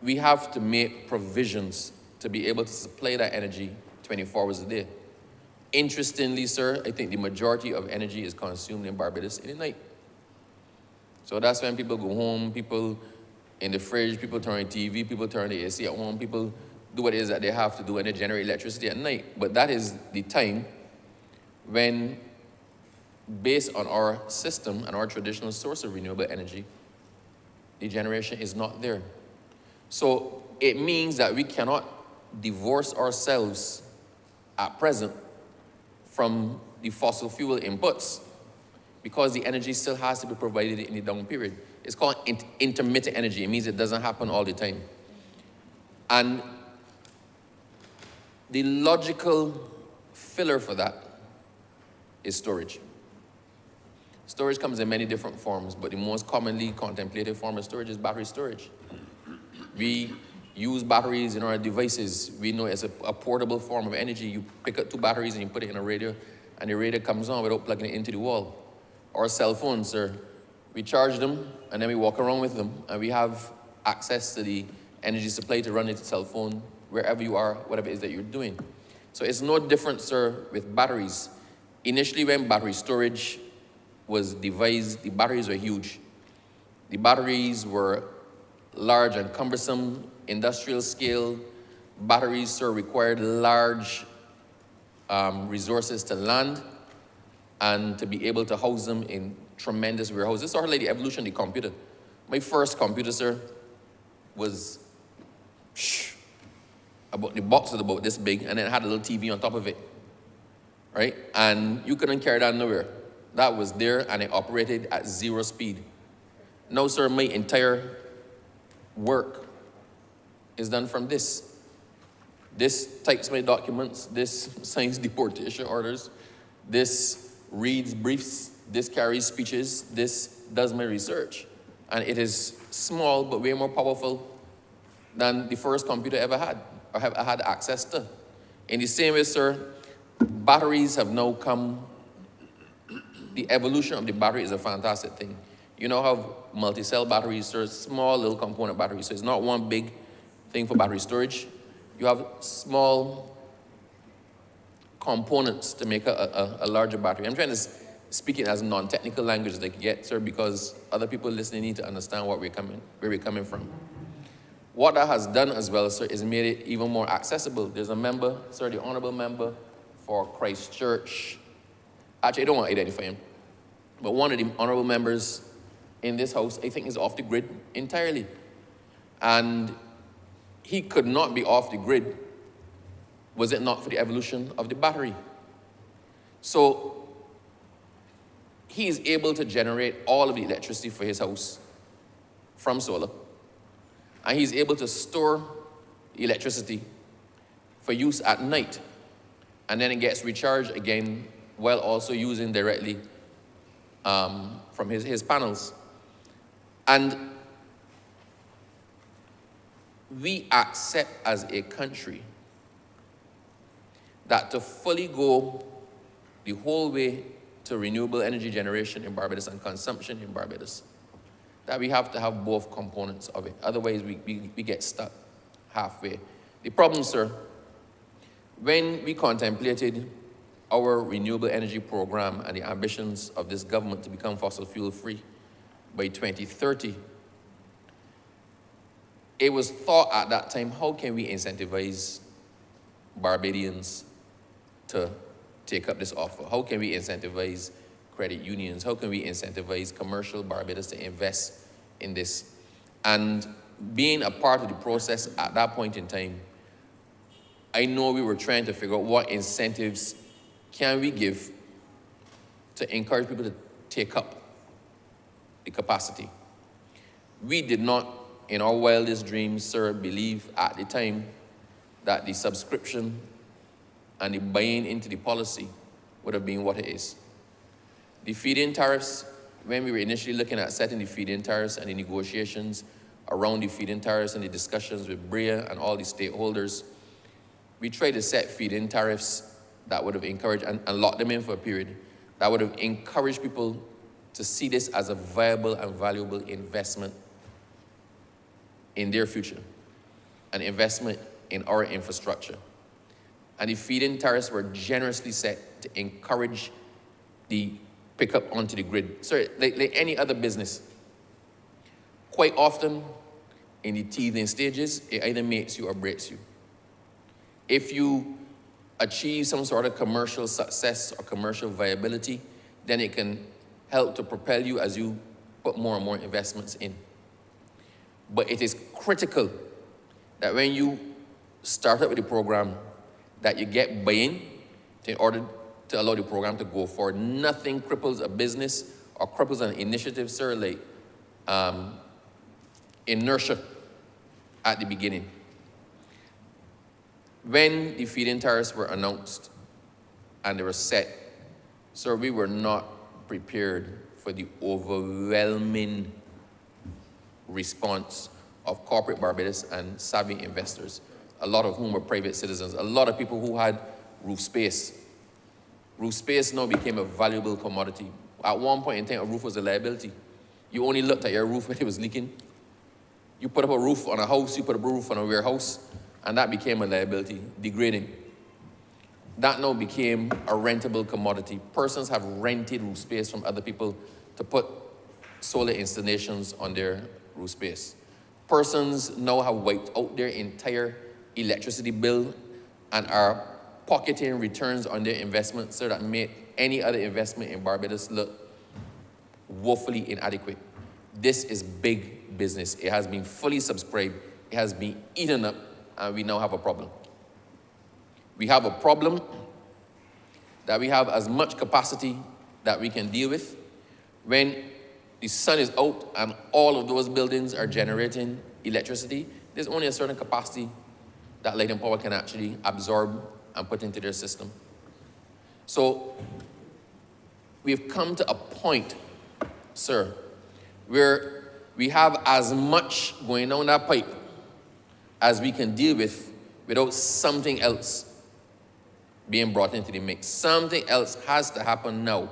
we have to make provisions to be able to supply that energy 24 hours a day. Interestingly, sir, I think the majority of energy is consumed in Barbados in the night. So that's when people go home, people in the fridge, people turn the TV, people turn the AC at home, people do what it is that they have to do, and they generate electricity at night. But that is the time when, based on our system and our traditional source of renewable energy, the generation is not there. So it means that we cannot divorce ourselves at present from the fossil fuel inputs, because the energy still has to be provided in the down period. It's called intermittent energy. It means it doesn't happen all the time. And the logical filler for that is storage. Storage comes in many different forms, but the most commonly contemplated form of storage is battery storage. We use batteries in our devices. We know it's a portable form of energy. You pick up 2 batteries and you put it in a radio, and the radio comes on without plugging it into the wall. Our cell phones, sir, we charge them, and then we walk around with them, and we have access to the energy supply to run into cell phone wherever you are, whatever it is that you're doing. So it's no different, sir, with batteries. Initially, when battery storage was devised, the batteries were huge. The batteries were large and cumbersome, industrial scale. Batteries, sir, required large resources to land and to be able to house them in tremendous warehouses. This is sort of like the evolution of the computer. My first computer, sir, was about, the box was about this big, and then it had a little TV on top of it, right? And you couldn't carry that nowhere. That was there, and it operated at 0 speed. Now, sir, my entire work is done from this. This types my documents, this signs deportation orders, this reads briefs, this carries speeches, this does my research. And it is small, but way more powerful than the first computer ever had, or have had access to. In the same way, sir, batteries have now come. The evolution of the battery is a fantastic thing. You know how multi-cell batteries, sir, small little component batteries, so it's not one big thing for battery storage. You have small components to make a larger battery. I'm trying to speak it as non-technical language as I can get, sir, because other people listening need to understand where we're coming from. What that has done as well, sir, is made it even more accessible. There's a member, sir, the Honourable member for Christchurch. Actually, I don't want to identify him, but one of the Honourable members in this house, I think, is off the grid entirely. And he could not be off the grid was it not for the evolution of the battery. So he is able to generate all of the electricity for his house from solar. And he's able to store electricity for use at night. And then it gets recharged again while also using directly from his panels. And we accept as a country that to fully go the whole way to renewable energy generation in Barbados and consumption in Barbados, that we have to have both components of it. Otherwise, we get stuck halfway. The problem, sir, when we contemplated our renewable energy program and the ambitions of this government to become fossil fuel free by 2030, it was thought at that time, how can we incentivize Barbadians to take up this offer? How can we incentivize credit unions? How can we incentivize commercial Barbados to invest in this? And being a part of the process at that point in time, I know we were trying to figure out what incentives can we give to encourage people to take up the capacity. We did not, in our wildest dreams, sir, believe at the time that the subscription and the buying into the policy would have been what it is. The feed-in tariffs, when we were initially looking at setting the feed-in tariffs and the negotiations around the feed-in tariffs and the discussions with BREA and all the stakeholders, we tried to set feed-in tariffs that would have encouraged and lock them in for a period, that would have encouraged people to see this as a viable and valuable investment in their future, an investment in our infrastructure. And the feed-in tariffs were generously set to encourage the pickup onto the grid. So like any other business, quite often in the teething stages, it either makes you or breaks you. If you achieve some sort of commercial success or commercial viability, then it can help to propel you as you put more and more investments in. But it is critical that when you start up with the program, that you get buy-in in order to allow the program to go forward. Nothing cripples a business or cripples an initiative, sir, like inertia at the beginning. When the feed-in tariffs were announced and they were set, sir, we were not prepared for the overwhelming response of corporate Barbados and savvy investors, a lot of whom were private citizens, a lot of people who had roof space. Roof space now became a valuable commodity. At one point in time, a roof was a liability. You only looked at your roof when it was leaking. You put up a roof on a house, you put up a roof on a warehouse, and that became a liability, degrading. That now became a rentable commodity. Persons have rented roof space from other people to put solar installations on their roof space. Persons now have wiped out their entire electricity bill and are pocketing returns on their investments so that make any other investment in Barbados look woefully inadequate. This is big business. It has been fully subscribed. It has been eaten up, and we now have a problem. We have a problem that we have as much capacity that we can deal with. When the sun is out and all of those buildings are generating electricity, there's only a certain capacity that light and power can actually absorb and put into their system. So we've come to a point, sir, where we have as much going down that pipe as we can deal with without something else being brought into the mix. Something else has to happen now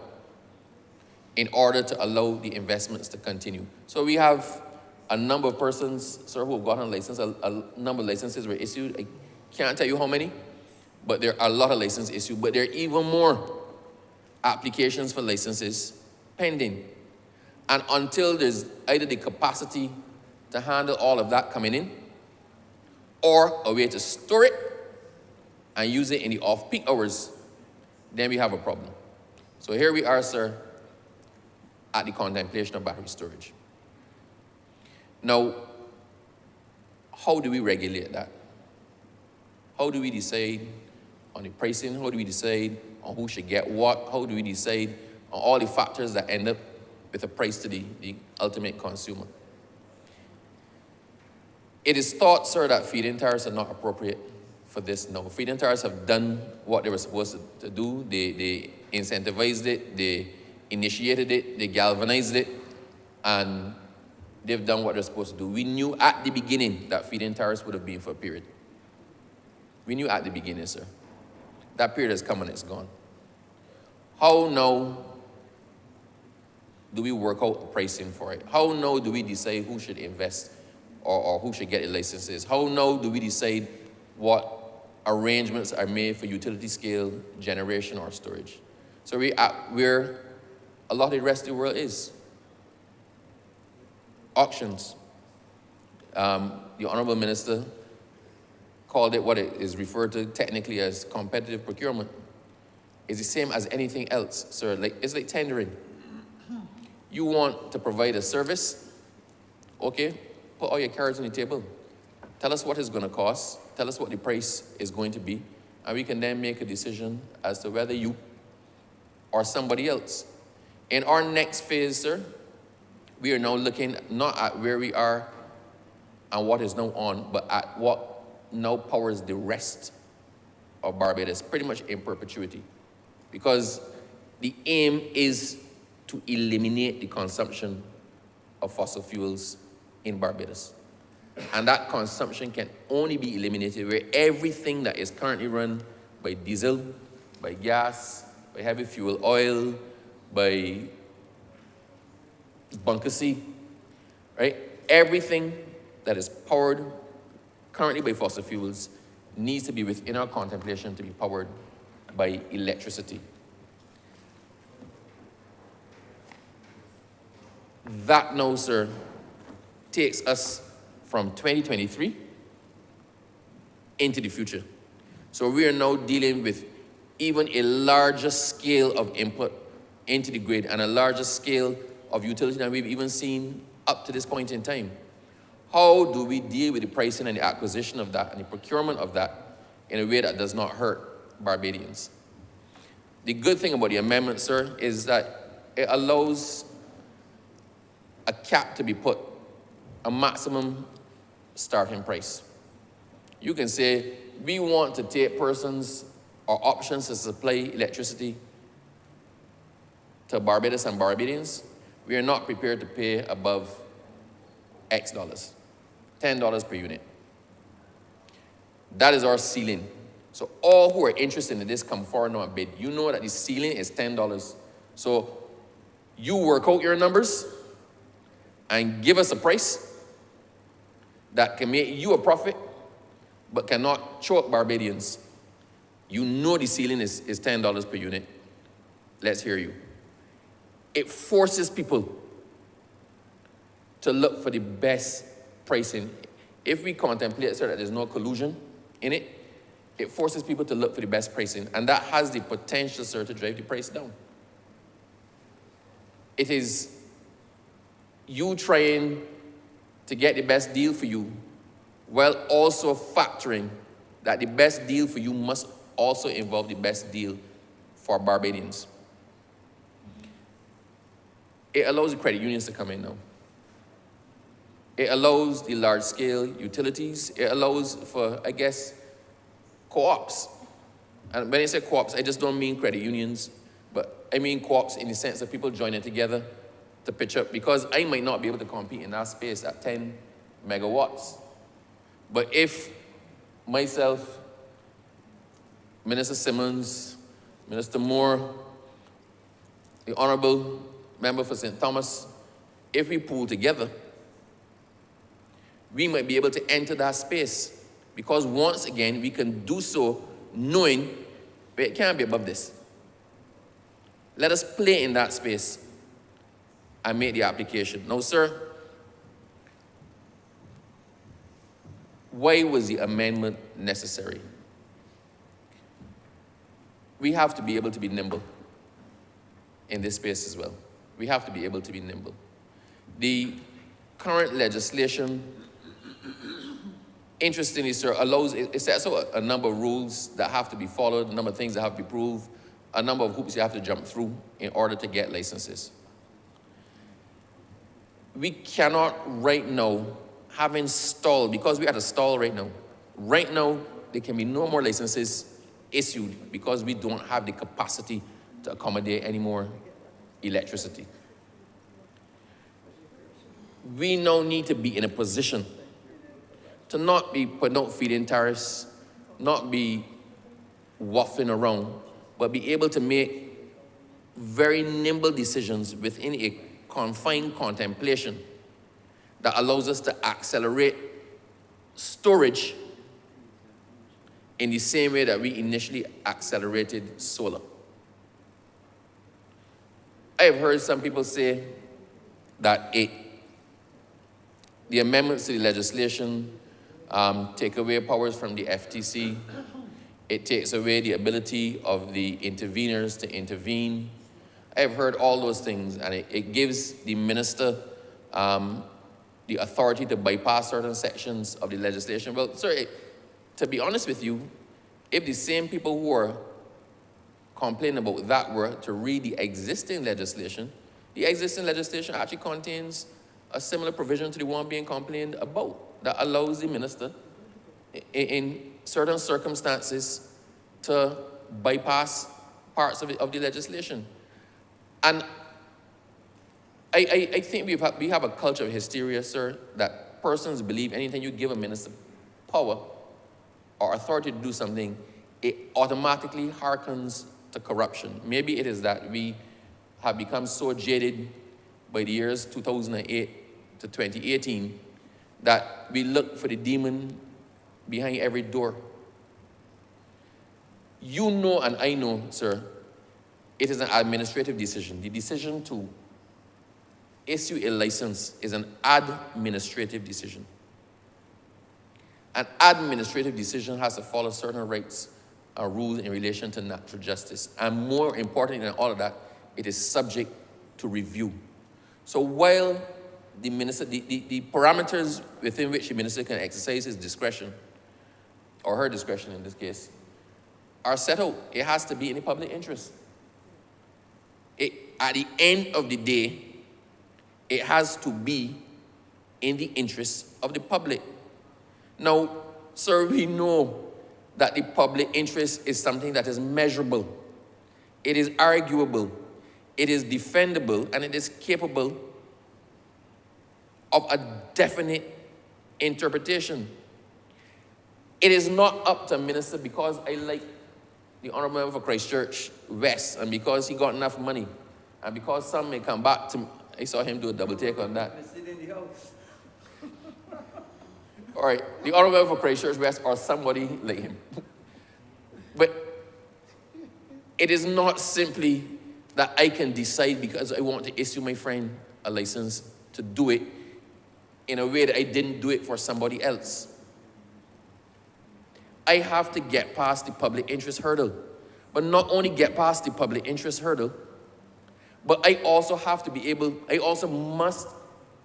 in order to allow the investments to continue. So we have a number of persons, sir, who have gotten a license. A number of licenses were issued. I can't tell you how many, but there are a lot of licenses issued. But there are even more applications for licenses pending. And until there's either the capacity to handle all of that coming in, or a way to store it and use it in the off-peak hours, then we have a problem. So here we are, sir, at the contemplation of battery storage. Now, how do we regulate that? How do we decide on the pricing? How do we decide on who should get what? How do we decide on all the factors that end up with a price to the ultimate consumer? It is thought, sir, that feed-in tariffs are not appropriate for this now. Feed-in tariffs have done what they were supposed to do. They incentivized it, they initiated it, they galvanized it, and they've done what they're supposed to do. We knew at the beginning that feed-in tariffs would have been for a period. We knew at the beginning, sir. That period has come and it's gone. How now do we work out pricing for it? How now do we decide who should invest or who should get the licenses? How now do we decide what arrangements are made for utility scale generation or storage? So we're at where a lot of the rest of the world is. Auctions. The Honourable Minister called it what it is referred to technically as competitive procurement. It's the same as anything else, sir. It's like tendering. You want to provide a service, okay? Put all your cards on the table. Tell us what it's going to cost. Tell us what the price is going to be. And we can then make a decision as to whether you or somebody else. In our next phase, sir, we are now looking not at where we are and what is now on, but at what now powers the rest of Barbados, pretty much in perpetuity. Because the aim is to eliminate the consumption of fossil fuels in Barbados. And that consumption can only be eliminated where everything that is currently run by diesel, by gas, by heavy fuel oil, by bunker C, right? Everything that is powered currently by fossil fuels needs to be within our contemplation to be powered by electricity. That now, sir, takes us from 2023 into the future. So we are now dealing with even a larger scale of input into the grid and a larger scale of utility than we've even seen up to this point in time. How do we deal with the pricing and the acquisition of that and the procurement of that in a way that does not hurt Barbadians? The good thing about the amendment, sir, is that it allows a cap to be put, a maximum starting price. You can say, we want to take persons or options to supply electricity to Barbados and Barbadians. We are not prepared to pay above X dollars, $10 per unit. That is our ceiling. So all who are interested in this come forward now and bid. You know that the ceiling is $10. So you work out your numbers and give us a price that can make you a profit but cannot choke Barbadians. You know the ceiling is $10 per unit. Let's hear you. It forces people to look for the best pricing. If we contemplate, sir, that there's no collusion in it, it forces people to look for the best pricing. And that has the potential, sir, to drive the price down. It is you trying to get the best deal for you while also factoring that the best deal for you must also involve the best deal for Barbadians. It allows the credit unions to come in now. It allows the large-scale utilities. It allows for, I guess, co-ops. And when I say co-ops, I just don't mean credit unions, but I mean co-ops in the sense of people joining together to pitch up, because I might not be able to compete in that space at 10 megawatts. But if myself, Minister Simmons, Minister Moore, the Honourable Member for St. Thomas, if we pool together, we might be able to enter that space, because once again, we can do so knowing it can't be above this. Let us play in that space and make the application. Now, sir, why was the amendment necessary? We have to be able to be nimble in this space as well. We have to be able to be nimble. The current legislation, interestingly, sir, allows, it sets out a number of rules that have to be followed, a number of things that have to be proved, a number of hoops you have to jump through in order to get licenses. We cannot right now have installed, because we're at a stall right now. Right now, there can be no more licenses issued because we don't have the capacity to accommodate any more electricity. We now need to be in a position to not be putting out feed-in tariffs, not be waffling around, but be able to make very nimble decisions within a confined contemplation that allows us to accelerate storage in the same way that we initially accelerated solar. I have heard some people say that the amendments to the legislation take away powers from the FTC. It takes away the ability of the interveners to intervene. I've heard all those things, and it gives the minister the authority to bypass certain sections of the legislation. Well, sir, to be honest with you, if the same people who are complaining about that were to read the existing legislation actually contains a similar provision to the one being complained about that allows the minister in certain circumstances to bypass parts of the legislation. And I think we have a culture of hysteria, sir, that persons believe anything you give a minister power or authority to do something, it automatically harkens to corruption. Maybe it is that we have become so jaded by the years 2008 to 2018 that we look for the demon behind every door. You know and I know, sir, it is an administrative decision. The decision to issue a license is an administrative decision. An administrative decision has to follow certain rights and rules in relation to natural justice. And more important than all of that, it is subject to review. So while the minister, the parameters within which the minister can exercise his discretion, or her discretion in this case, are set out, it has to be in the public interest. At the end of the day, it has to be in the interest of the public. Now, sir, we know that the public interest is something that is measurable. It is arguable. It is defendable, and it is capable of a definite interpretation. It is not up to a minister because I like the Honourable Member for Christchurch West, and because he got enough money, and because some may come back to, I saw him do a double take on that. All right, the Honourable Member for Christchurch West or somebody like him. But it is not simply that I can decide because I want to issue my friend a license to do it in a way that I didn't do it for somebody else. I have to get past the public interest hurdle. But not only get past the public interest hurdle, but I also must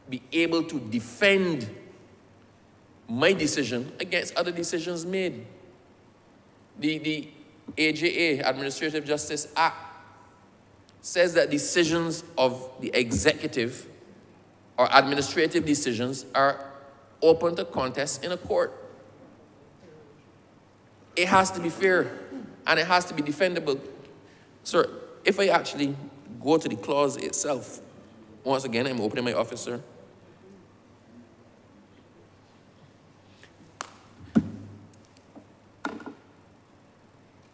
be able to defend my decision against other decisions made. The AJA, Administrative Justice Act, says that decisions of the executive or administrative decisions are open to contest in a court. It has to be fair, and it has to be defendable. Sir, if I actually go to the clause itself, once again, I'm opening my office, sir.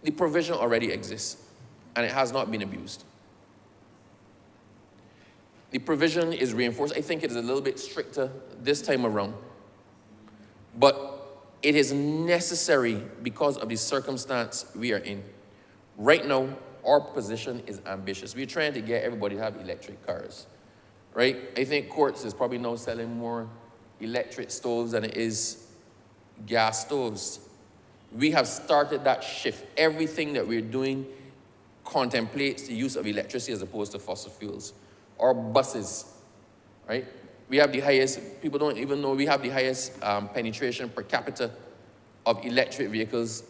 The provision already exists, and it has not been abused. The provision is reinforced. I think it is a little bit stricter this time around, but it is necessary because of the circumstance we are in. Right now, our position is ambitious. We're trying to get everybody to have electric cars, right? I think Quartz is probably now selling more electric stoves than it is gas stoves. We have started that shift. Everything that we're doing contemplates the use of electricity as opposed to fossil fuels. Our buses, right? We have the highest, people don't even know we have the highest penetration per capita of electric vehicles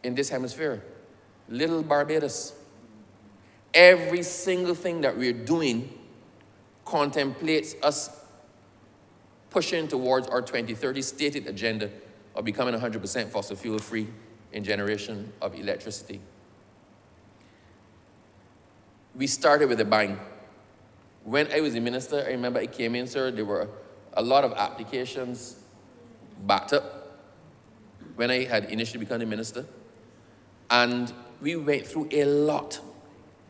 in this hemisphere. Little Barbados. Every single thing that we're doing contemplates us pushing towards our 2030 stated agenda of becoming 100% fossil fuel free in generation of electricity. We started with a bang. When I was a minister, I remember I came in, sir, there were a lot of applications backed up when I had initially become a minister. And we went through a lot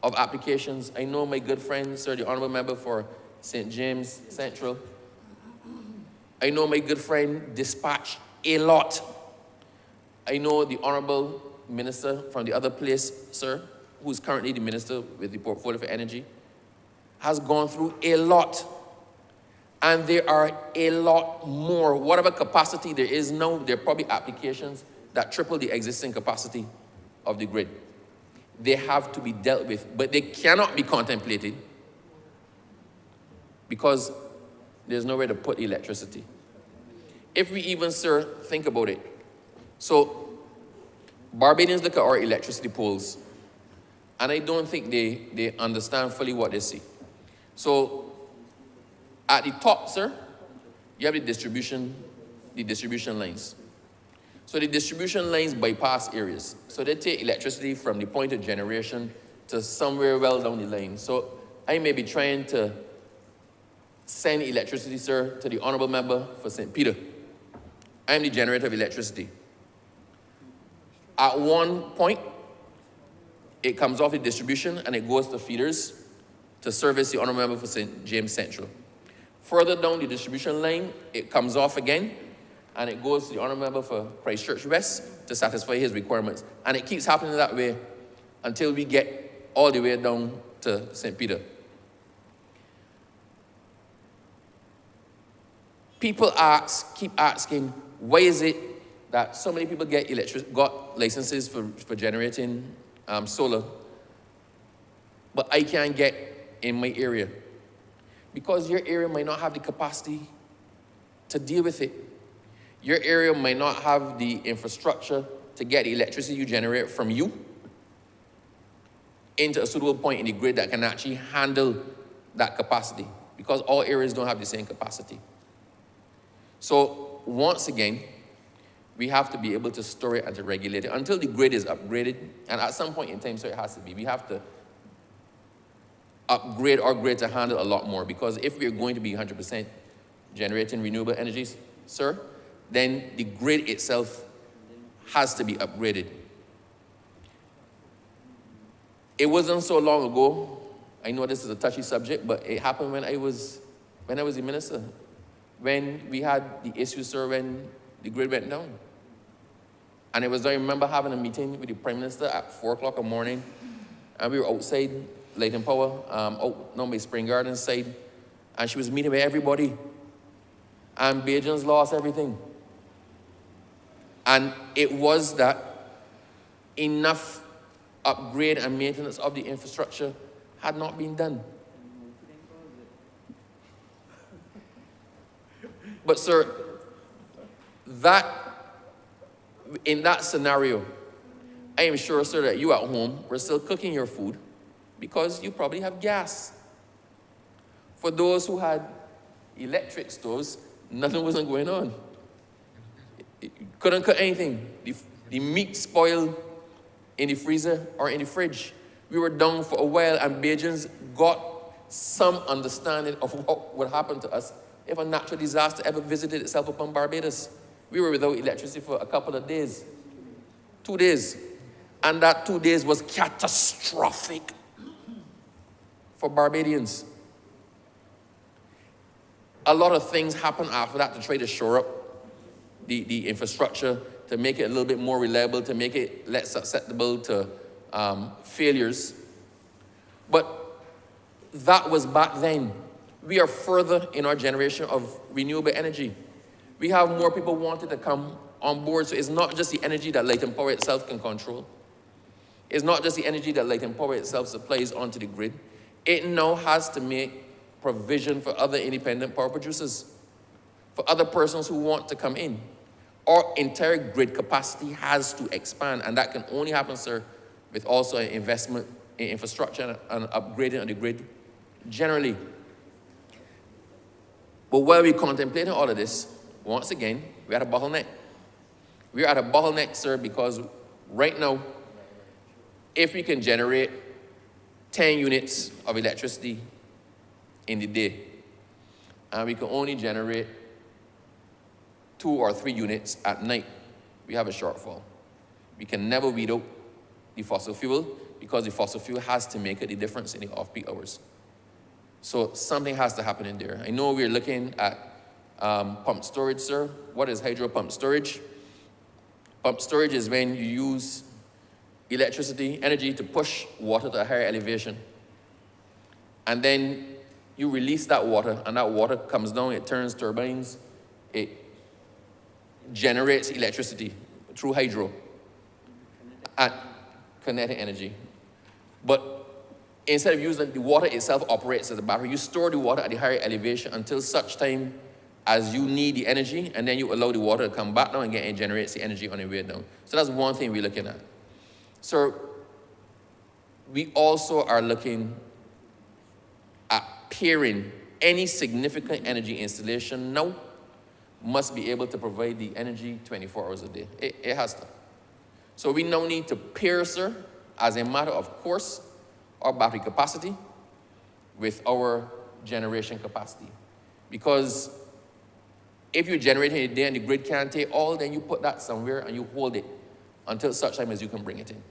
of applications. I know my good friend, sir, the Honourable Member for St. James Central. I know my good friend dispatched a lot. I know the Honourable Minister from the other place, sir, who's currently the Minister with the Portfolio for Energy, has gone through a lot. And there are a lot more. Whatever capacity there is now, there are probably applications that triple the existing capacity of the grid. They have to be dealt with, but they cannot be contemplated because there's nowhere to put electricity. If we even, sir, think about it. So, Barbadians look at our electricity poles, and I don't think they understand fully what they see. So, at the top, sir, you have the distribution lines. So the distribution lines bypass areas. So they take electricity from the point of generation to somewhere well down the line. So I may be trying to send electricity, sir, to the Honourable Member for St. Peter. I am the generator of electricity. At one point, it comes off the distribution and it goes to feeders to service the Honourable Member for St. James Central. Further down the distribution line, it comes off again, and it goes to the Honourable Member for Christchurch West to satisfy his requirements. And it keeps happening that way until we get all the way down to St. Peter. People keep asking, why is it that so many people got licenses for generating solar, but I can't get in my area? Because your area might not have the capacity to deal with it. Your area might not have the infrastructure to get the electricity you generate from you into a suitable point in the grid that can actually handle that capacity, because all areas don't have the same capacity. So once again, we have to be able to store it and to regulate it until the grid is upgraded. And at some point in time, so it has to be, we have to upgrade our grid to handle a lot more, because if we're going to be 100% generating renewable energies, sir, then the grid itself has to be upgraded. It wasn't so long ago, I know this is a touchy subject, but it happened when I was a minister, when we had the issue, sir, when the grid went down. And I remember having a meeting with the Prime Minister at 4 o'clock in the morning, and we were outside Light and Power, out by Spring Garden side, and she was meeting with everybody, and Bajans lost everything. And it was that enough upgrade and maintenance of the infrastructure had not been done. But sir, in that scenario, I am sure, sir, that you at home were still cooking your food because you probably have gas. For those who had electric stoves, nothing wasn't going on. You couldn't cook anything. The meat spoiled in the freezer or in the fridge. We were down for a while, and Bajans got some understanding of what would happen to us if a natural disaster ever visited itself upon Barbados. We were without electricity for a couple of days, 2 days. And that 2 days was catastrophic for Barbadians. A lot of things happened after that to try to shore up the infrastructure, to make it a little bit more reliable, to make it less susceptible to failures. But that was back then. We are further in our generation of renewable energy. We have more people wanting to come on board, so it's not just the energy that Light and Power itself can control. It's not just the energy that Light and Power itself supplies onto the grid. It now has to make provision for other independent power producers, for other persons who want to come in. Our entire grid capacity has to expand, and that can only happen, sir, with also an investment in infrastructure and upgrading of the grid generally. But while we're contemplating all of this, once again, we're at a bottleneck. We're at a bottleneck, sir, because right now, if we can generate 10 units of electricity in the day, and we can only generate 2 or 3 units at night, we have a shortfall. We can never weed out the fossil fuel, because the fossil fuel has to make the difference in the off-peak hours. So something has to happen in there. I know we're looking at pump storage, sir. What is hydro pump storage? Pump storage is when you use energy to push water to a higher elevation. And then you release that water, and that water comes down, it turns turbines, it generates electricity through hydro and kinetic energy. But instead of using the water itself operates as a battery, you store the water at the higher elevation until such time as you need the energy, and then you allow the water to come back down again and generates the energy on the way down. So that's one thing we're looking at. So we also are looking at pairing any significant energy installation now must be able to provide the energy 24 hours a day. It has to. So we now need to pair, sir, as a matter of course, our battery capacity with our generation capacity. Because if you're generating a day and the grid can't take all, then you put that somewhere and you hold it until such time as you can bring it in.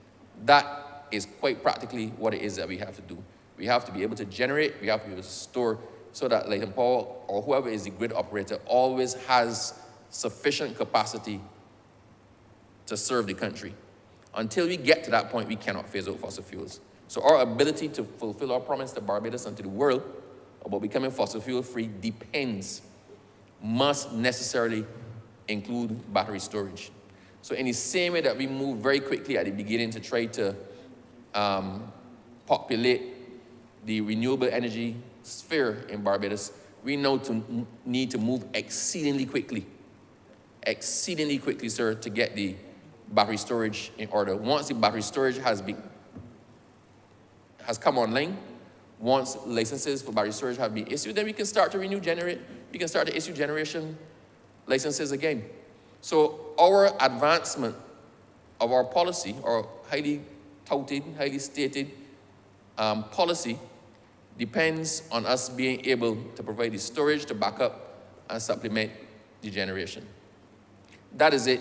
That is quite practically what it is that we have to do. We have to be able to generate, we have to be able to store so that Light Power or whoever is the grid operator always has sufficient capacity to serve the country. Until we get to that point, we cannot phase out fossil fuels. So our ability to fulfill our promise to Barbados and to the world about becoming fossil fuel free must necessarily include battery storage. So in the same way that we moved very quickly at the beginning to try to populate the renewable energy sphere in Barbados, we now need to move exceedingly quickly, sir, to get the battery storage in order. Once the battery storage has come online, once licenses for battery storage have been issued, then we can start to issue generation licenses again. So our advancement of our policy, or highly touted, highly stated policy, depends on us being able to provide the storage to back up and supplement the generation. That is it,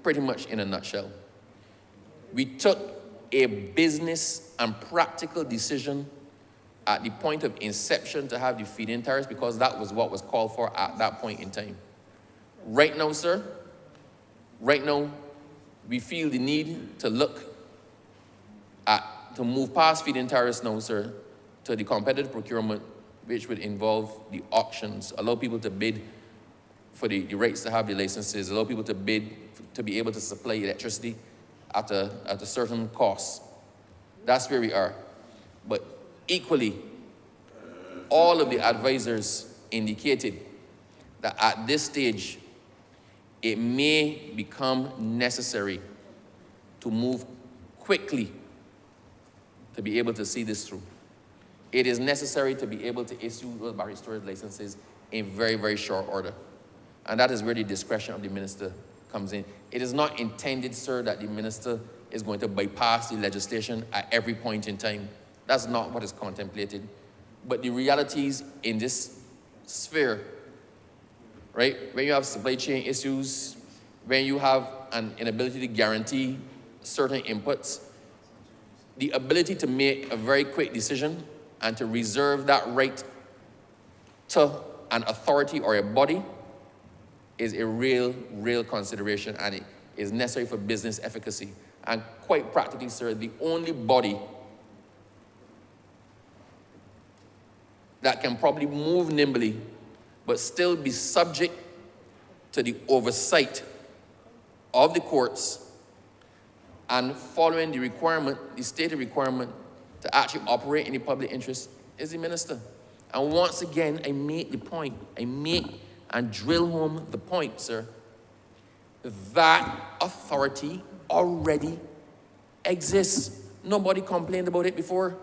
pretty much in a nutshell. We took a business and practical decision at the point of inception to have the feed-in tariffs because that was what was called for at that point in time. Right now, sir, we feel the need to to move past feed-in tariffs now, sir, to the competitive procurement, which would involve the auctions, allow people to bid for the rights to have the licenses, allow people to bid to be able to supply electricity at a certain cost. That's where we are. But equally, all of the advisors indicated that at this stage, it may become necessary to move quickly to be able to see this through. It is necessary to be able to issue those battery storage licenses in very, very short order. And that is where the discretion of the minister comes in. It is not intended, sir, that the minister is going to bypass the legislation at every point in time. That's not what is contemplated. But the realities in this sphere, right? When you have supply chain issues, when you have an inability to guarantee certain inputs, the ability to make a very quick decision and to reserve that right to an authority or a body is a real consideration, and it is necessary for business efficacy. And quite practically, sir, the only body that can probably move nimbly but still be subject to the oversight of the courts and following the requirement, the stated requirement to actually operate in the public interest is the minister. And once again, I make the point, and drill home the point, sir, that authority already exists. Nobody complained about it before.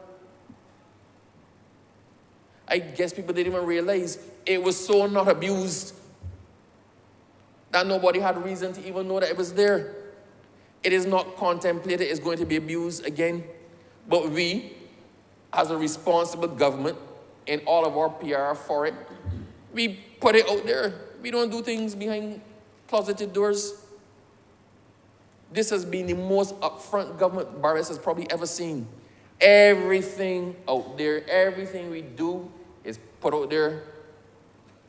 I guess people didn't even realize it was so not abused that nobody had reason to even know that it was there. It is not contemplated it's going to be abused again. But we, as a responsible government, in all of our PR for it, we put it out there. We don't do things behind closeted doors. This has been the most upfront government Barbados has probably ever seen. Everything out there, everything we do is put out there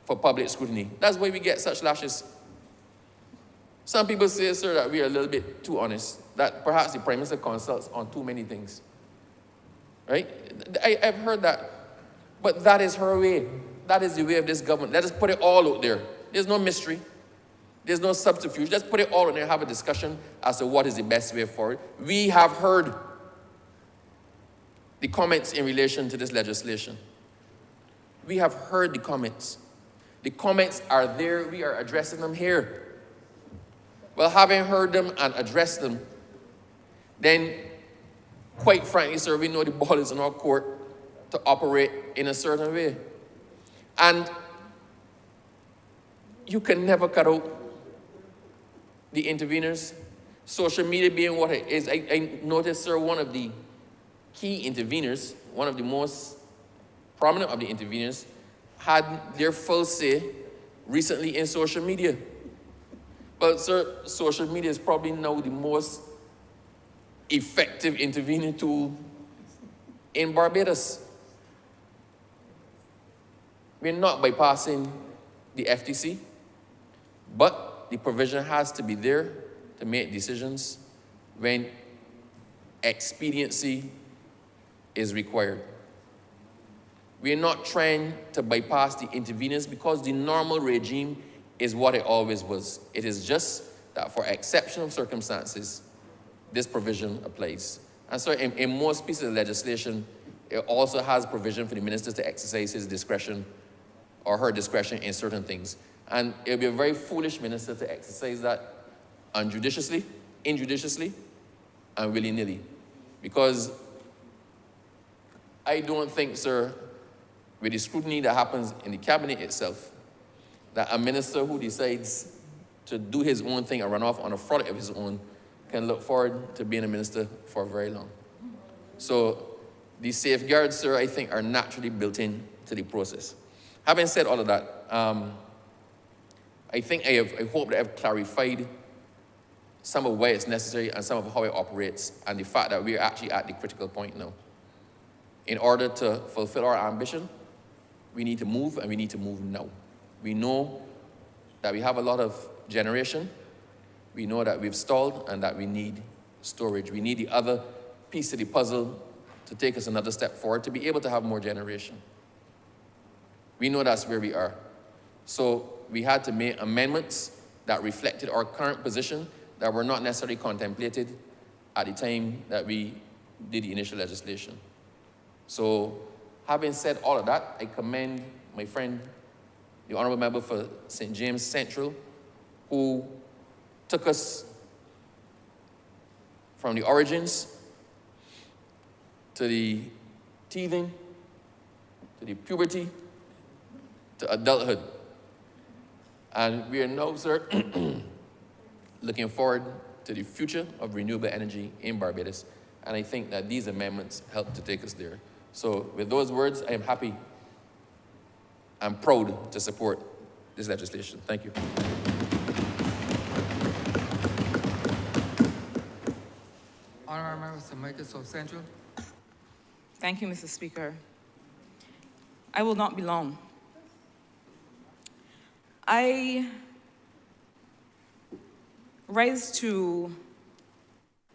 for public scrutiny. That's why we get such lashes. Some people say, sir, that we are a little bit too honest, that perhaps the Prime Minister consults on too many things. Right? I've heard that. But that is her way. That is the way of this government. Let us put it all out there. There's no mystery. There's no subterfuge. Let's put it all out there and have a discussion as to what is the best way forward. We have heard the comments in relation to this legislation. We have heard the comments. The comments are there. We are addressing them here. Well, having heard them and addressed them, then, quite frankly, sir, we know the ball is in our court to operate in a certain way. And you can never cut out the interveners. Social media being what it is. I noticed, sir, one of the key interveners, one of the most prominent of the interveners, had their full say recently in social media. But, sir, social media is probably now the most effective intervening tool in Barbados. We're not bypassing the FTC, but the provision has to be there to make decisions when expediency is required. We're not trying to bypass the interveners because the normal regime is what it always was. It is just that for exceptional circumstances, this provision applies. And so in most pieces of legislation, it also has provision for the minister to exercise his discretion or her discretion in certain things. And it would be a very foolish minister to exercise that unjudiciously, injudiciously, and willy-nilly. Because I don't think, sir, with the scrutiny that happens in the cabinet itself, that a minister who decides to do his own thing and run off on a product of his own can look forward to being a minister for very long. So the safeguards, sir, I think are naturally built in to the process. Having said all of that, I think I hope that I've clarified some of why it's necessary and some of how it operates and the fact that we're actually at the critical point now. In order to fulfill our ambition, we need to move, and we need to move now. We know that we have a lot of generation. We know that we've stalled and that we need storage. We need the other piece of the puzzle to take us another step forward to be able to have more generation. We know that's where we are. So we had to make amendments that reflected our current position that were not necessarily contemplated at the time that we did the initial legislation. So having said all of that, I commend my friend, the Honourable Member for St. James Central, who took us from the origins to the teething, to the puberty, to adulthood. And we are now, sir, looking forward to the future of renewable energy in Barbados. And I think that these amendments help to take us there. So with those words, I am happy and proud to support this legislation. Thank you. Honourable Member for Microsoft Central. Thank you, Mr. Speaker. I will not be long. I rise to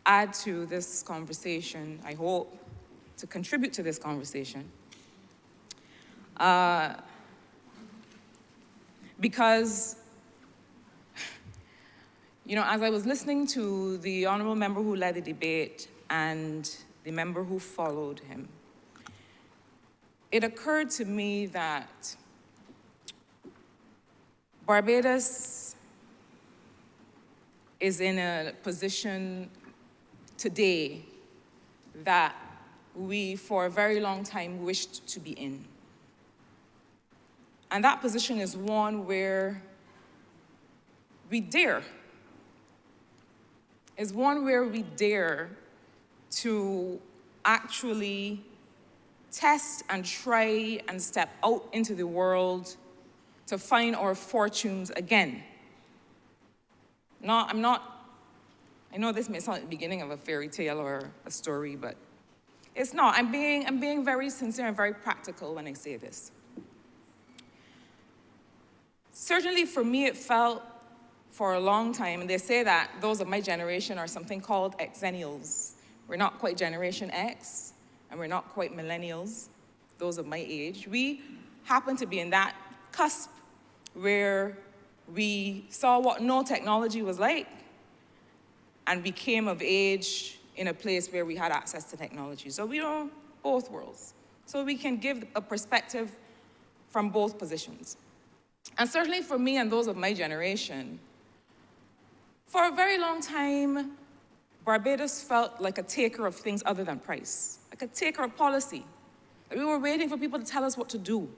add to this conversation, I hope, to contribute to this conversation. Because, you know, as I was listening to the Honourable Member who led the debate and the member who followed him, it occurred to me that Barbados is in a position today that we, for a very long time, wished to be in. And that position is one where we dare. Is one where we dare to actually test and try and step out into the world to find our fortunes again. I know this may sound like the beginning of a fairy tale or a story, but it's not. I'm being very sincere and very practical when I say this. Certainly for me, it felt for a long time, and they say that those of my generation are something called Xennials. We're not quite Generation X, and we're not quite millennials, those of my age. We happen to be in that cusp where we saw what no technology was like, and we came of age in a place where we had access to technology. So we know both worlds. So we can give a perspective from both positions. And certainly for me and those of my generation, for a very long time, Barbados felt like a taker of things other than price, like a taker of policy. We were waiting for people to tell us what to do.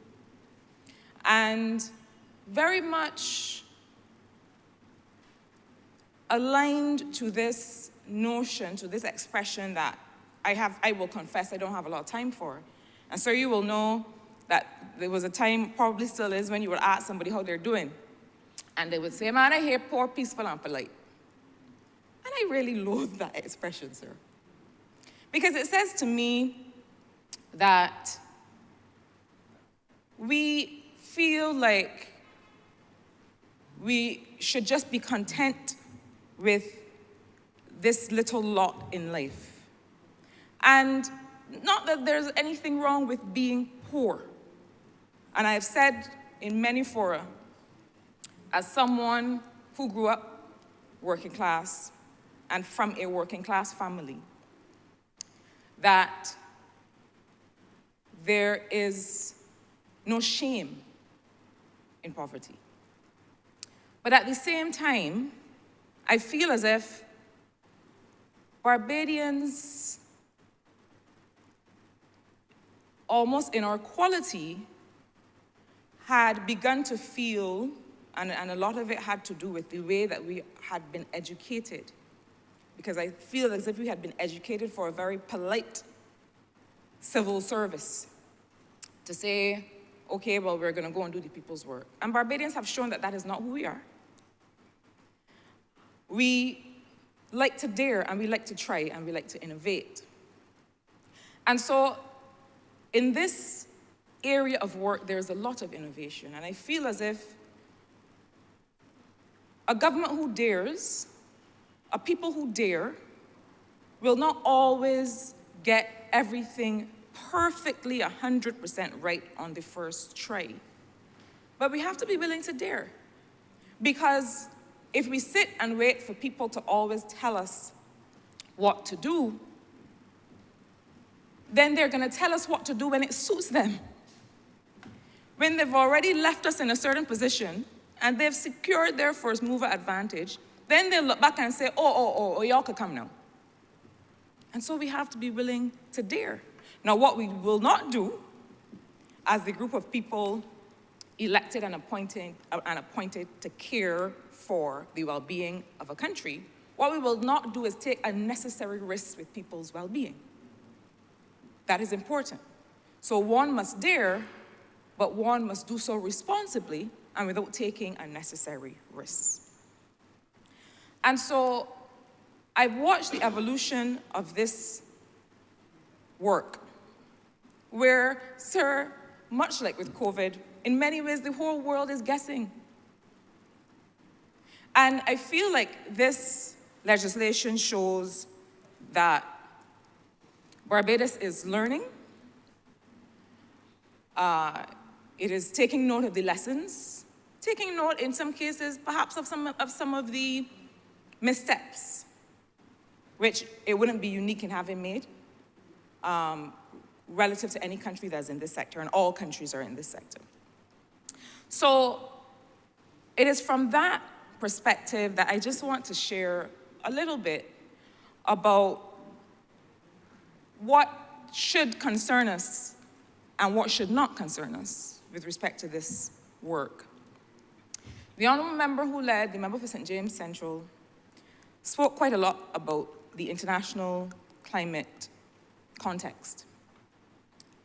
And very much aligned to this notion, to this expression that I will confess I don't have a lot of time for. And so you will know that there was a time, probably still is, when you would ask somebody how they're doing. And they would say, man, I hear poor, peaceful, and polite. And I really loathe that expression, sir. Because it says to me that we feel like we should just be content with this little lot in life. And not that there's anything wrong with being poor. And I've said in many fora, as someone who grew up working class and from a working class family, that there is no shame in poverty. But at the same time, I feel as if Barbadians, almost in our quality, had begun to feel, and a lot of it had to do with the way that we had been educated, because I feel as if we had been educated for a very polite civil service to say, okay, well, we're going to go and do the people's work. And Barbadians have shown that that is not who we are. We like to dare, and we like to try, and we like to innovate. And so in this area of work, there's a lot of innovation, and I feel as if a government who dares, a people who dare, will not always get everything perfectly 100% right on the first try. But we have to be willing to dare. Because if we sit and wait for people to always tell us what to do, then they're going to tell us what to do when it suits them. When they've already left us in a certain position and they've secured their first mover advantage, then they'll look back and say, oh, y'all could come now. And so we have to be willing to dare. Now, what we will not do as the group of people elected and appointed to care for the well-being of a country, what we will not do is take unnecessary risks with people's well-being. That is important. So one must dare, but one must do so responsibly and without taking unnecessary risks. And so I've watched the evolution of this work, where, sir, much like with COVID, in many ways the whole world is guessing. And I feel like this legislation shows that Barbados is learning. It is taking note of the lessons, taking note in some cases perhaps of some of the missteps, which it wouldn't be unique in having made relative to any country that's in this sector, and all countries are in this sector. So it is from that perspective that I just want to share a little bit about what should concern us and what should not concern us with respect to this work. The honourable member who led, the member for St. James Central, spoke quite a lot about the international climate context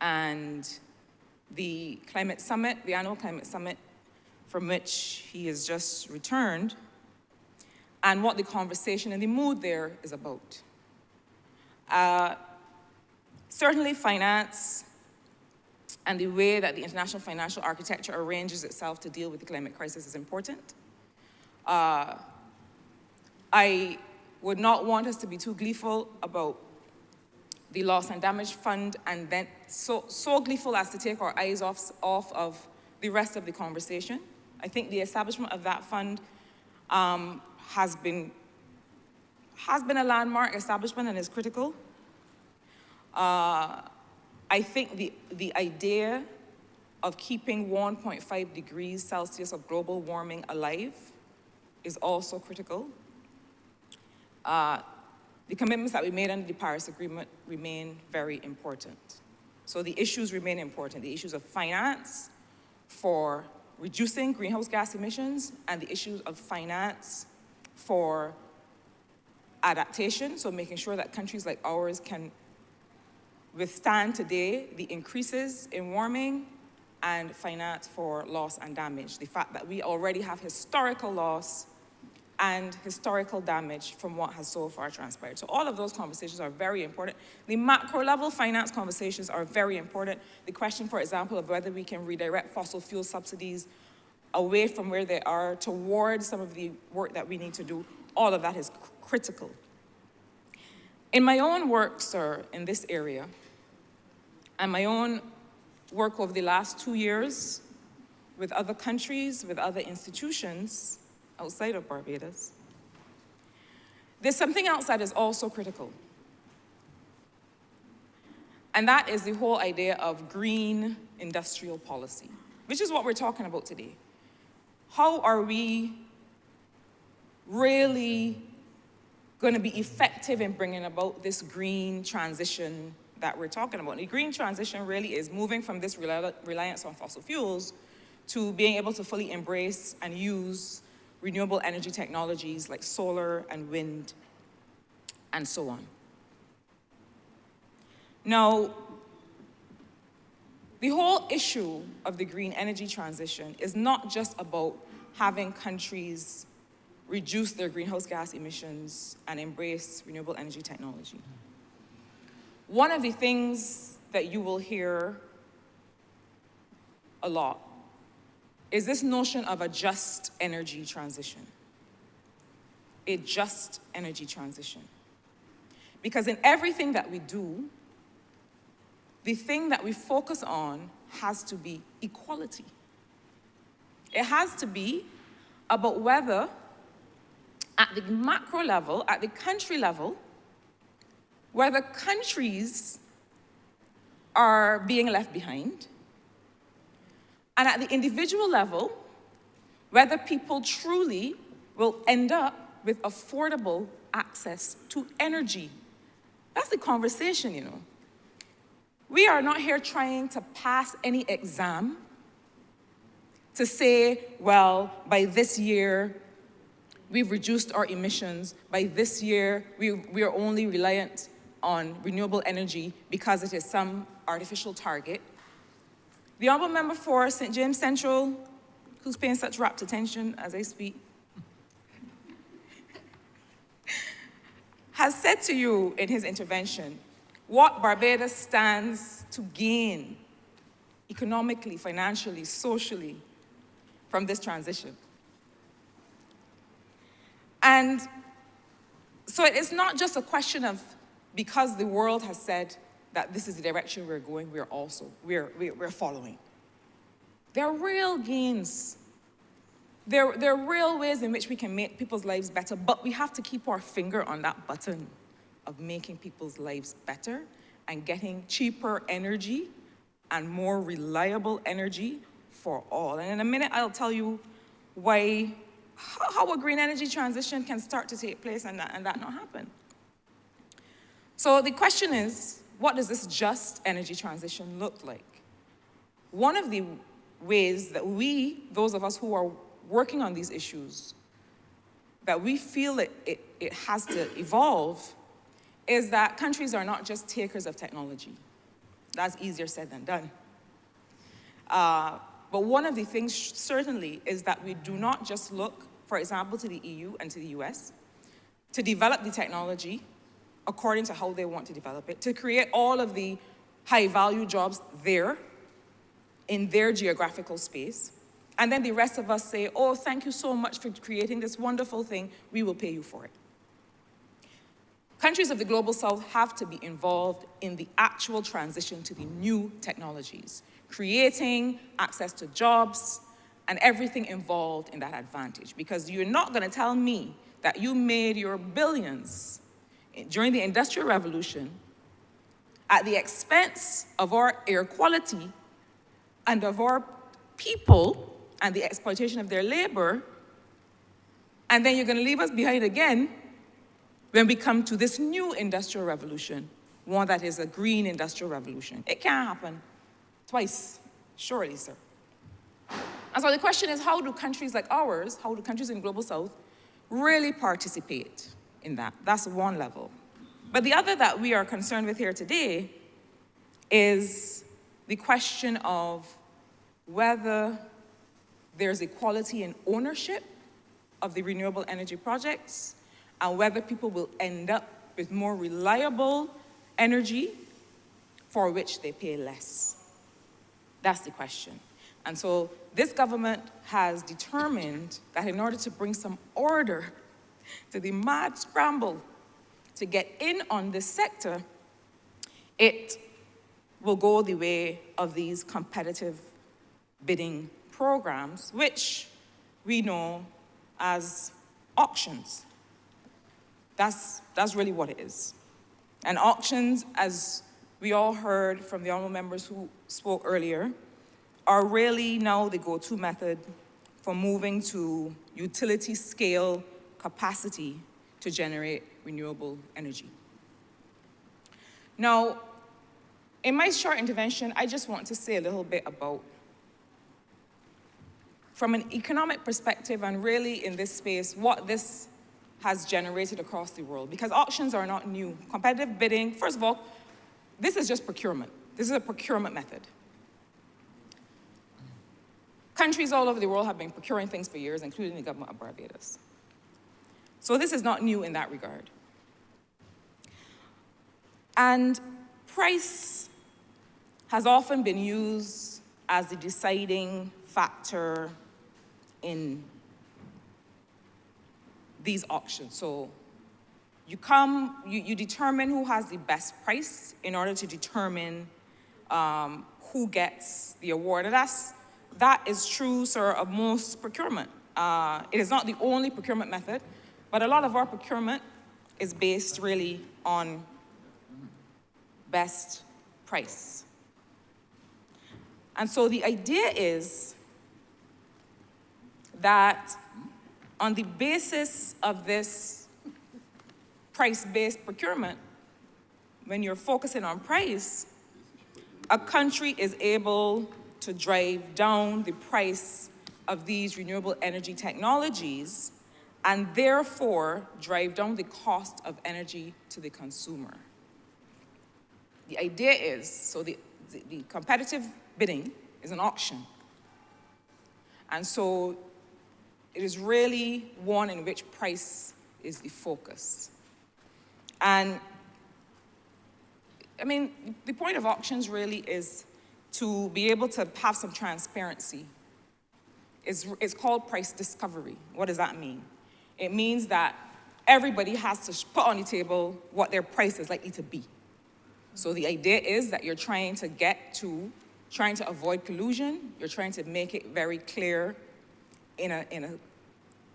and the climate summit, the annual climate summit from which he has just returned, and what the conversation and the mood there is about. Certainly finance and the way that the international financial architecture arranges itself to deal with the climate crisis is important. I would not want us to be too gleeful about the loss and damage fund and then so gleeful as to take our eyes off of the rest of the conversation. I think the establishment of that fund has been a landmark establishment and is critical. I think the idea of keeping 1.5 degrees Celsius of global warming alive is also critical. The commitments that we made under the Paris Agreement remain very important. So the issues remain important, the issues of finance for reducing greenhouse gas emissions and the issues of finance for adaptation, so making sure that countries like ours can withstand today the increases in warming, and finance for loss and damage. The fact that we already have historical loss and historical damage from what has so far transpired. So all of those conversations are very important. The macro level finance conversations are very important. The question, for example, of whether we can redirect fossil fuel subsidies away from where they are towards some of the work that we need to do, all of that is critical. In my own work, sir, in this area, and my own work over the last 2 years with other countries, with other institutions outside of Barbados, there's something else that is also critical. And that is the whole idea of green industrial policy, which is what we're talking about today. How are we really going to be effective in bringing about this green transition that we're talking about? And the green transition really is moving from this reliance on fossil fuels to being able to fully embrace and use renewable energy technologies like solar and wind and so on. Now, the whole issue of the green energy transition is not just about having countries reduce their greenhouse gas emissions and embrace renewable energy technology. One of the things that you will hear a lot is this notion of a just energy transition. A just energy transition. Because in everything that we do, the thing that we focus on has to be equality. It has to be about whether, at the macro level, at the country level, whether countries are being left behind, and at the individual level, whether people truly will end up with affordable access to energy. That's the conversation, you know. We are not here trying to pass any exam to say, well, by this year, we've reduced our emissions. By this year, we are only reliant on renewable energy because it is some artificial target. The Honourable Member for St. James Central, who's paying such rapt attention as I speak, has said to you in his intervention what Barbados stands to gain economically, financially, socially from this transition. And so it is not just a question of, because the world has said that this is the direction we're going, we're following. There are real gains. There are real ways in which we can make people's lives better, but we have to keep our finger on that button of making people's lives better and getting cheaper energy and more reliable energy for all. And in a minute, I'll tell you how a green energy transition can start to take place and that not happen. So the question is, what does this just energy transition look like? One of the ways that those of us who are working on these issues, that we feel it has to evolve, is that countries are not just takers of technology. That's easier said than done. But one of the things certainly is that we do not just look, for example, to the EU and to the US to develop the technology according to how they want to develop it, to create all of the high-value jobs there in their geographical space. And then the rest of us say, oh, thank you so much for creating this wonderful thing, we will pay you for it. Countries of the Global South have to be involved in the actual transition to the new technologies, creating access to jobs and everything involved in that advantage. Because you're not going to tell me that you made your billions during the Industrial Revolution at the expense of our air quality and of our people and the exploitation of their labor, and then you're going to leave us behind again when we come to this new industrial revolution, one that is a green industrial revolution. It can't happen twice, surely, sir. And so the question is, how do countries like ours, how do countries in the Global South really participate in that? That's one level. But the other that we are concerned with here today is the question of whether there's equality in ownership of the renewable energy projects and whether people will end up with more reliable energy for which they pay less. That's the question. And so this government has determined that in order to bring some order to the mad scramble to get in on this sector, it will go the way of these competitive bidding programs, which we know as auctions. That's really what it is. And auctions, as we all heard from the honorable members who spoke earlier, are really now the go-to method for moving to utility scale capacity to generate renewable energy. Now, in my short intervention, I just want to say a little bit about, from an economic perspective and really in this space, what this has generated across the world. Because auctions are not new. Competitive bidding, first of all, this is just procurement. This is a procurement method. Countries all over the world have been procuring things for years, including the government of Barbados. So this is not new in that regard. And price has often been used as the deciding factor in these auctions. So you determine who has the best price in order to determine who gets the award. And that is true, sir, of most procurement. It is not the only procurement method, but a lot of our procurement is based really on best price. And so the idea is that on the basis of this price-based procurement, when you're focusing on price, a country is able to drive down the price of these renewable energy technologies and therefore drive down the cost of energy to the consumer. The idea is, so the competitive bidding is an auction. And so it is really one in which price is the focus. And I mean, the point of auctions really is to be able to have some transparency. It's called price discovery. What does that mean? It means that everybody has to put on the table what their price is likely to be. So the idea is that you're trying to avoid collusion. You're trying to make it very clear in a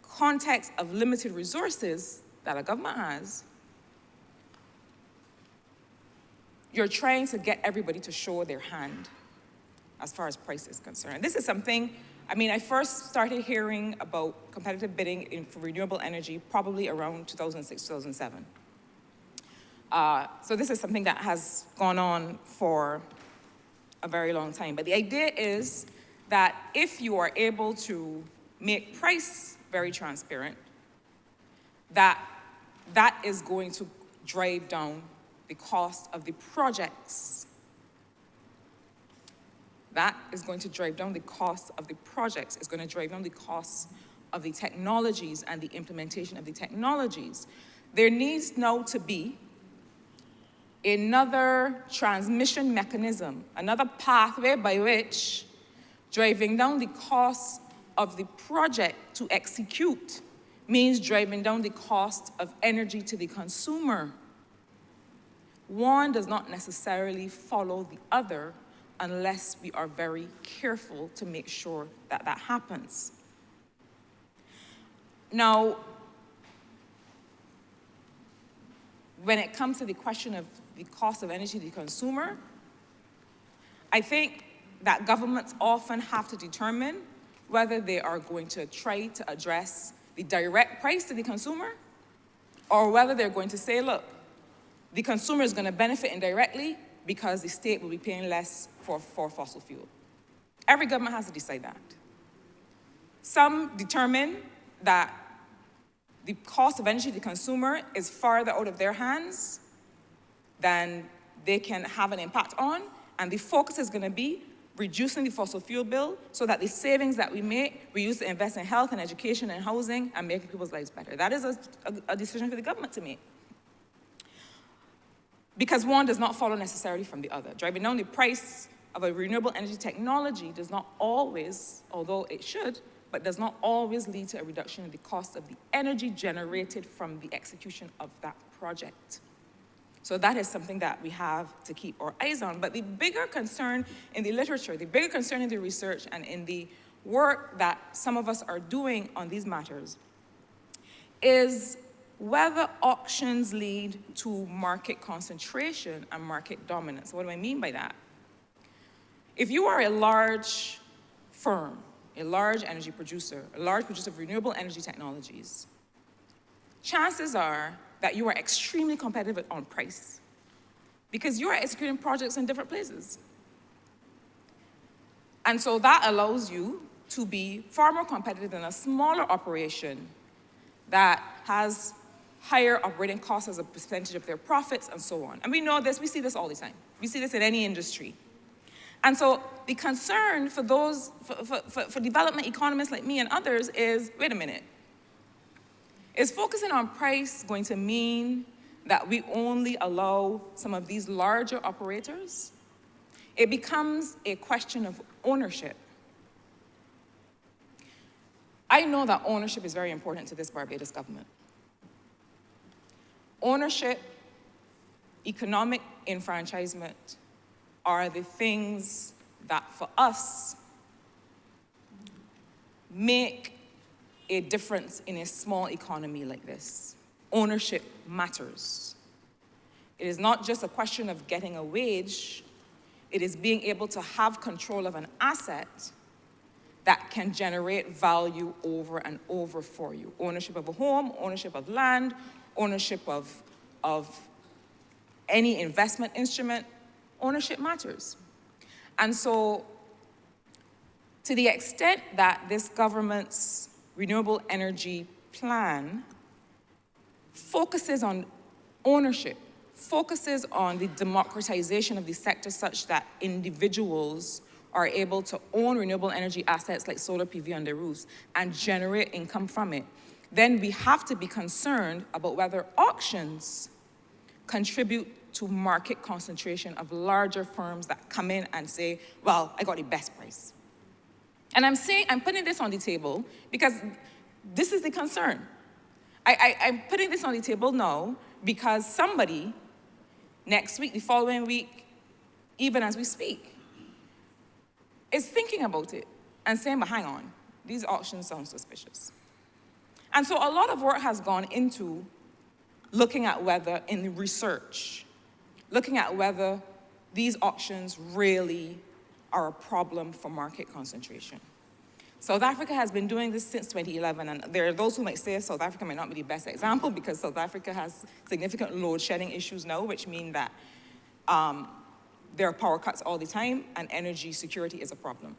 context of limited resources that a government has. You're trying to get everybody to show their hand as far as price is concerned. This is something, I mean, I first started hearing about competitive bidding for renewable energy probably around 2006, 2007. So this is something that has gone on for a very long time. But the idea is that if you are able to make price very transparent, that is going to drive down the cost of the projects. That is going to drive down the cost of the projects. It's going to drive down the costs of the technologies and the implementation of the technologies. There needs now to be another transmission mechanism, another pathway by which driving down the cost of the project to execute means driving down the cost of energy to the consumer. One does not necessarily follow the other unless we are very careful to make sure that that happens. Now, when it comes to the question of the cost of energy to the consumer, I think that governments often have to determine whether they are going to try to address the direct price to the consumer or whether they're going to say, look, the consumer is going to benefit indirectly because the state will be paying less for fossil fuel. Every government has to decide that. Some determine that the cost of energy to the consumer is farther out of their hands than they can have an impact on, and the focus is going to be reducing the fossil fuel bill so that the savings that we make, we use to invest in health and education and housing and making people's lives better. That is a decision for the government to make. Because one does not follow necessarily from the other. Driving down the price of a renewable energy technology does not always, although it should, but does not always lead to a reduction in the cost of the energy generated from the execution of that project. So that is something that we have to keep our eyes on. But the bigger concern in the literature, the bigger concern in the research and in the work that some of us are doing on these matters is whether auctions lead to market concentration and market dominance. What do I mean by that? If you are a large firm, a large energy producer, a large producer of renewable energy technologies, chances are that you are extremely competitive on price because you are executing projects in different places. And so that allows you to be far more competitive than a smaller operation that has higher operating costs as a percentage of their profits and so on. And we know this, we see this all the time. We see this in any industry. And so the concern for those, for development economists like me and others is, wait a minute, is focusing on price going to mean that we only allow some of these larger operators? It becomes a question of ownership. I know that ownership is very important to this Barbados government. Ownership, economic enfranchisement are the things that for us make a difference in a small economy like this. Ownership matters. It is not just a question of getting a wage, it is being able to have control of an asset that can generate value over and over for you. Ownership of a home, ownership of land, ownership of any investment instrument, ownership matters. And so, to the extent that this government's renewable energy plan focuses on ownership, focuses on the democratization of the sector such that individuals are able to own renewable energy assets like solar PV on their roofs and generate income from it, then we have to be concerned about whether auctions contribute to market concentration of larger firms that come in and say, well, I got the best price. And I'm putting this on the table because this is the concern. I'm putting this on the table now because somebody next week, the following week, even as we speak, is thinking about it and saying, but hang on, these auctions sound suspicious. And so a lot of work has gone into looking at whether, in research, looking at whether these auctions really are a problem for market concentration. South Africa has been doing this since 2011, and there are those who might say South Africa might not be the best example because South Africa has significant load shedding issues now, which mean that there are power cuts all the time and energy security is a problem.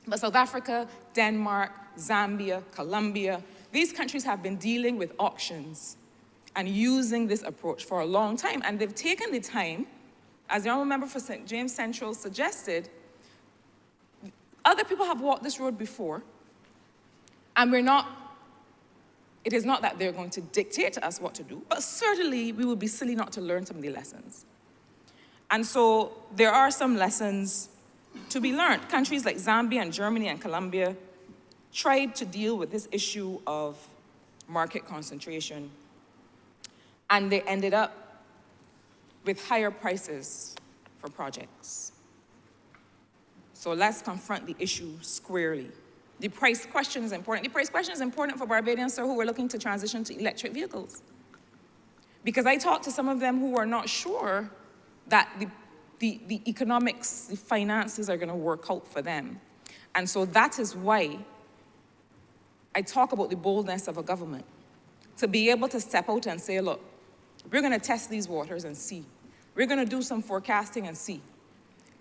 But South Africa, Denmark, Zambia, Colombia, these countries have been dealing with auctions and using this approach for a long time. And they've taken the time, as the Honourable Member for St. James Central suggested, other people have walked this road before, and it is not that they're going to dictate to us what to do, but certainly we would be silly not to learn some of the lessons. And so there are some lessons to be learned. Countries like Zambia and Germany and Colombia tried to deal with this issue of market concentration, and they ended up with higher prices for projects. So let's confront the issue squarely. The price question is important. The price question is important for Barbadians who are looking to transition to electric vehicles. Because I talked to some of them who are not sure that the economics, the finances are going to work out for them. And so that is why I talk about the boldness of a government, to be able to step out and say, look, we're going to test these waters and see. We're going to do some forecasting and see.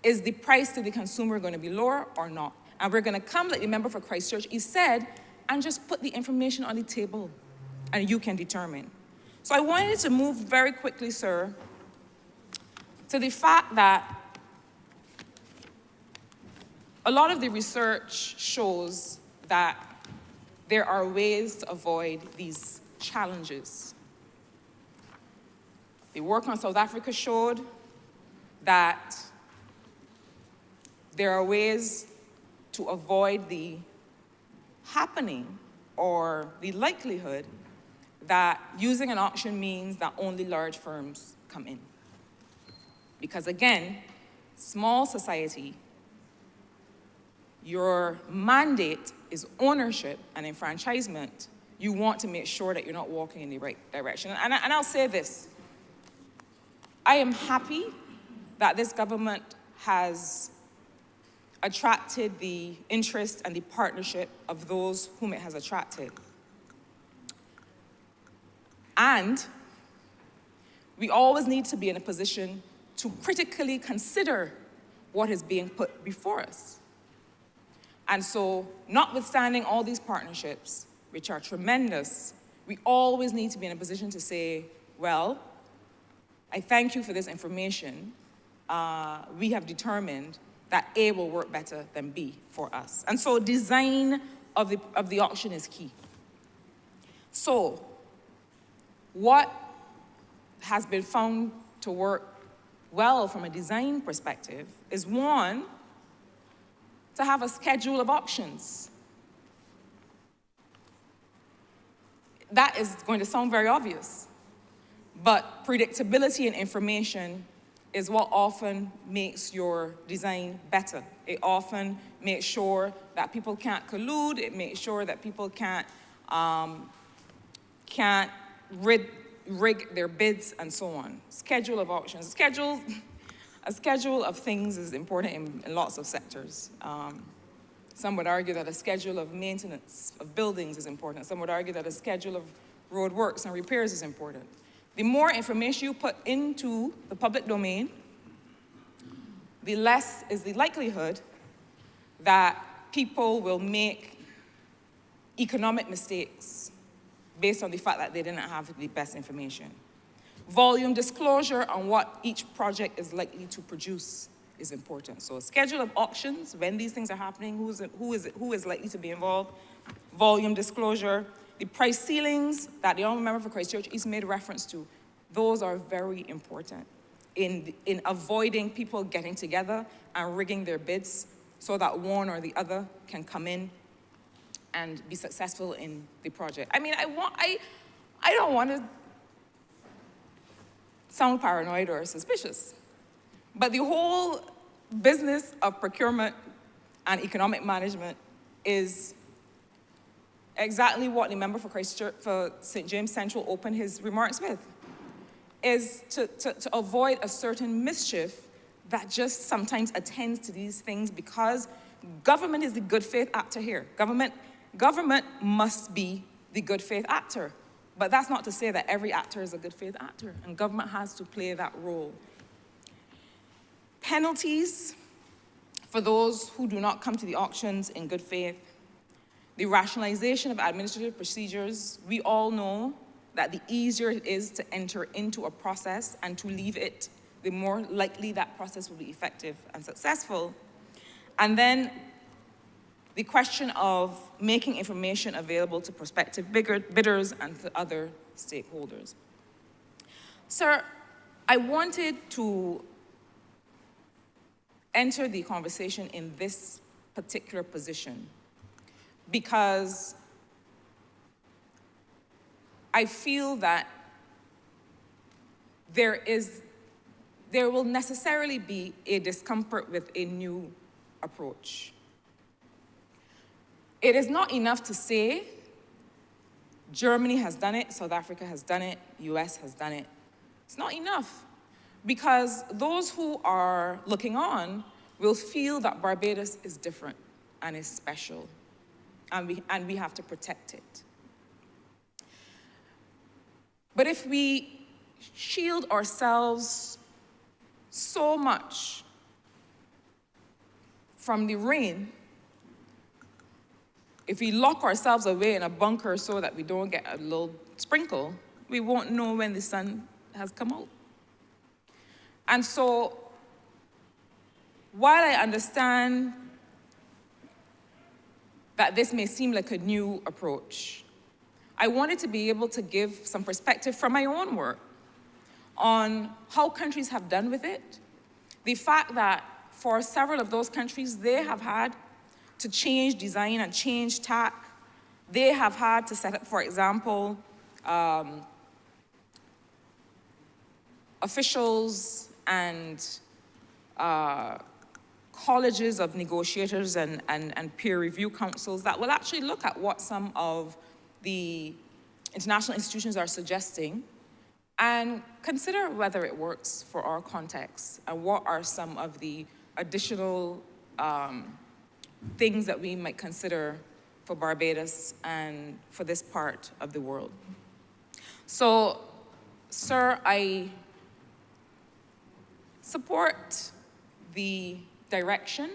Is the price to the consumer going to be lower or not? And we're going to come, like the member for Christchurch, he said, and just put the information on the table, and you can determine. So I wanted to move very quickly, sir, to the fact that a lot of the research shows that there are ways to avoid these challenges. The work on South Africa showed that there are ways to avoid the happening or the likelihood that using an auction means that only large firms come in. Because again, small society, your mandate is ownership and enfranchisement. You want to make sure that you're not walking in the right direction. And I'll say this. I am happy that this government has attracted the interest and the partnership of those whom it has attracted. And we always need to be in a position to critically consider what is being put before us. And so, notwithstanding all these partnerships, which are tremendous, we always need to be in a position to say, well, I thank you for this information. We have determined that A will work better than B for us. And so design of the auction is key. So what has been found to work well from a design perspective is, one, to have a schedule of auctions. That is going to sound very obvious, but predictability and information is what often makes your design better. It often makes sure that people can't collude. It makes sure that people can't rig their bids and so on. Schedule of auctions. A schedule of things is important in lots of sectors. Some would argue that a schedule of maintenance of buildings is important. Some would argue that a schedule of road works and repairs is important. The more information you put into the public domain, the less is the likelihood that people will make economic mistakes based on the fact that they didn't have the best information. Volume disclosure on what each project is likely to produce is important. So a schedule of auctions, when these things are happening, who is likely to be involved, volume disclosure, the price ceilings that the Honourable Member for Christchurch East made reference to, those are very important in avoiding people getting together and rigging their bids so that one or the other can come in and be successful in the project. I mean, I don't want to sound paranoid or suspicious, but the whole business of procurement and economic management is exactly what the member for Christchurch, for St. James Central opened his remarks with, is to avoid a certain mischief that just sometimes attends to these things, because government is the good faith actor here. Government must be the good faith actor. But that's not to say that every actor is a good faith actor, and government has to play that role. Penalties for those who do not come to the auctions in good faith. The rationalization of administrative procedures. We all know that the easier it is to enter into a process and to leave it, the more likely that process will be effective and successful. And then the question of making information available to prospective bidders and to other stakeholders. Sir, I wanted to enter the conversation in this particular position because I feel that there will necessarily be a discomfort with a new approach. It is not enough to say Germany has done it, South Africa has done it, US has done it. It's not enough, because those who are looking on will feel that Barbados is different and is special, and we have to protect it. But if we shield ourselves so much from the rain, if we lock ourselves away in a bunker so that we don't get a little sprinkle, we won't know when the sun has come out. And so, while I understand that this may seem like a new approach. I wanted to be able to give some perspective from my own work on how countries have done with it, the fact that for several of those countries, they have had to change design and change tack. They have had to set up, for example, officials and colleges of negotiators and peer review councils that will actually look at what some of the international institutions are suggesting and consider whether it works for our context and what are some of the additional things that we might consider for Barbados and for this part of the world. So, sir, I support the direction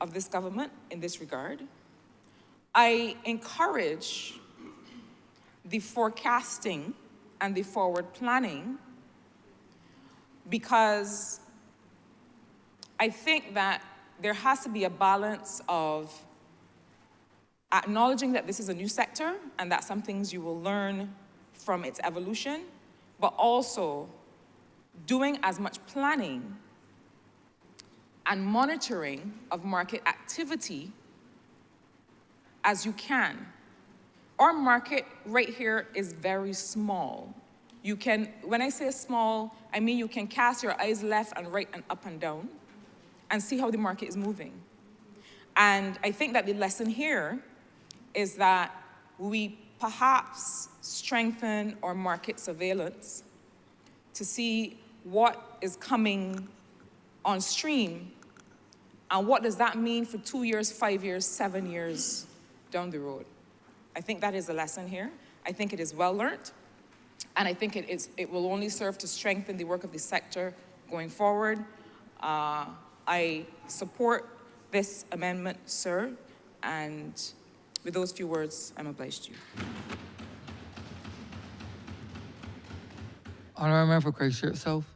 of this government in this regard. I encourage the forecasting and the forward planning because I think that there has to be a balance of acknowledging that this is a new sector and that some things you will learn from its evolution, but also doing as much planning and monitoring of market activity as you can. Our market right here is very small. You can, when I say small, I mean you can cast your eyes left and right and up and down and see how the market is moving. And I think that the lesson here is that we perhaps strengthen our market surveillance to see what is coming on stream and what does that mean for 2 years, 5 years, 7 years down the road. I think that is a lesson here. I think it is well learned, and I think it will only serve to strengthen the work of the sector going forward. I support this amendment, sir, and with those few words, I'm obliged to you. Honourable Member for Christchurch South.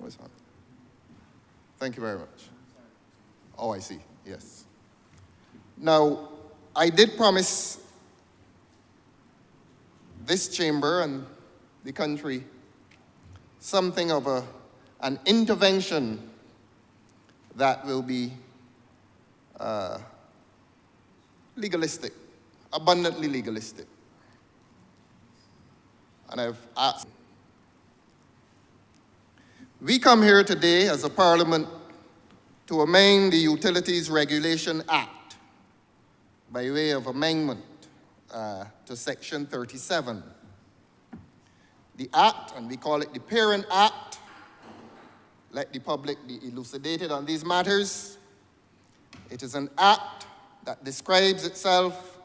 Oh, it's on. Thank you very much. Oh, I see. Yes. Now, I did promise this chamber and the country something of an intervention that will be legalistic, abundantly legalistic. And I've asked. We come here today as a parliament to amend the Utilities Regulation Act by way of amendment to Section 37. The Act, and we call it the Parent Act, let the public be elucidated on these matters. It is an act that describes itself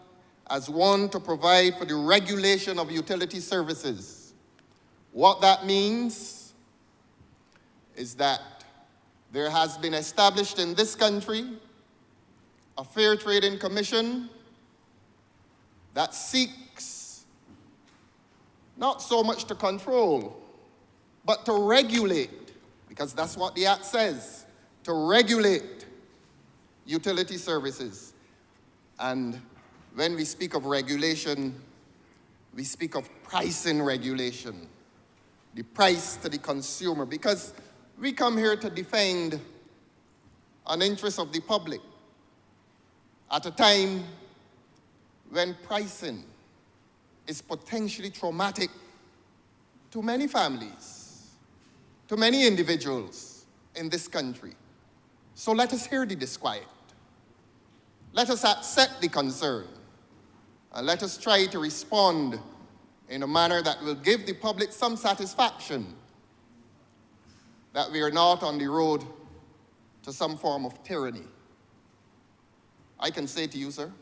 as one to provide for the regulation of utility services. What that means is that there has been established in this country a Fair Trading Commission that seeks not so much to control, but to regulate, because that's what the Act says, to regulate utility services. And when we speak of regulation, we speak of pricing regulation, the price to the consumer, because we come here to defend an interest of the public at a time when pricing is potentially traumatic to many families, to many individuals in this country. So let us hear the disquiet. Let us accept the concern. And let us try to respond in a manner that will give the public some satisfaction that we are not on the road to some form of tyranny. I can say to you, sir,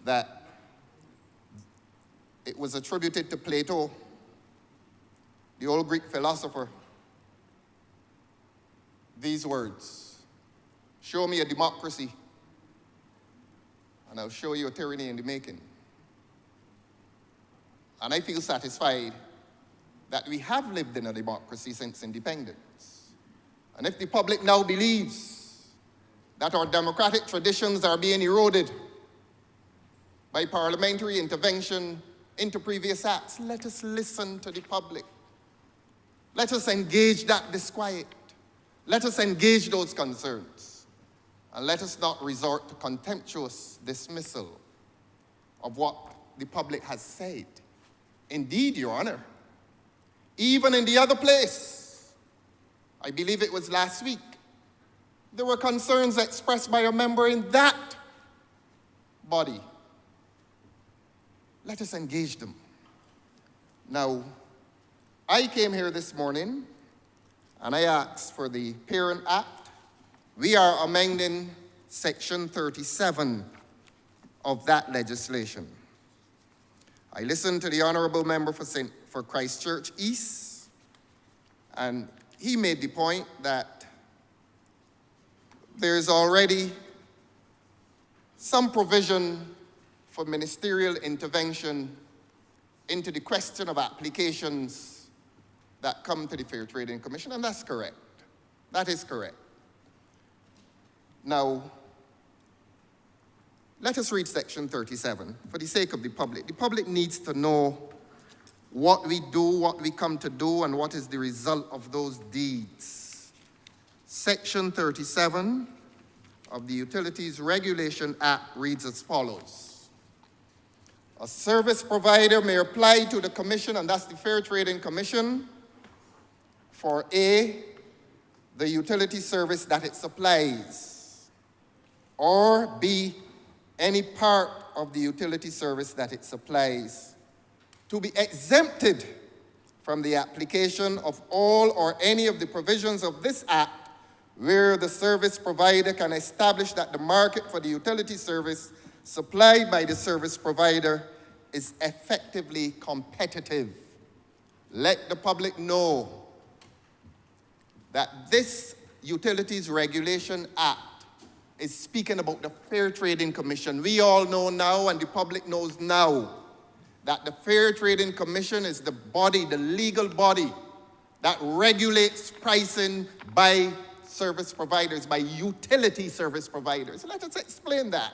that it was attributed to Plato, the old Greek philosopher, these words: show me a democracy, and I'll show you a tyranny in the making. And I feel satisfied that we have lived in a democracy since independence. And if the public now believes that our democratic traditions are being eroded by parliamentary intervention into previous acts, let us listen to the public. Let us engage that disquiet. Let us engage those concerns. And let us not resort to contemptuous dismissal of what the public has said. Indeed, Your Honor, even in the other place, I believe it was last week, there were concerns expressed by a member in that body. Let us engage them. Now, I came here this morning and I asked for the Parent Act. We are amending Section 37 of that legislation. I listened to the Honourable Member for Christchurch East, and he made the point that there's already some provision for ministerial intervention into the question of applications that come to the Fair Trading Commission, and that's correct. That is correct. Now, let us read Section 37 for the sake of the public. The public needs to know what we do, what we come to do, and what is the result of those deeds. Section 37 of the Utilities Regulation Act reads as follows. A service provider may apply to the Commission, and that's the Fair Trading Commission, for A, the utility service that it supplies, or B, any part of the utility service that it supplies, to be exempted from the application of all or any of the provisions of this Act where the service provider can establish that the market for the utility service supplied by the service provider is effectively competitive. Let the public know that this Utilities Regulation Act is speaking about the Fair Trading Commission. We all know now, and the public knows now, that the Fair Trading Commission is the body, the legal body, that regulates pricing by service providers, by utility service providers. Let us explain that.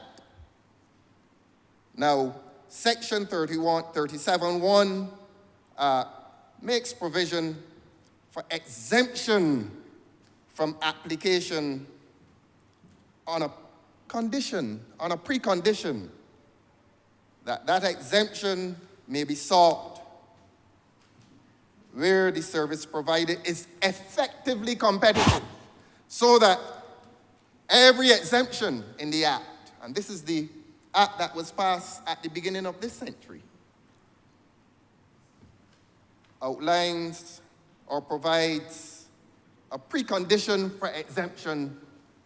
Now, Section 37(1) makes provision for exemption from application on a condition, on a precondition, that exemption may be sought where the service provider is effectively competitive, so that every exemption in the Act, and this is the Act that was passed at the beginning of this century, outlines or provides a precondition for exemption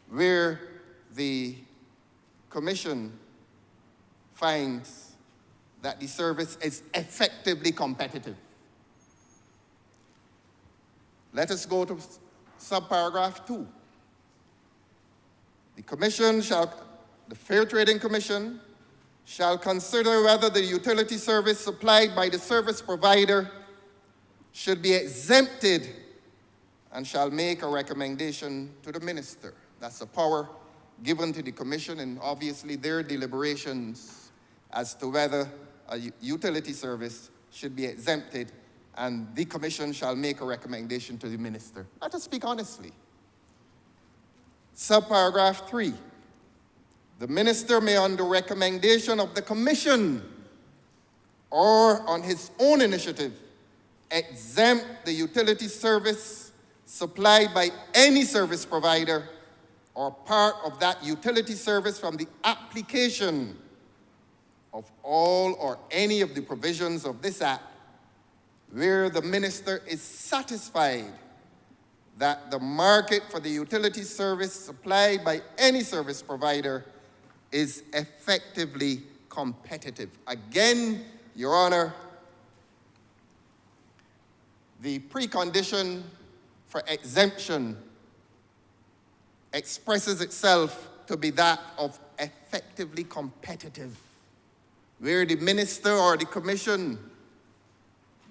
where the Commission finds that the service is effectively competitive. Let us go to subparagraph 2. The Fair Trading Commission shall consider whether the utility service supplied by the service provider should be exempted and shall make a recommendation to the minister. That's a power given to the Commission, and obviously their deliberations as to whether a utility service should be exempted, and the Commission shall make a recommendation to the minister. Let us speak honestly. Subparagraph 3. The minister may, on the recommendation of the Commission or on his own initiative, exempt the utility service supplied by any service provider or part of that utility service from the application of all or any of the provisions of this Act, where the minister is satisfied that the market for the utility service supplied by any service provider is effectively competitive. Again, Your Honor, the precondition for exemption expresses itself to be that of effectively competitive, where the minister or the Commission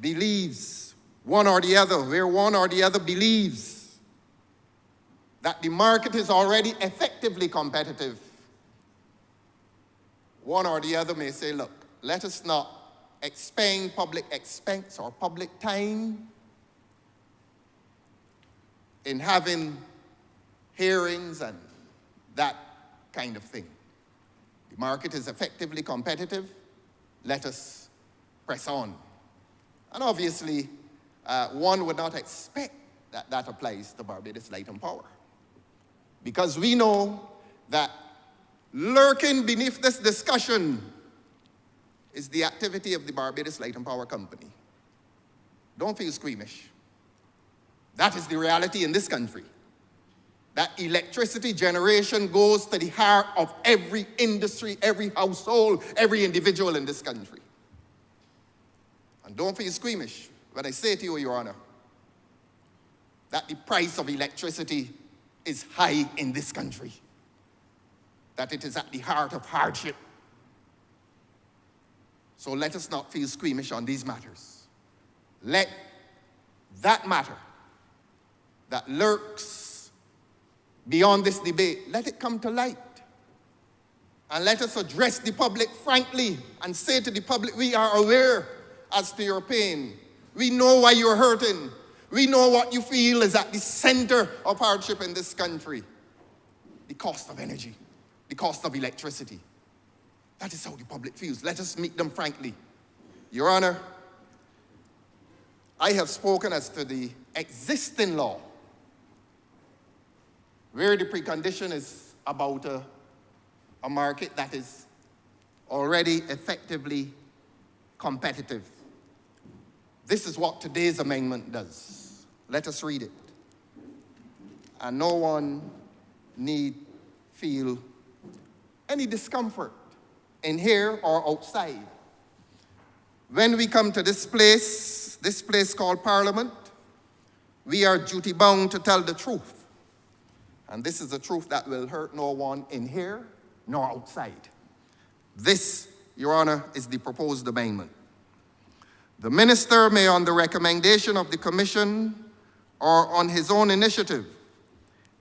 believes one or the other, where one or the other believes that the market is already effectively competitive. One or the other may say, look, let us not expend public expense or public time in having hearings and that kind of thing. The market is effectively competitive. Let us press on. And obviously, one would not expect that that applies to Barbados Light and Power, because we know that lurking beneath this discussion is the activity of the Barbados Light and Power Company. Don't feel squeamish. That is the reality in this country. That electricity generation goes to the heart of every industry, every household, every individual in this country. And don't feel squeamish when I say to you, Your Honor, that the price of electricity is high in this country, that it is at the heart of hardship. So let us not feel squeamish on these matters. Let that matter that lurks beyond this debate, let it come to light. And let us address the public frankly and say to the public, we are aware as to your pain. We know why you're hurting. We know what you feel is at the center of hardship in this country. The cost of energy, the cost of electricity. That is how the public feels. Let us meet them frankly. Your Honor, I have spoken as to the existing law, where the precondition is about a market that is already effectively competitive. This is what today's amendment does. Let us read it. And no one need feel any discomfort in here or outside. When we come to this place called Parliament, we are duty-bound to tell the truth. And this is a truth that will hurt no one in here nor outside. This, Your Honor, is the proposed amendment. The minister may, on the recommendation of the Commission or on his own initiative,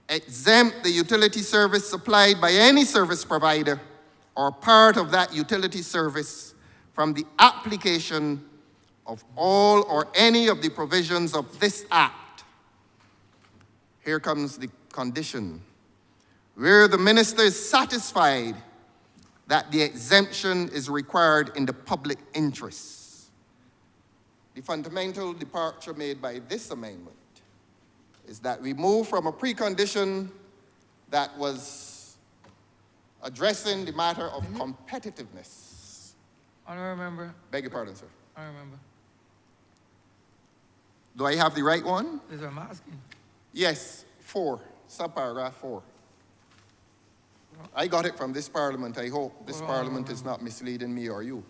exempt the utility service supplied by any service provider or part of that utility service from the application of all or any of the provisions of this Act. Here comes the condition. where the minister is satisfied that the exemption is required in the public interest. The fundamental departure made by this amendment is that we move from a precondition that was addressing the matter of competitiveness. Honourable member. Beg your pardon, sir. Honourable member. Do I have the right one? That's what I'm asking. Yes, 4, subparagraph 4. I got it from this parliament. I hope this parliament is not misleading me or you.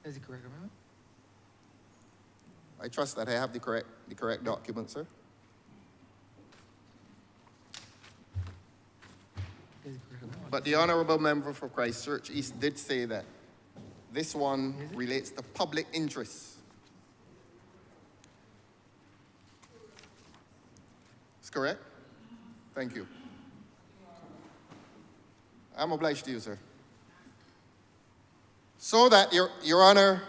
Is it correct, amendment? I trust that I have the correct document, sir. Is it correct, amendment? But the honourable member for Christchurch East did say that this one relates to public interest. Is correct? Thank you. I'm obliged to you, sir. So that, Your Honor,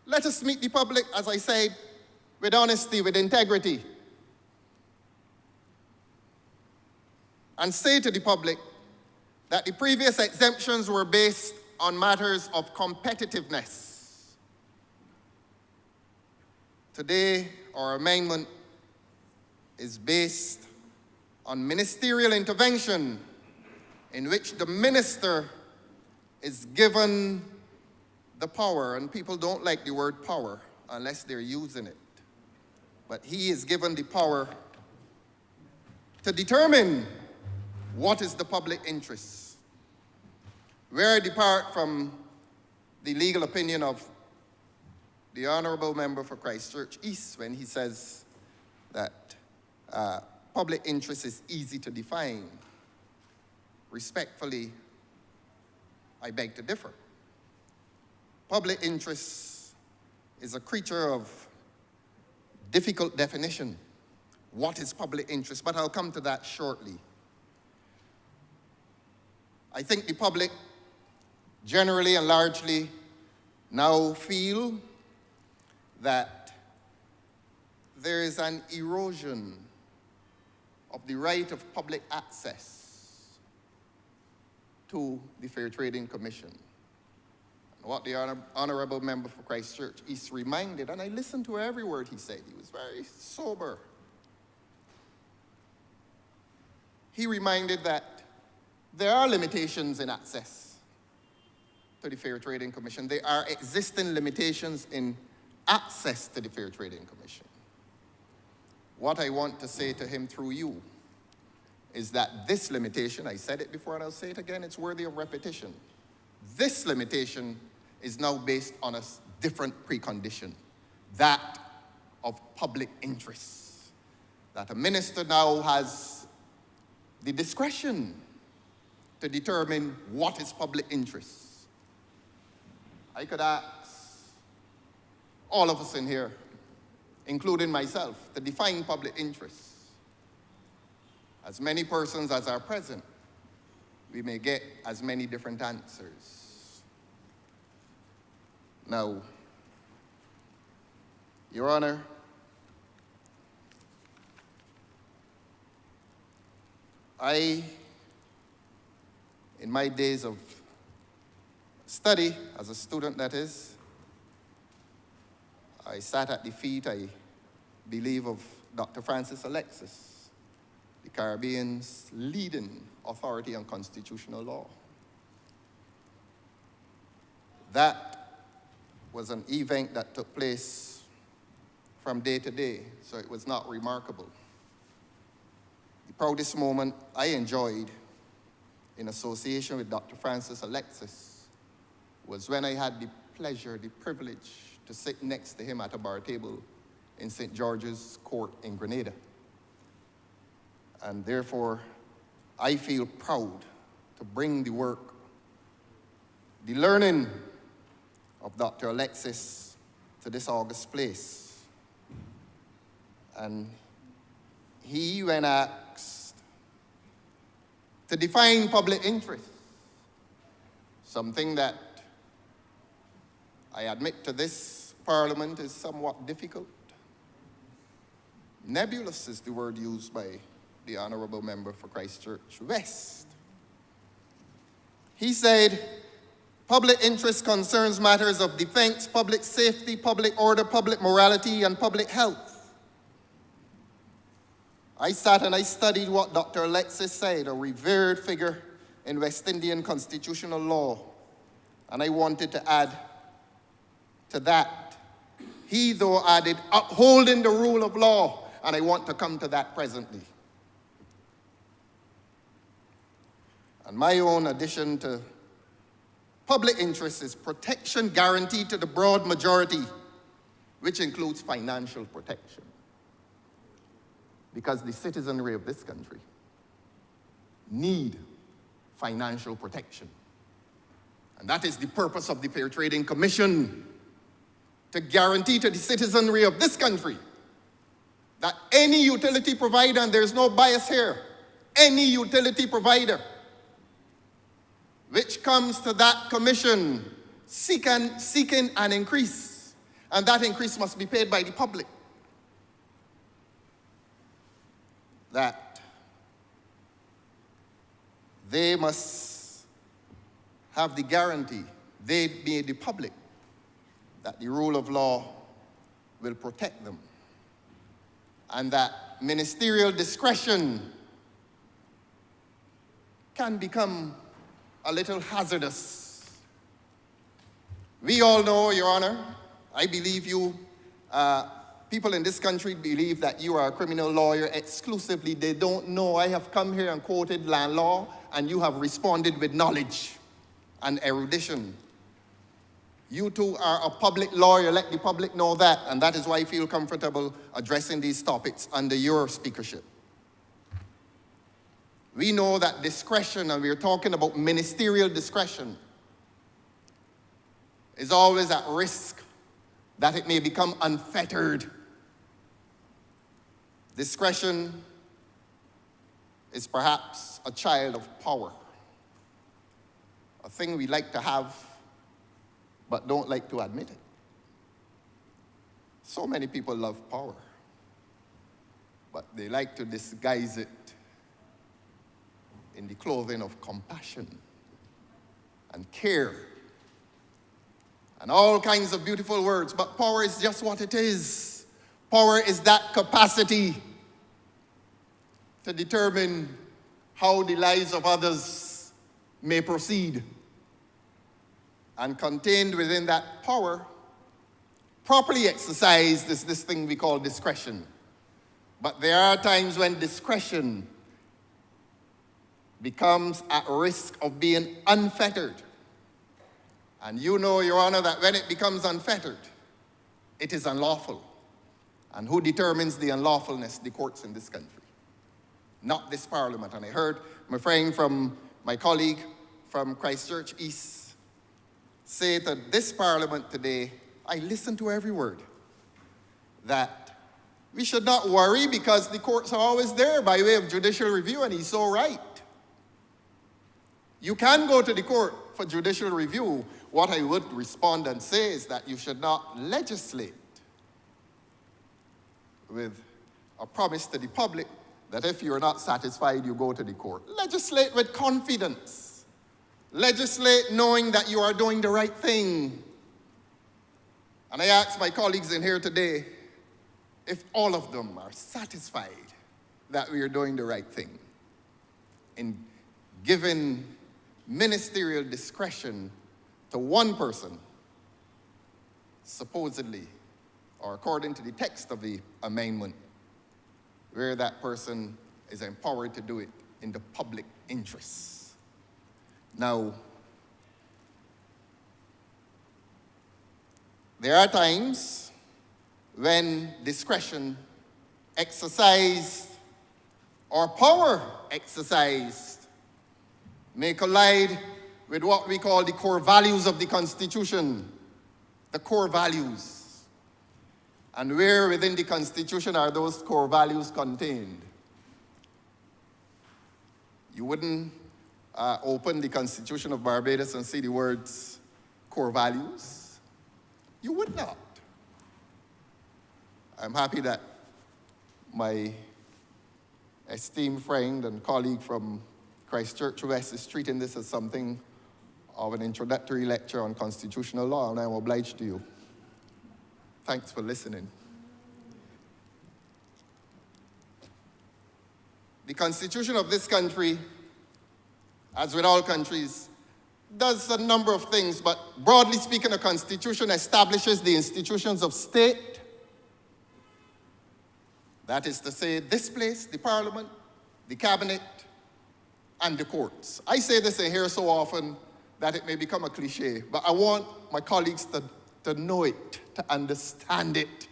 let us meet the public, as I said, with honesty, with integrity. And say to the public that the previous exemptions were based on matters of competitiveness. Today, our amendment is based on ministerial intervention in which the minister is given the power, and people don't like the word power unless they're using it. But he is given the power to determine what is the public interest. Where I depart from the legal opinion of the honourable member for Christchurch East when he says that public interest is easy to define. Respectfully, I beg to differ. Public interest is a creature of difficult definition. What is public interest? But I'll come to that shortly. I think the public generally and largely now feel that there is an erosion of the right of public access to the Fair Trading Commission. And what the honourable member for Christchurch East reminded, and I listened to every word he said, he was very sober. He reminded that there are limitations in access to the Fair Trading Commission. There are existing limitations in access to the Fair Trading Commission. What I want to say to him through you is that this limitation, I said it before and I'll say it again, it's worthy of repetition. This limitation is now based on a different precondition, that of public interest. That a minister now has the discretion to determine what is public interest. I could ask all of us in here, including myself, to define public interest. As many persons as are present, we may get as many different answers. Now, Your Honor, in my days of study, as a student that is, I sat at the feet, I believe, of Dr. Francis Alexis, the Caribbean's leading authority on constitutional law. That was an event that took place from day to day, so it was not remarkable. The proudest moment I enjoyed in association with Dr. Francis Alexis was when I had the pleasure, the privilege to sit next to him at a bar table in St. George's Court in Grenada. And therefore, I feel proud to bring the work, the learning of Dr. Alexis to this august place. And he, when asked to define public interest, something that I admit to this Parliament is somewhat difficult. Nebulous is the word used by the Honourable Member for Christchurch West. He said, public interest concerns matters of defense, public safety, public order, public morality, and public health. I sat and I studied what Dr. Alexis said, a revered figure in West Indian constitutional law, and I wanted to add to that. He, though, added, upholding the rule of law, and I want to come to that presently. And my own addition to public interest is protection guaranteed to the broad majority, which includes financial protection. Because the citizenry of this country need financial protection. And that is the purpose of the Fair Trading Commission, to guarantee to the citizenry of this country that any utility provider, and there's no bias here, any utility provider which comes to that commission seeking an increase, and that increase must be paid by the public, that they must have the guarantee, they being the public, that the rule of law will protect them, and that ministerial discretion can become a little hazardous. We all know, Your Honor, I believe you, people in this country believe that you are a criminal lawyer exclusively. They don't know. I have come here and quoted land law, and you have responded with knowledge and erudition. You too are a public lawyer. Let the public know that, and that is why I feel comfortable addressing these topics under your speakership. We know that discretion, and we're talking about ministerial discretion, is always at risk that it may become unfettered. Discretion is perhaps a child of power, a thing we like to have but don't like to admit it. So many people love power, but they like to disguise it in the clothing of compassion and care and all kinds of beautiful words, but power is just what it is. Power is that capacity to determine how the lives of others may proceed. And contained within that power, properly exercised, is this thing we call discretion. But there are times when discretion becomes at risk of being unfettered. And you know, Your Honor, that when it becomes unfettered, it is unlawful. And who determines the unlawfulness? The courts in this country, not this Parliament. And I heard my friend from my colleague from Christchurch East say to this Parliament today, I listened to every word, that we should not worry because the courts are always there by way of judicial review, and he's so right. You can go to the court for judicial review. What I would respond and say is that you should not legislate with a promise to the public that if you're not satisfied, you go to the court. Legislate with confidence. Legislate knowing that you are doing the right thing. And I ask my colleagues in here today if all of them are satisfied that we are doing the right thing in giving ministerial discretion to one person, supposedly, or according to the text of the amendment, where that person is empowered to do it in the public interest. Now, there are times when discretion exercised or power exercised may collide with what we call the core values of the Constitution, the core values. And where within the Constitution are those core values contained? You wouldn't open the Constitution of Barbados and see the words core values. You would not. I'm happy that my esteemed friend and colleague from Christchurch West is treating this as something of an introductory lecture on constitutional law, and I'm obliged to you. Thanks for listening. The Constitution of this country, as with all countries, does a number of things, but broadly speaking, a constitution establishes the institutions of state. That is to say, this place, the parliament, the cabinet, and the courts. I say this in here so often that it may become a cliche, but I want my colleagues to know it, to understand it,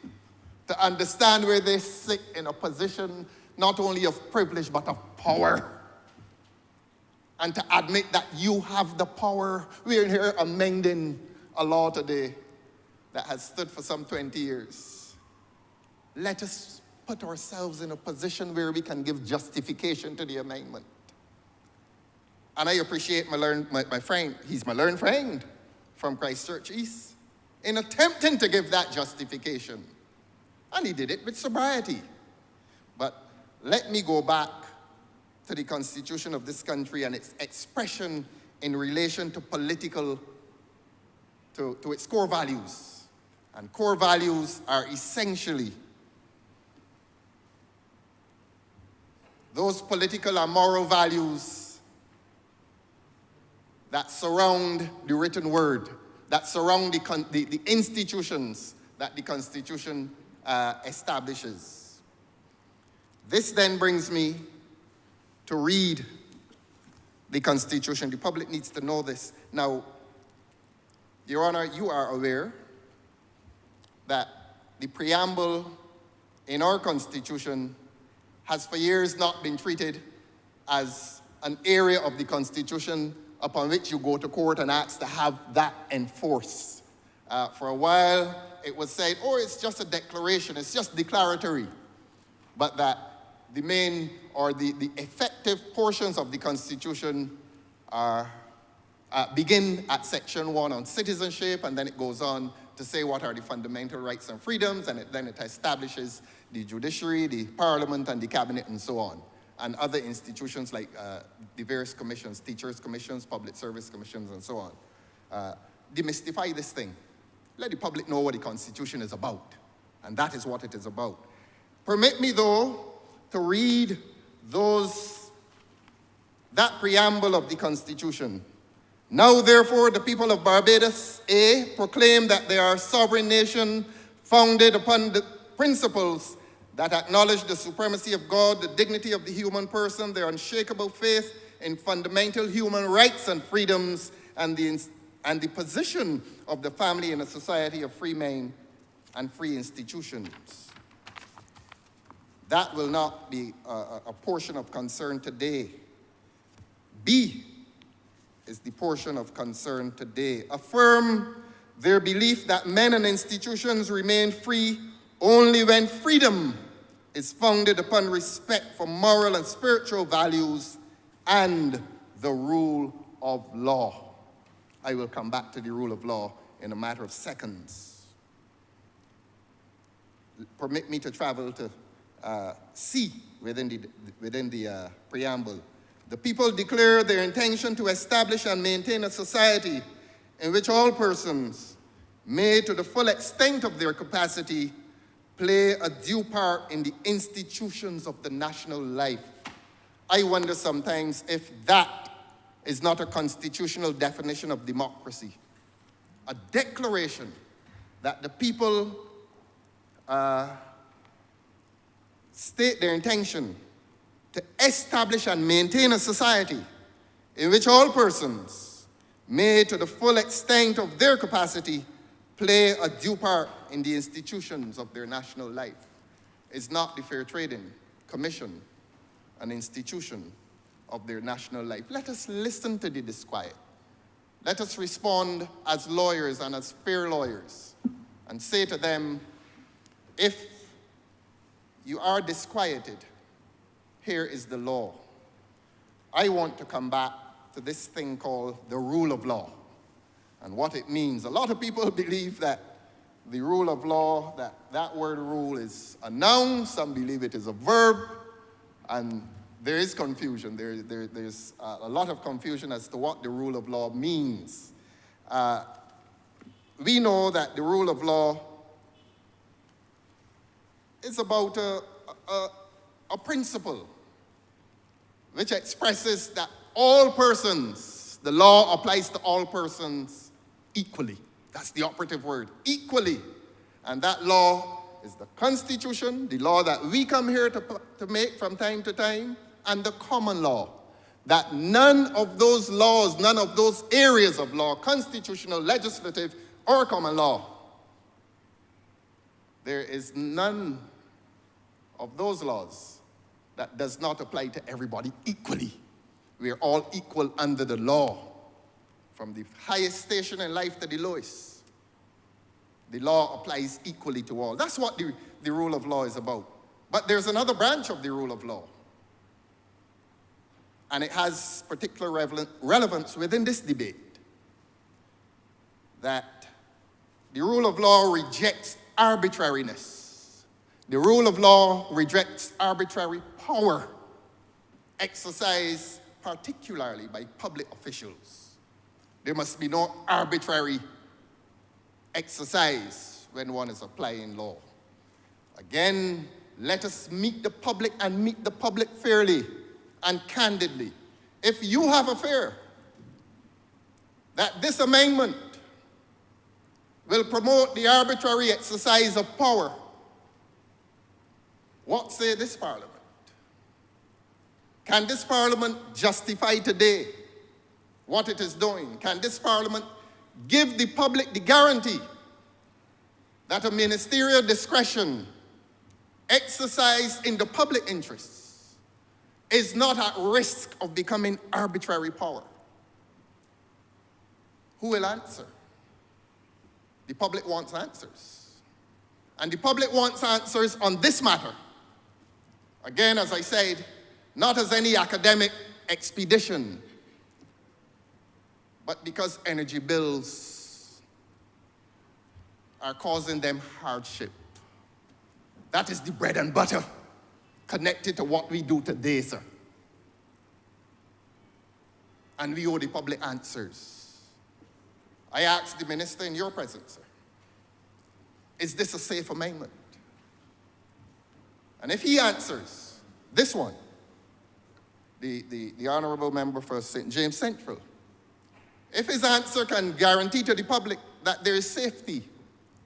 to understand where they sit in a position not only of privilege, but of power. And to admit that you have the power. We're here amending a law today that has stood for some 20 years. Let us put ourselves in a position where we can give justification to the amendment. And I appreciate my friend, he's my learned friend from Christchurch East, in attempting to give that justification. And he did it with sobriety. But let me go back to the Constitution of this country and its expression in relation to to its core values. And core values are essentially those political and moral values that surround the written word, that surround the institutions that the Constitution establishes. This then brings me to read the Constitution. The public needs to know this. Now, Your Honor, you are aware that the preamble in our Constitution has for years not been treated as an area of the Constitution upon which you go to court and ask to have that enforced. For a while, it was said, oh, it's just a declaration, it's just declaratory. But that the main or the effective portions of the Constitution begin at Section 1 on citizenship, and then it goes on to say what are the fundamental rights and freedoms, and then it establishes the judiciary, the parliament, and the cabinet, and so on, and other institutions like the various commissions, teachers' commissions, public service commissions, and so on. Demystify this thing. Let the public know what the Constitution is about, and that is what it is about. Permit me, though, to read that preamble of the Constitution. Now, therefore, the people of Barbados, A, proclaim that they are a sovereign nation founded upon the principles that acknowledge the supremacy of God, the dignity of the human person, their unshakable faith in fundamental human rights and freedoms, and the position of the family in a society of free men and free institutions. That will not be a portion of concern today. B is the portion of concern today. Affirm their belief that men and institutions remain free only when freedom is founded upon respect for moral and spiritual values and the rule of law. I will come back to the rule of law in a matter of seconds. Permit me to travel to C within the preamble. The people declare their intention to establish and maintain a society in which all persons may, to the full extent of their capacity, play a due part in the institutions of the national life. I wonder sometimes if that is not a constitutional definition of democracy. A declaration that the people state their intention to establish and maintain a society in which all persons may, to the full extent of their capacity, play a due part in the institutions of their national life. Is not the Fair Trading Commission an institution of their national life? Let us listen to the disquiet. Let us respond as lawyers and as fair lawyers and say to them, if you are disquieted, here is the law. I want to come back to this thing called the rule of law and what it means. A lot of people believe that the rule of law, that word rule is a noun, some believe it is a verb, and there is confusion. There's a lot of confusion as to what the rule of law means. We know that the rule of law is about a principle which expresses that all persons, the law applies to all persons equally. That's the operative word, equally. And that law is the Constitution, the law that we come here to make from time to time, and the common law. That none of those laws, none of those areas of law, constitutional, legislative, or common law, there is none of those laws that does not apply to everybody equally. We are all equal under the law, from the highest station in life to the lowest. The law applies equally to all. That's what the rule of law is about. But there's another branch of the rule of law, and it has particular relevance within this debate, that the rule of law rejects arbitrariness. The rule of law rejects arbitrary power exercised particularly by public officials. There must be no arbitrary exercise when one is applying law. Again, let us meet the public and meet the public fairly and candidly. If you have a fear that this amendment will promote the arbitrary exercise of power, what say this Parliament? Can this Parliament justify today what it is doing? Can this Parliament give the public the guarantee that a ministerial discretion exercised in the public interest is not at risk of becoming arbitrary power? Who will answer? The public wants answers. And the public wants answers on this matter. Again, as I said, not as any academic expedition, but because energy bills are causing them hardship. That is the bread and butter connected to what we do today, sir. And we owe the public answers. I asked the minister in your presence, sir, is this a safe amendment? And if he answers, this one, the Honourable Member for St. James Central, if his answer can guarantee to the public that there is safety,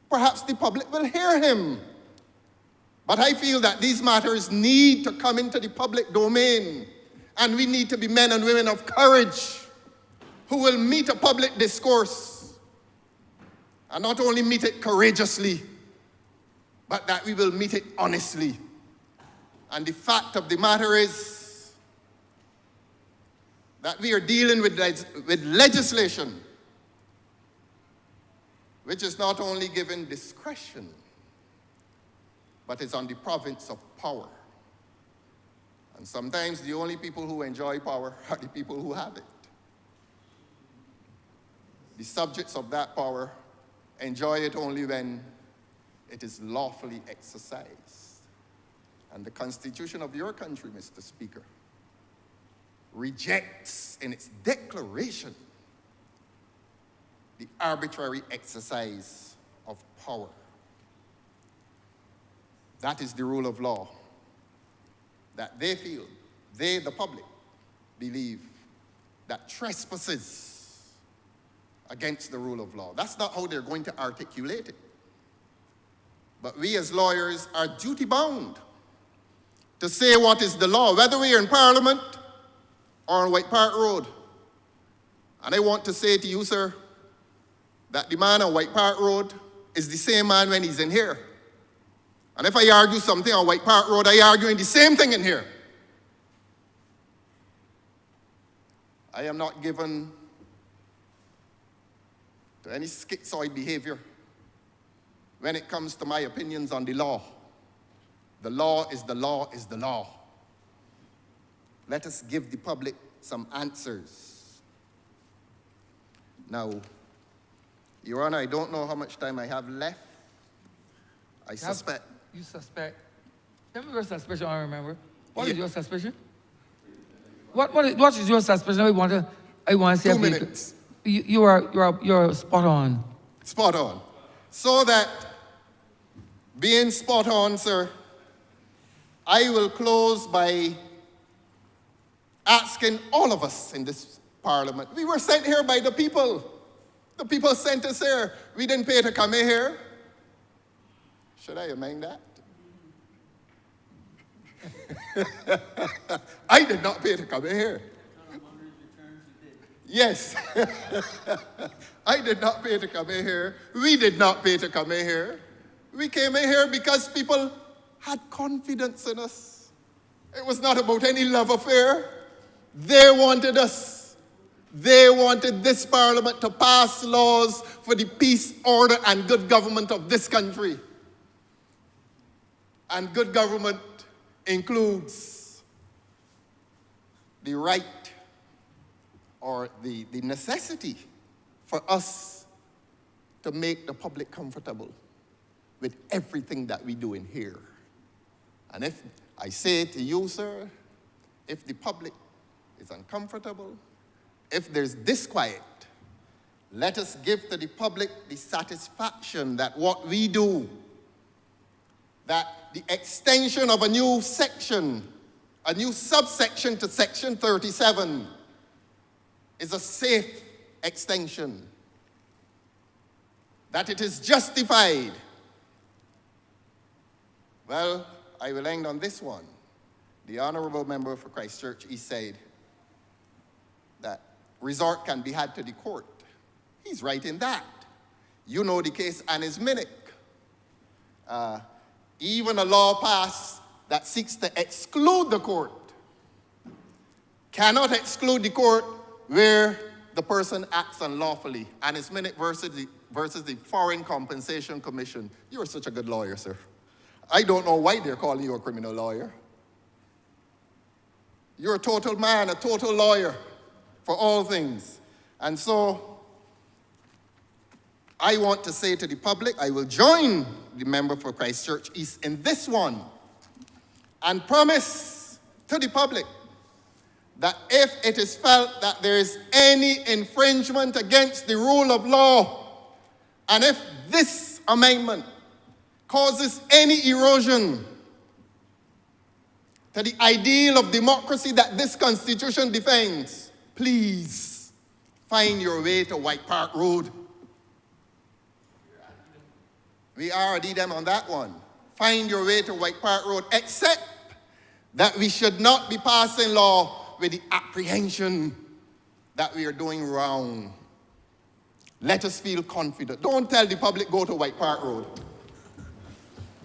perhaps the public will hear him. But I feel that these matters need to come into the public domain, and we need to be men and women of courage who will meet a public discourse, and not only meet it courageously, but that we will meet it honestly. And the fact of the matter is that we are dealing with legislation which is not only given discretion, but is on the province of power. And sometimes the only people who enjoy power are the people who have it. The subjects of that power enjoy it only when it is lawfully exercised. And the Constitution of your country, Mr. Speaker, rejects in its declaration the arbitrary exercise of power. That is the rule of law that they feel, they, the public, believe that trespasses against the rule of law. That's not how they're going to articulate it. But we as lawyers are duty-bound to say what is the law, whether we are in Parliament or on White Park Road. And I want to say to you, sir, that the man on White Park Road is the same man when he's in here. And if I argue something on White Park Road, I arguing the same thing in here. I am not given to any schizoid behavior when it comes to my opinions on the law. The law is the law is the law. Let us give the public some answers. Now, Your Honor, I don't know how much time I have left. I suspect. You suspect. Tell me your suspicion, I remember. What is Yeah. your suspicion? What is your suspicion? I want to see 2 if you- minutes. You're spot on. Spot on. So that, being spot on, sir, I will close by asking all of us in this parliament. We were sent here by the people. The people sent us here. We didn't pay to come in here. Should I amend that? I did not pay to come in here. Yes. I did not pay to come in here. We did not pay to come in here. We came in here because people had confidence in us. It was not about any love affair. They wanted us. They wanted this parliament to pass laws for the peace, order, and good government of this country. And good government includes the right or the necessity for us to make the public comfortable with everything that we do in here. And if I say to you, sir, if the public is uncomfortable, if there's disquiet, let us give to the public the satisfaction that what we do, that the extension of a new section, a new subsection to section 37 is a safe extension, that it is justified. Well, I will end on this one. The Honourable Member for Christchurch East said that resort can be had to the court. He's right in that. You know the case Annis Minnick. Even a law passed that seeks to exclude the court cannot exclude the court where the person acts unlawfully. Annis Minnick versus the Foreign Compensation Commission. You are such a good lawyer, sir. I don't know why they're calling you a criminal lawyer. You're a total man, a total lawyer for all things. And so, I want to say to the public, I will join the member for Christchurch East in this one and promise to the public that if it is felt that there is any infringement against the rule of law, and if this amendment causes any erosion to the ideal of democracy that this Constitution defends, please find your way to White Park Road. We already them on that one. Find your way to White Park Road, except that we should not be passing law with the apprehension that we are doing wrong. Let us feel confident. Don't tell the public, go to White Park Road.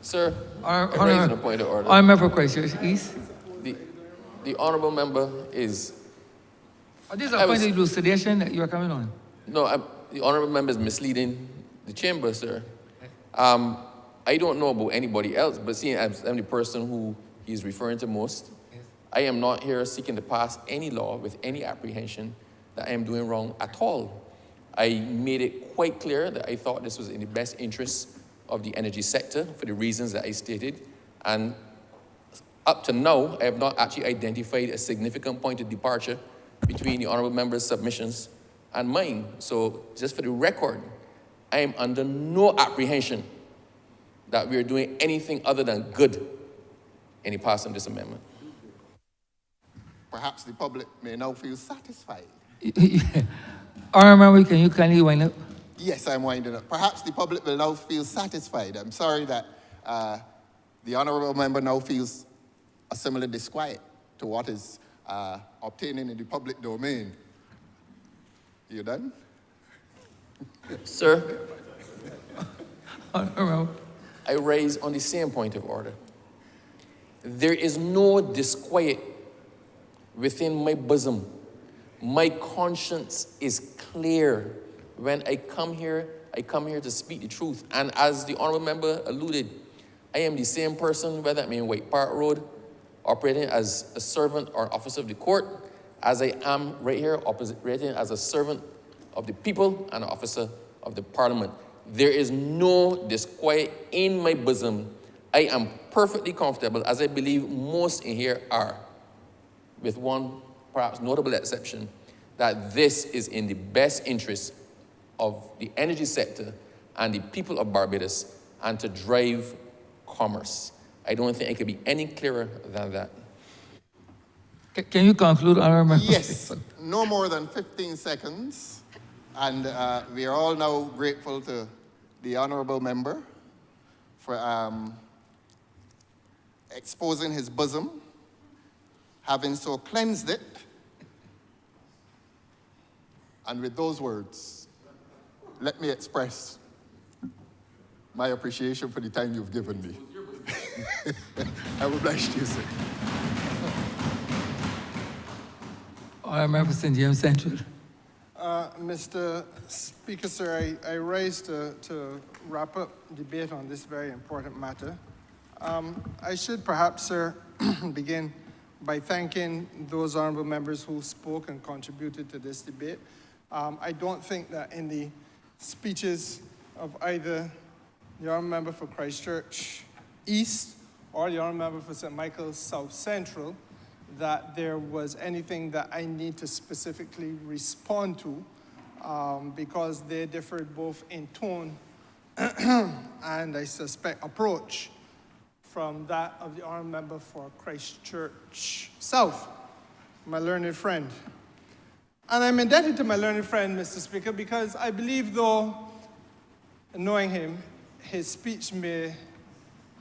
Sir, I'm raising a point of order. I'm member for Christchurch East. The honourable member is... This is a point of elucidation that you are coming on. No, the honourable member is misleading the chamber, sir. I don't know about anybody else, but seeing as I'm the person who he's referring to most, I am not here seeking to pass any law with any apprehension that I am doing wrong at all. I made it quite clear that I thought this was in the best interest of the energy sector for the reasons that I stated. And up to now, I have not actually identified a significant point of departure between the honourable member's submissions and mine. So just for the record, I am under no apprehension that we are doing anything other than good in the passing of this amendment. Perhaps the public may now feel satisfied. Honourable Member, can you kindly wind up? Yes, I'm winding up. Perhaps the public will now feel satisfied. I'm sorry that the Honourable Member now feels a similar disquiet to what is obtaining in the public domain. You done? Sir, Honourable. I raise on the same point of order. There is no disquiet within my bosom. My conscience is clear. When I come here to speak the truth. And as the honourable member alluded, I am the same person, whether I'm in White Park Road, operating as a servant or officer of the court, as I am right here, operating as a servant of the people and an officer of the parliament. There is no disquiet in my bosom. I am perfectly comfortable, as I believe most in here are, with one perhaps notable exception, that this is in the best interest of the energy sector and the people of Barbados, and to drive commerce. I don't think it could be any clearer than that. Can you conclude, Honourable Member? Yes, no more than 15 seconds. And we are all now grateful to the Honourable Member for exposing his bosom, having so cleansed it. And with those words, let me express my appreciation for the time you've given me. I'm obliged to you, sir. Honourable Member St. James Central. Mr. Speaker, sir, I rise to wrap up debate on this very important matter. I should perhaps, sir, begin by thanking those honourable members who spoke and contributed to this debate. I don't think that in the speeches of either the honourable member for Christchurch East or the honourable member for St. Michael's South Central that there was anything that I need to specifically respond to because they differed both in tone and I suspect approach from that of the honourable member for Christchurch South, my learned friend. And I'm indebted to my learned friend, Mr. Speaker, because I believe, though, knowing him, his speech may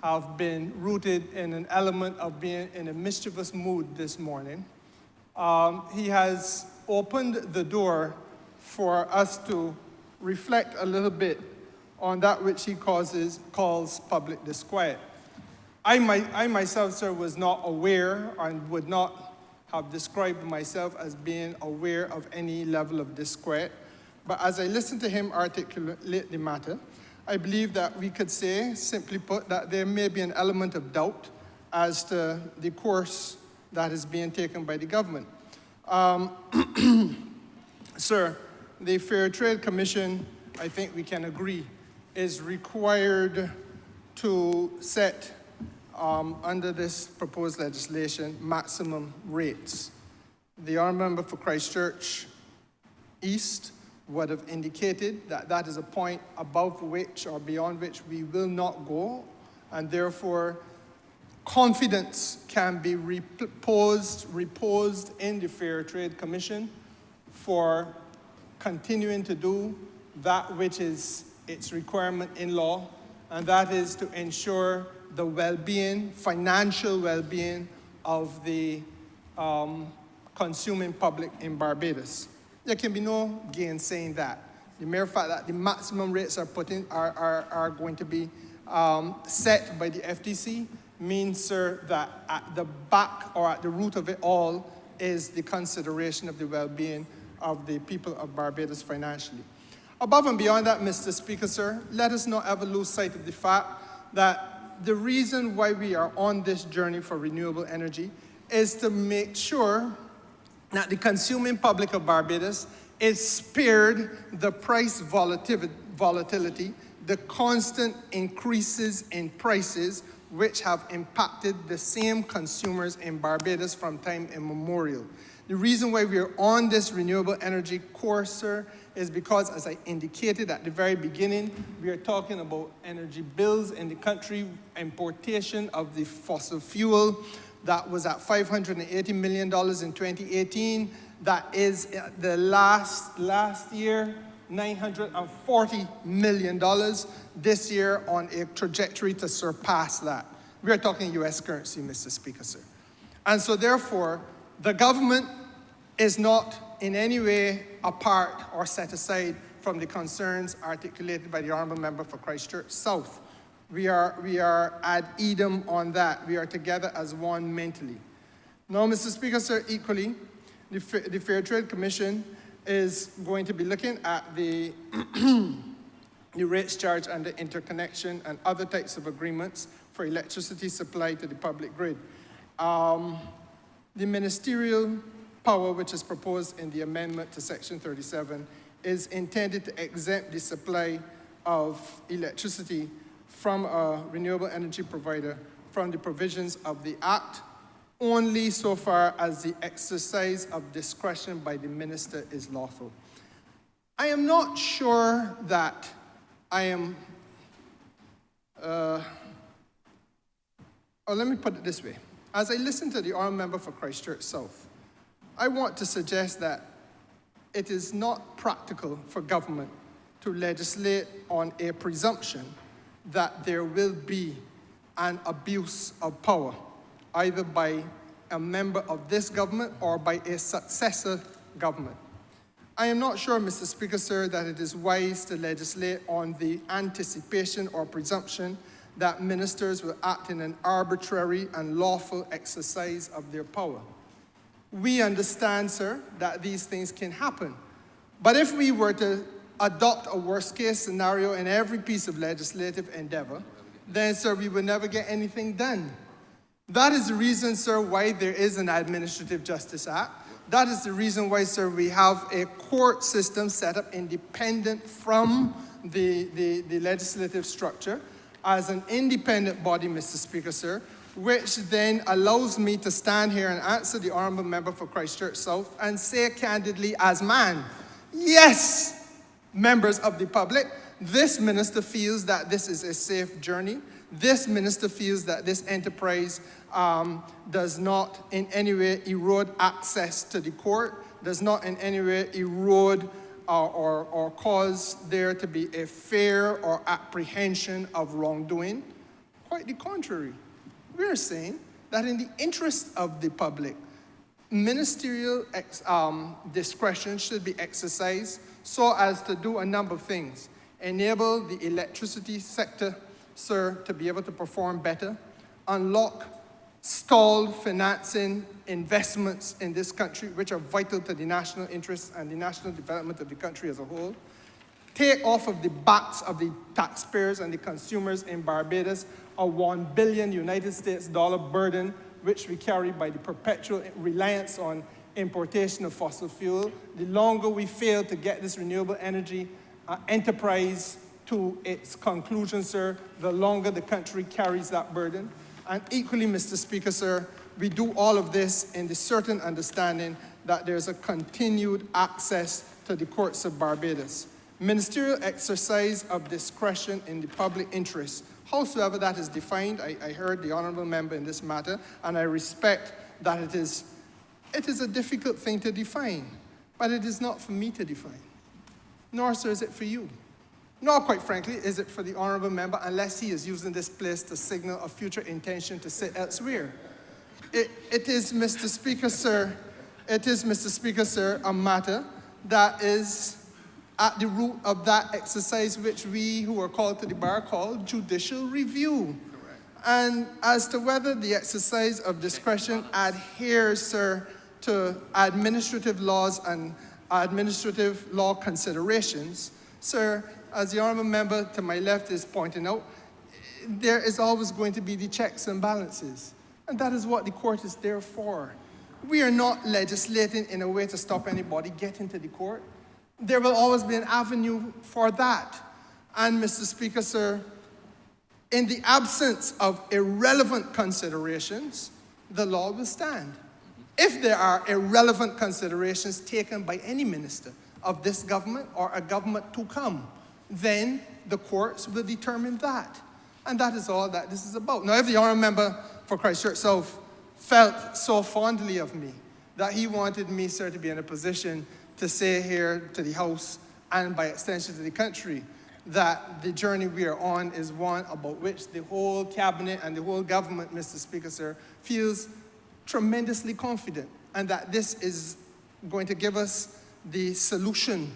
have been rooted in an element of being in a mischievous mood this morning. He has opened the door for us to reflect a little bit on that which he calls public disquiet. I myself, sir, was not aware and would not have described myself as being aware of any level of disquiet. But as I listened to him articulate the matter, I believe that we could say, simply put, that there may be an element of doubt as to the course that is being taken by the government. Sir, the Fair Trade Commission, I think we can agree, is required to set, under this proposed legislation, maximum rates. The honourable member for Christchurch East would have indicated that that is a point above which or beyond which we will not go, and therefore confidence can be reposed in the Fair Trade Commission for continuing to do that which is its requirement in law, and that is to ensure the well-being, financial well-being of the consuming public in Barbados. There can be no gainsaying that. The mere fact that the maximum rates are going to be set by the FTC means, sir, that at the back or at the root of it all is the consideration of the well-being of the people of Barbados financially. Above and beyond that, Mr. Speaker, sir, let us not ever lose sight of the fact that the reason why we are on this journey for renewable energy is to make sure that the consuming public of Barbados is spared the price volatility, the constant increases in prices which have impacted the same consumers in Barbados from time immemorial. The reason why we are on this renewable energy course, sir, is because, as I indicated at the very beginning, we are talking about energy bills in the country, importation of the fossil fuel that was at $580 million in 2018. That is the last year, $940 million this year on a trajectory to surpass that. We are talking US currency, Mr. Speaker, sir. And so therefore, the government is not in any way apart or set aside from the concerns articulated by the honourable member for Christchurch South. We are ad idem on that. We are together as one mentally. Now, Mr. Speaker, sir, equally, the Fair Trade Commission is going to be looking at the rates charged under interconnection and other types of agreements for electricity supply to the public grid. The ministerial power which is proposed in the amendment to Section 37 is intended to exempt the supply of electricity from a renewable energy provider from the provisions of the Act, only so far as the exercise of discretion by the minister is lawful. I am not sure that I am, or let me put it this way. As I listen to the honourable member for Christchurch South, I want to suggest that it is not practical for government to legislate on a presumption that there will be an abuse of power, either by a member of this government or by a successor government. I am not sure, Mr. Speaker, sir, that it is wise to legislate on the anticipation or presumption that ministers will act in an arbitrary and lawful exercise of their power. We understand, sir, that these things can happen. But if we were to adopt a worst-case scenario in every piece of legislative endeavor, then, sir, we would never get anything done. That is the reason, sir, why there is an Administrative Justice Act. That is the reason why, sir, we have a court system set up independent from the legislative structure as an independent body, Mr. Speaker, sir, which then allows me to stand here and answer the honourable member for Christchurch South and say candidly as man, yes, members of the public, this minister feels that this is a safe journey. This minister feels that this enterprise does not in any way erode access to the court, does not in any way erode or cause there to be a fear or apprehension of wrongdoing. Quite the contrary. We're saying that in the interest of the public, ministerial discretion should be exercised so as to do a number of things. Enable the electricity sector, sir, to be able to perform better, unlock stalled financing investments in this country, which are vital to the national interests and the national development of the country as a whole, take off of the backs of the taxpayers and the consumers in Barbados a $1 billion United States dollar burden, which we carry by the perpetual reliance on importation of fossil fuel. The longer we fail to get this renewable energy enterprise to its conclusion, sir, the longer the country carries that burden. And equally, Mr. Speaker, sir, we do all of this in the certain understanding that there's a continued access to the courts of Barbados. Ministerial exercise of discretion in the public interest, howsoever that is defined, I heard the honourable member in this matter, and I respect that it is a difficult thing to define, but it is not for me to define, nor, sir, is it for you. Nor, quite frankly, is it for the honourable member, unless he is using this place to signal a future intention to sit elsewhere. It is, Mr. Speaker, sir, a matter that is at the root of that exercise which we who are called to the bar call judicial review. Correct. And as to whether the exercise of discretion adheres, sir, to administrative laws and administrative law considerations, sir, as the honourable member to my left is pointing out, there is always going to be the checks and balances. And that is what the court is there for. We are not legislating in a way to stop anybody getting to the court. There will always be an avenue for that. And, Mr. Speaker, sir, in the absence of irrelevant considerations, the law will stand. If there are irrelevant considerations taken by any minister of this government or a government to come, then the courts will determine that. And that is all that this is about. Now, if the honourable member for Christchurch South felt so fondly of me that he wanted me, sir, to be in a position to say here to the House and by extension to the country that the journey we are on is one about which the whole cabinet and the whole government, Mr. Speaker, sir, feels tremendously confident, and that this is going to give us the solution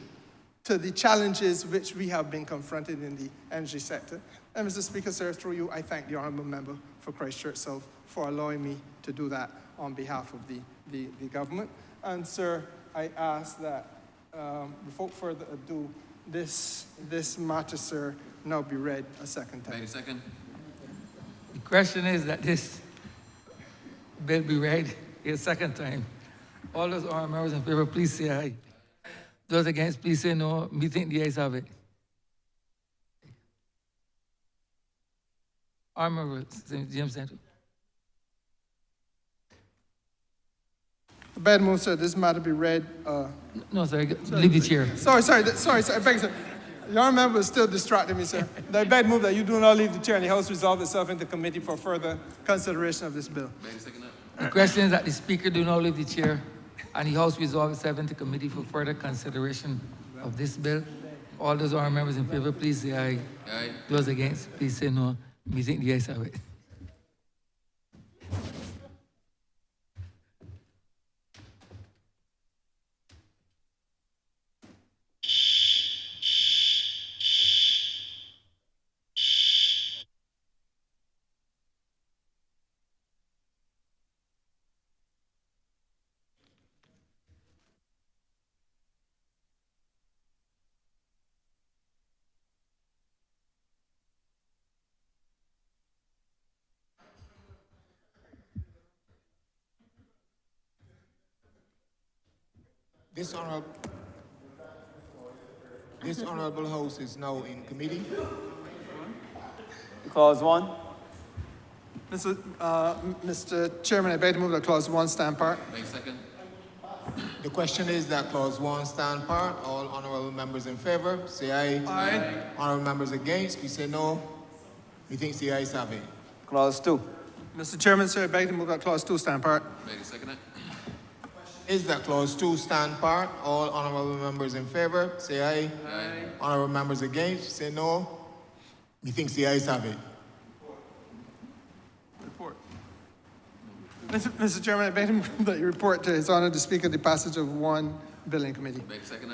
to the challenges which we have been confronted in the energy sector. And Mr. Speaker, sir, through you, I thank the honourable member for Christchurch South for allowing me to do that on behalf of the government. And sir, I ask that without further ado, this matter, sir, now be read a second time. Wait a second. The question is that this bill be read a second time. All those honourable members in favor, please say aye. Those against, please say no. Me think the ayes have it. Honourable James Central. I beg to move, sir, this matter be read. No, sir, leave the chair. Sorry, I beg, sir. Your member is still distracting me, sir. I beg to move that you do not leave the chair and the House resolve itself into committee for further consideration of this bill. The question is that the Speaker do not leave the chair and the House resolve itself into committee for further consideration of this bill. All those honourable members in favour, please say aye. Aye. Those against, please say no. Me think the ayes have it. This honorable House is now in committee. Clause 1. Mr. Chairman, I beg to move that clause 1 stand part. Make second. The question is that clause 1 stand part. All honorable members in favor, say aye. Aye. Honorable members against, please say no. Methinks the ayes have it. Clause 2. Mr. Chairman, sir, I beg to move that clause 2 stand part. Make a second. Is that clause 2 stand part? All honorable members in favor, say aye. Aye. Honorable members against, say no. Methinks the ayes have it. Report. Mr. Chairman, I beg to move that you report to His Honour the Speaker the passage of one bill in committee. Make a second.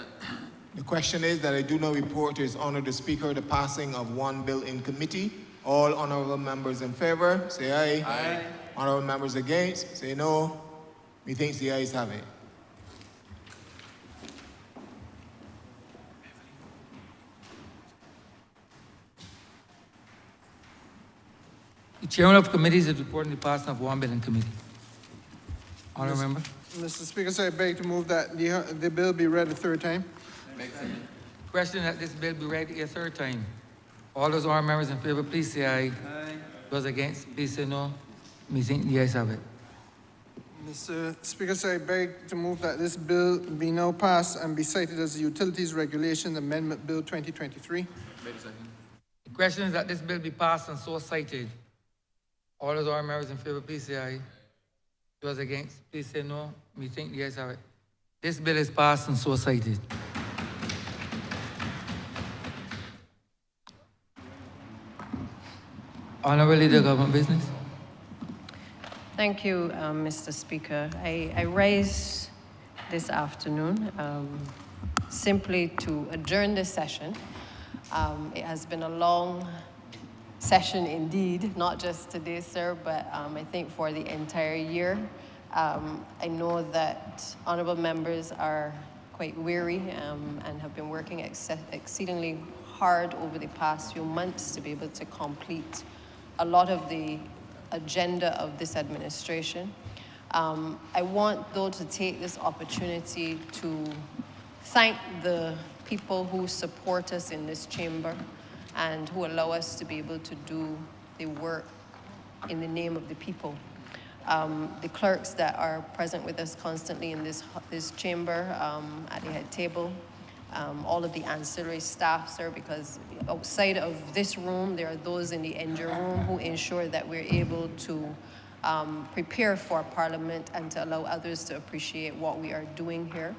The question is that I do not report to His Honour the Speaker the passing of one bill in committee. All honorable members in favor, say aye. Aye. Honorable members against, say no. Methinks the ayes have it. The chairman of committees is reporting the passing of one bill in committee. Honourable member. Mr. Speaker, sir, I beg to move that the bill be read a third time. Make a second. Question that this bill be read a third time. All those honourable members in favour, please say aye. Aye. Those against, please say no. Me think the ayes have it. Mr. Speaker, sir, I beg to move that this bill be now passed and be cited as the Utilities Regulation Amendment Bill 2023. Make a second. The question is that this bill be passed and so cited. All those honourable members in favour, please say aye. Those against, please say no. Me think the ayes have it. This bill is passed and so cited. Honourable Leader, Government Business. Thank you, Mr. Speaker. I rise this afternoon simply to adjourn this session. It has been a long session indeed, not just today, sir, but I think for the entire year. I know that honourable members are quite weary and have been working exceedingly hard over the past few months to be able to complete a lot of the agenda of this administration. I want, though, to take this opportunity to thank the people who support us in this chamber and who allow us to be able to do the work in the name of the people. The clerks that are present with us constantly in this chamber at the head table, all of the ancillary staff, sir, because outside of this room, there are those in the engine room who ensure that we're able to prepare for Parliament and to allow others to appreciate what we are doing here.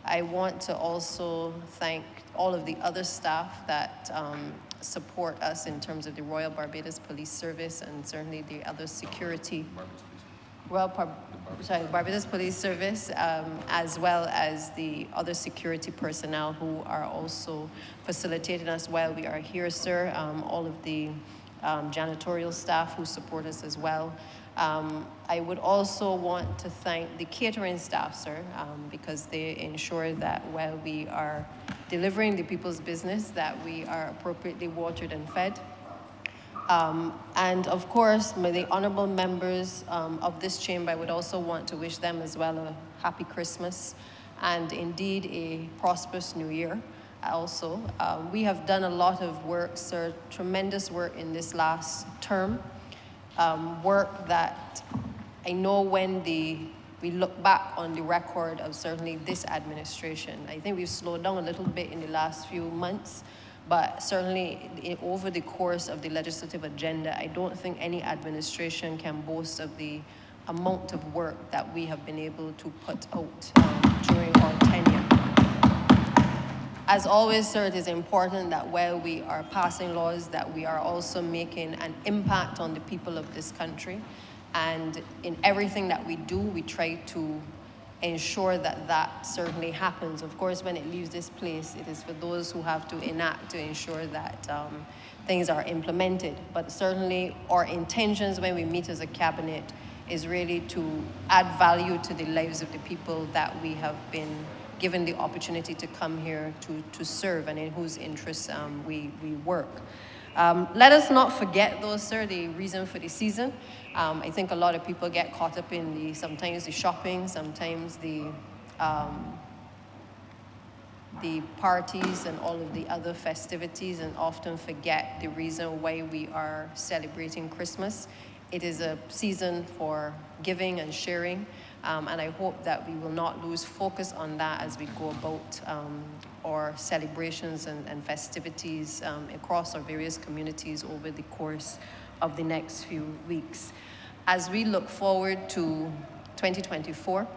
I want to also thank all of the other staff that support us in terms of the Royal Barbados Police Service and certainly the other security. Barbados Police Service, as well as the other security personnel who are also facilitating us while we are here, sir. All of the janitorial staff who support us as well. I would also want to thank the catering staff, sir, because they ensure that while we are delivering the people's business, that we are appropriately watered and fed. And of course, the honourable members of this chamber, I would also want to wish them as well a happy Christmas and indeed a prosperous new year. also. We have done a lot of work, sir, tremendous work in this last term, work that I know when we look back on the record of certainly this administration, I think we've slowed down a little bit in the last few months, but certainly over the course of the legislative agenda, I don't think any administration can boast of the amount of work that we have been able to put out during our tenure. As always, sir, it is important that while we are passing laws, that we are also making an impact on the people of this country. And in everything that we do, we try to ensure that that certainly happens. Of course, when it leaves this place, it is for those who have to enact to ensure that things are implemented. But certainly our intentions when we meet as a cabinet is really to add value to the lives of the people that we have been given the opportunity to come here to serve and in whose interests we work. Let us not forget though, sir, the reason for the season. I think a lot of people get caught up in sometimes the shopping, sometimes the parties and all of the other festivities, and often forget the reason why we are celebrating Christmas. It is a season for giving and sharing, and I hope that we will not lose focus on that as we go about our celebrations and festivities across our various communities over the course of the next few weeks. As we look forward to 2024,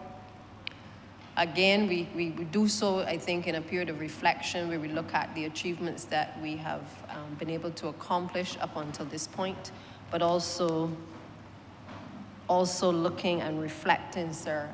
again, we do so, I think, in a period of reflection where we look at the achievements that we have been able to accomplish up until this point, but also looking and reflecting, sir,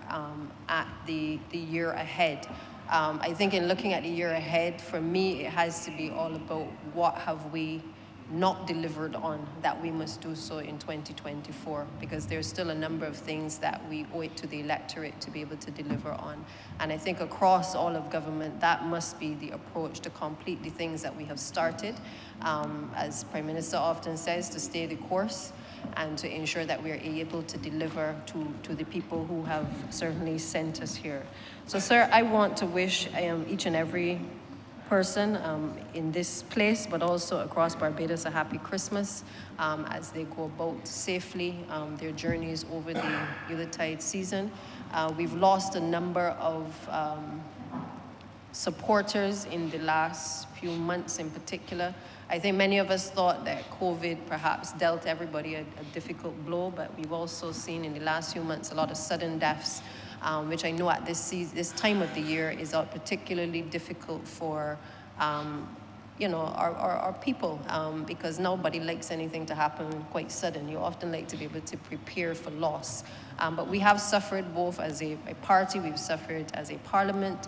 at the year ahead. I think in looking at the year ahead, for me, it has to be all about what have we not delivered on that we must do so in 2024, because there's still a number of things that we owe it to the electorate to be able to deliver on. And I think across all of government, that must be the approach, to complete the things that we have started, as Prime Minister often says, to stay the course and to ensure that we are able to deliver to the people who have certainly sent us here. So, sir, I want to wish each and every person in this place, but also across Barbados, a happy Christmas as they go about safely their journeys over the Yuletide season. We've lost a number of supporters in the last few months in particular. I think many of us thought that COVID perhaps dealt everybody a difficult blow, but we've also seen in the last few months a lot of sudden deaths, which I know at this time of the year is particularly difficult for our people, because nobody likes anything to happen quite sudden. You often like to be able to prepare for loss. But we have suffered both as a party, we've suffered as a parliament,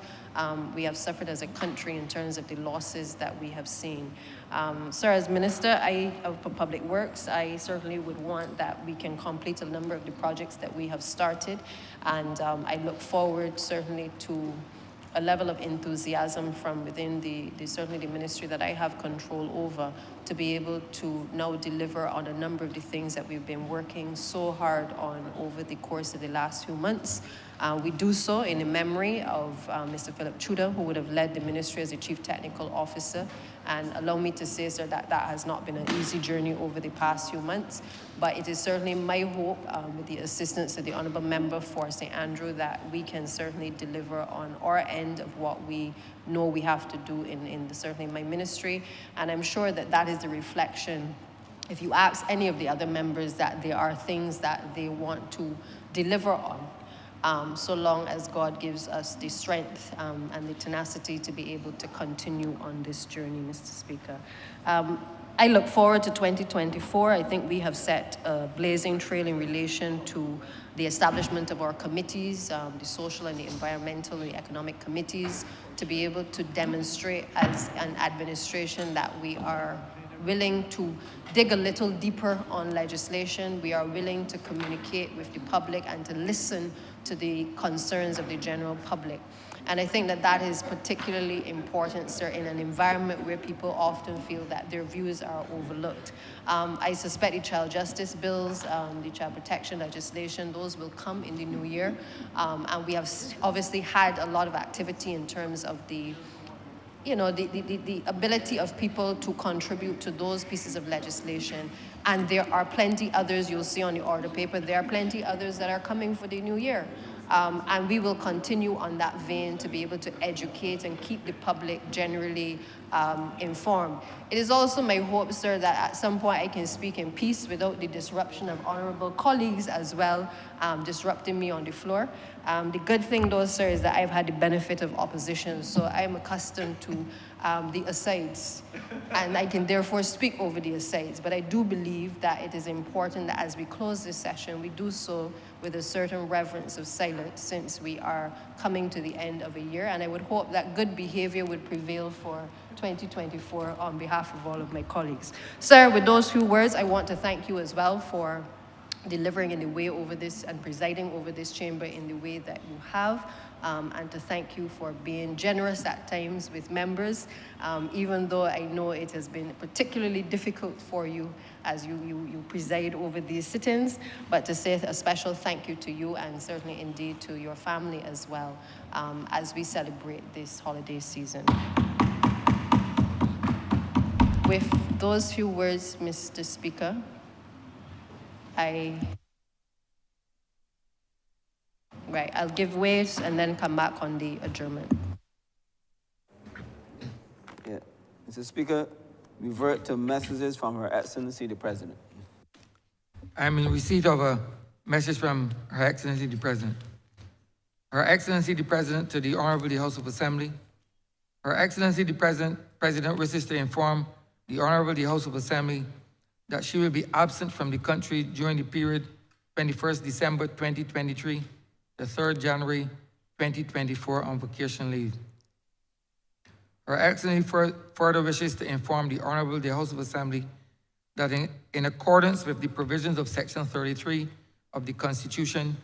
we have suffered as a country in terms of the losses that we have seen. Sir, as Minister for Public Works, I certainly would want that we can complete a number of the projects that we have started, and I look forward certainly to a level of enthusiasm from within certainly the ministry that I have control over, to be able to now deliver on a number of the things that we've been working so hard on over the course of the last few months. We do so in the memory of Mr. Philip Tudor, who would have led the ministry as the Chief Technical Officer. And allow me to say, sir, that has not been an easy journey over the past few months, but it is certainly my hope, with the assistance of the Honourable Member for St. Andrew, that we can certainly deliver on our end of what we know we have to do certainly my ministry. And I'm sure that is the reflection. If you ask any of the other members, that there are things that they want to deliver on, so long as God gives us the strength and the tenacity to be able to continue on this journey, Mr. Speaker. I look forward to 2024. I think we have set a blazing trail in relation to the establishment of our committees, the social and the environmental and the economic committees, to be able to demonstrate as an administration that we are willing to dig a little deeper on legislation. We are willing to communicate with the public and to listen to the concerns of the general public. And I think that is particularly important, sir, in an environment where people often feel that their views are overlooked. I suspect the child justice bills, the child protection legislation, those will come in the new year. And we have obviously had a lot of activity in terms of the you know, the ability of people to contribute to those pieces of legislation. And there are plenty others you'll see on the order paper. There are plenty others that are coming for the new year. And we will continue on that vein to be able to educate and keep the public generally informed. It is also my hope, sir, that at some point I can speak in peace without the disruption of honorable colleagues as well, disrupting me on the floor. The good thing, though, sir, is that I've had the benefit of opposition, so I'm accustomed to the asides, and I can therefore speak over the asides. But I do believe that it is important that as we close this session, we do so with a certain reverence of silence, since we are coming to the end of a year, and I would hope that good behavior would prevail for 2024 on behalf of all of my colleagues. Sir, with those few words, I want to thank you as well for delivering in the way over this and presiding over this chamber in the way that you have, and to thank you for being generous at times with members, even though I know it has been particularly difficult for you as you preside over these sit-ins, but to say a special thank you to you, and certainly indeed to your family as well, as we celebrate this holiday season. With those few words, Mr. Speaker, I'll give way and then come back on the adjournment. Yeah. Mr. Speaker, revert to messages from Her Excellency the President. I'm in receipt of a message from Her Excellency the President. Her Excellency the President to the Honorable the House of Assembly. Her Excellency the President wishes to inform the Honorable the House of Assembly that she will be absent from the country during the period 21st December 2023 to 3rd January 2024 on vacation leave. Her Excellency further wishes to inform the Honorable the House of Assembly that in accordance with the provisions of Section 33 of the Constitution,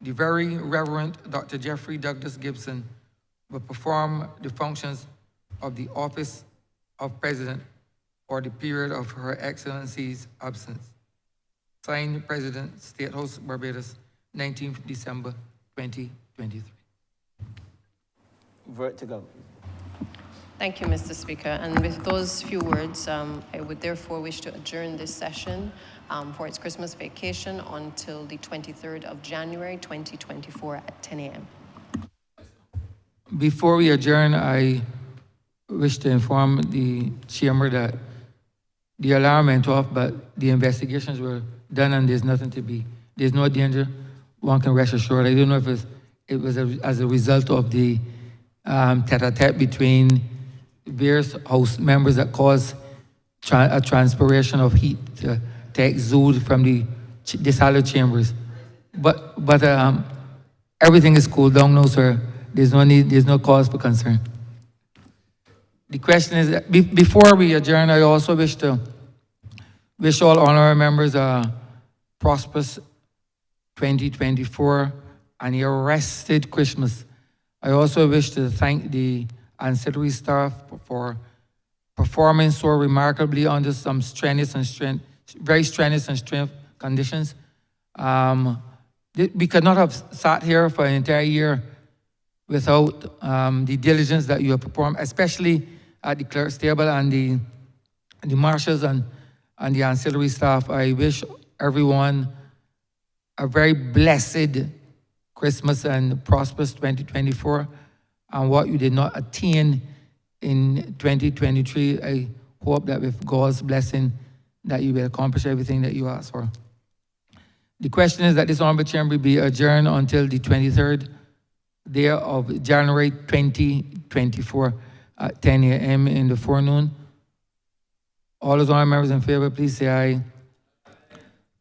the Very Reverend Dr. Jeffrey Douglas Gibson will perform the functions of the office of President for the period of Her Excellency's absence. Signed, President, State House, Barbados, 19th December 2023. Revert to go. Thank you, Mr. Speaker. And with those few words, I would therefore wish to adjourn this session for its Christmas vacation until the 23rd of January 2024 at 10 a.m. Before we adjourn, I wish to inform the chamber that the alarm went off, but the investigations were done and there's no danger. One can rest assured. I don't know if it was as a result of the tete-a-tete between various House members that caused a transpiration of heat to exude from the dishallowed chambers. But everything is cooled down now, sir. There's no cause for concern. The question is, before we adjourn, I also wish to wish all honorary members a prosperous 2024 and a rested Christmas. I also wish to thank the ancillary staff for performing so remarkably under some very strenuous and strenuous conditions. We could not have sat here for an entire year without the diligence that you have performed, especially at the clerk's table and the marshals and the ancillary staff. I wish everyone a very blessed Christmas and prosperous 2024. And what you did not attain in 2023, I hope that with God's blessing that you will accomplish everything that you asked for. The question is that this honorable chamber be adjourned until the 23rd day of January 2024 at 10 a.m. in the forenoon. All those honorable members in favor, please say aye.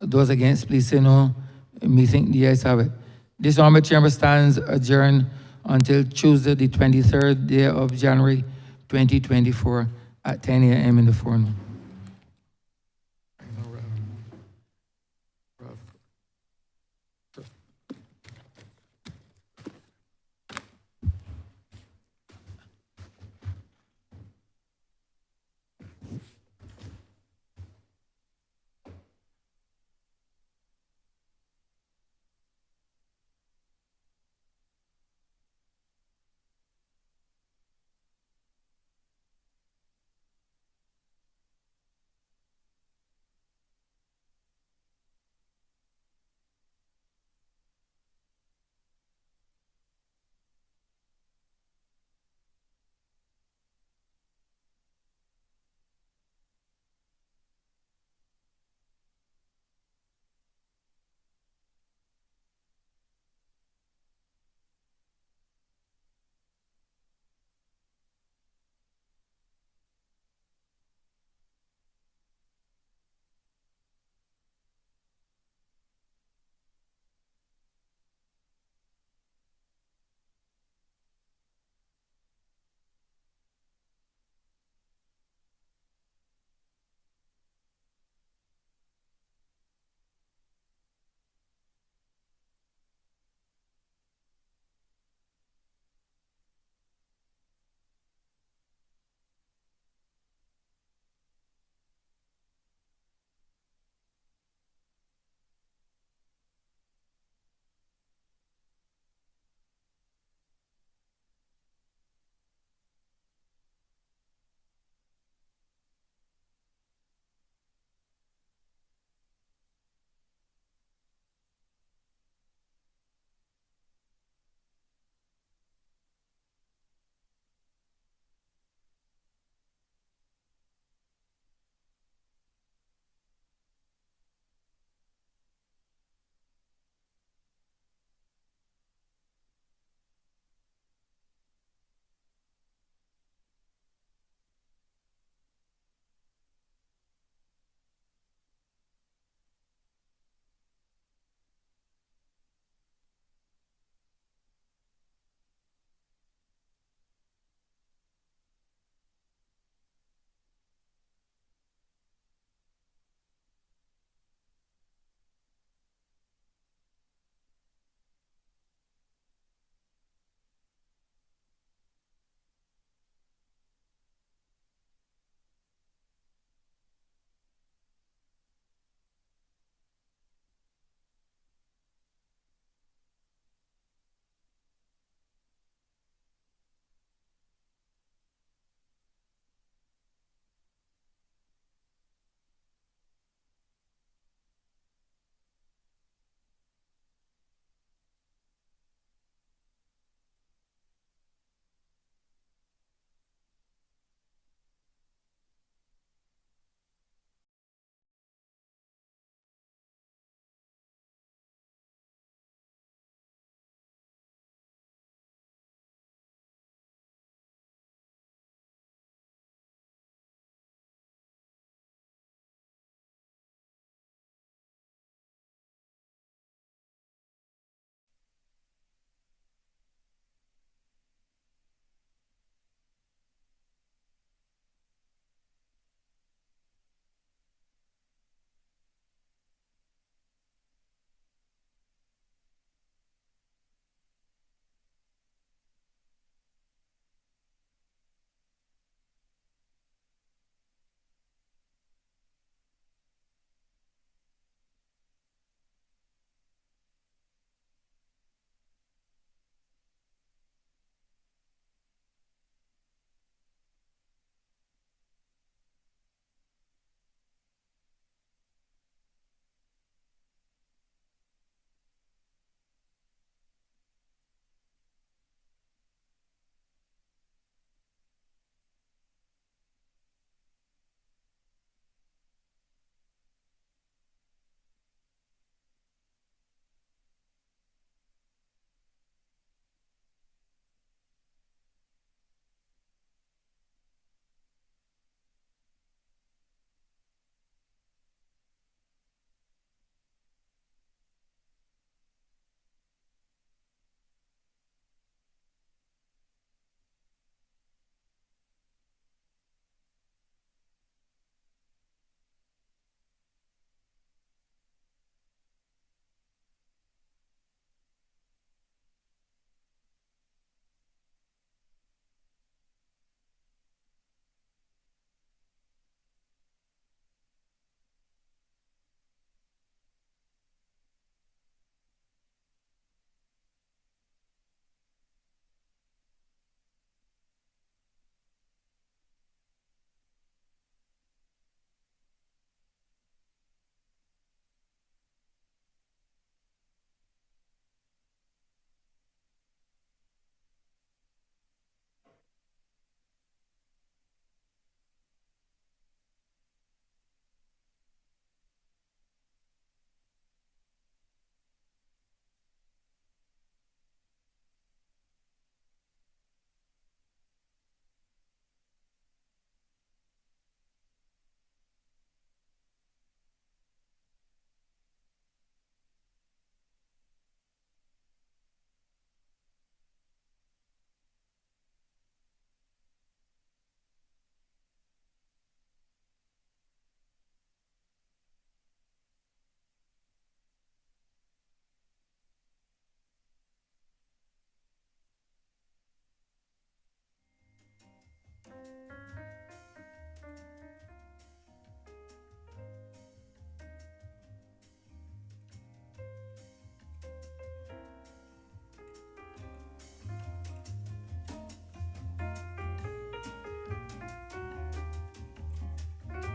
Those against, please say no. Meeting the ayes have it. This honorable chamber stands adjourned until Tuesday, the 23rd day of January 2024 at 10 a.m. in the forenoon.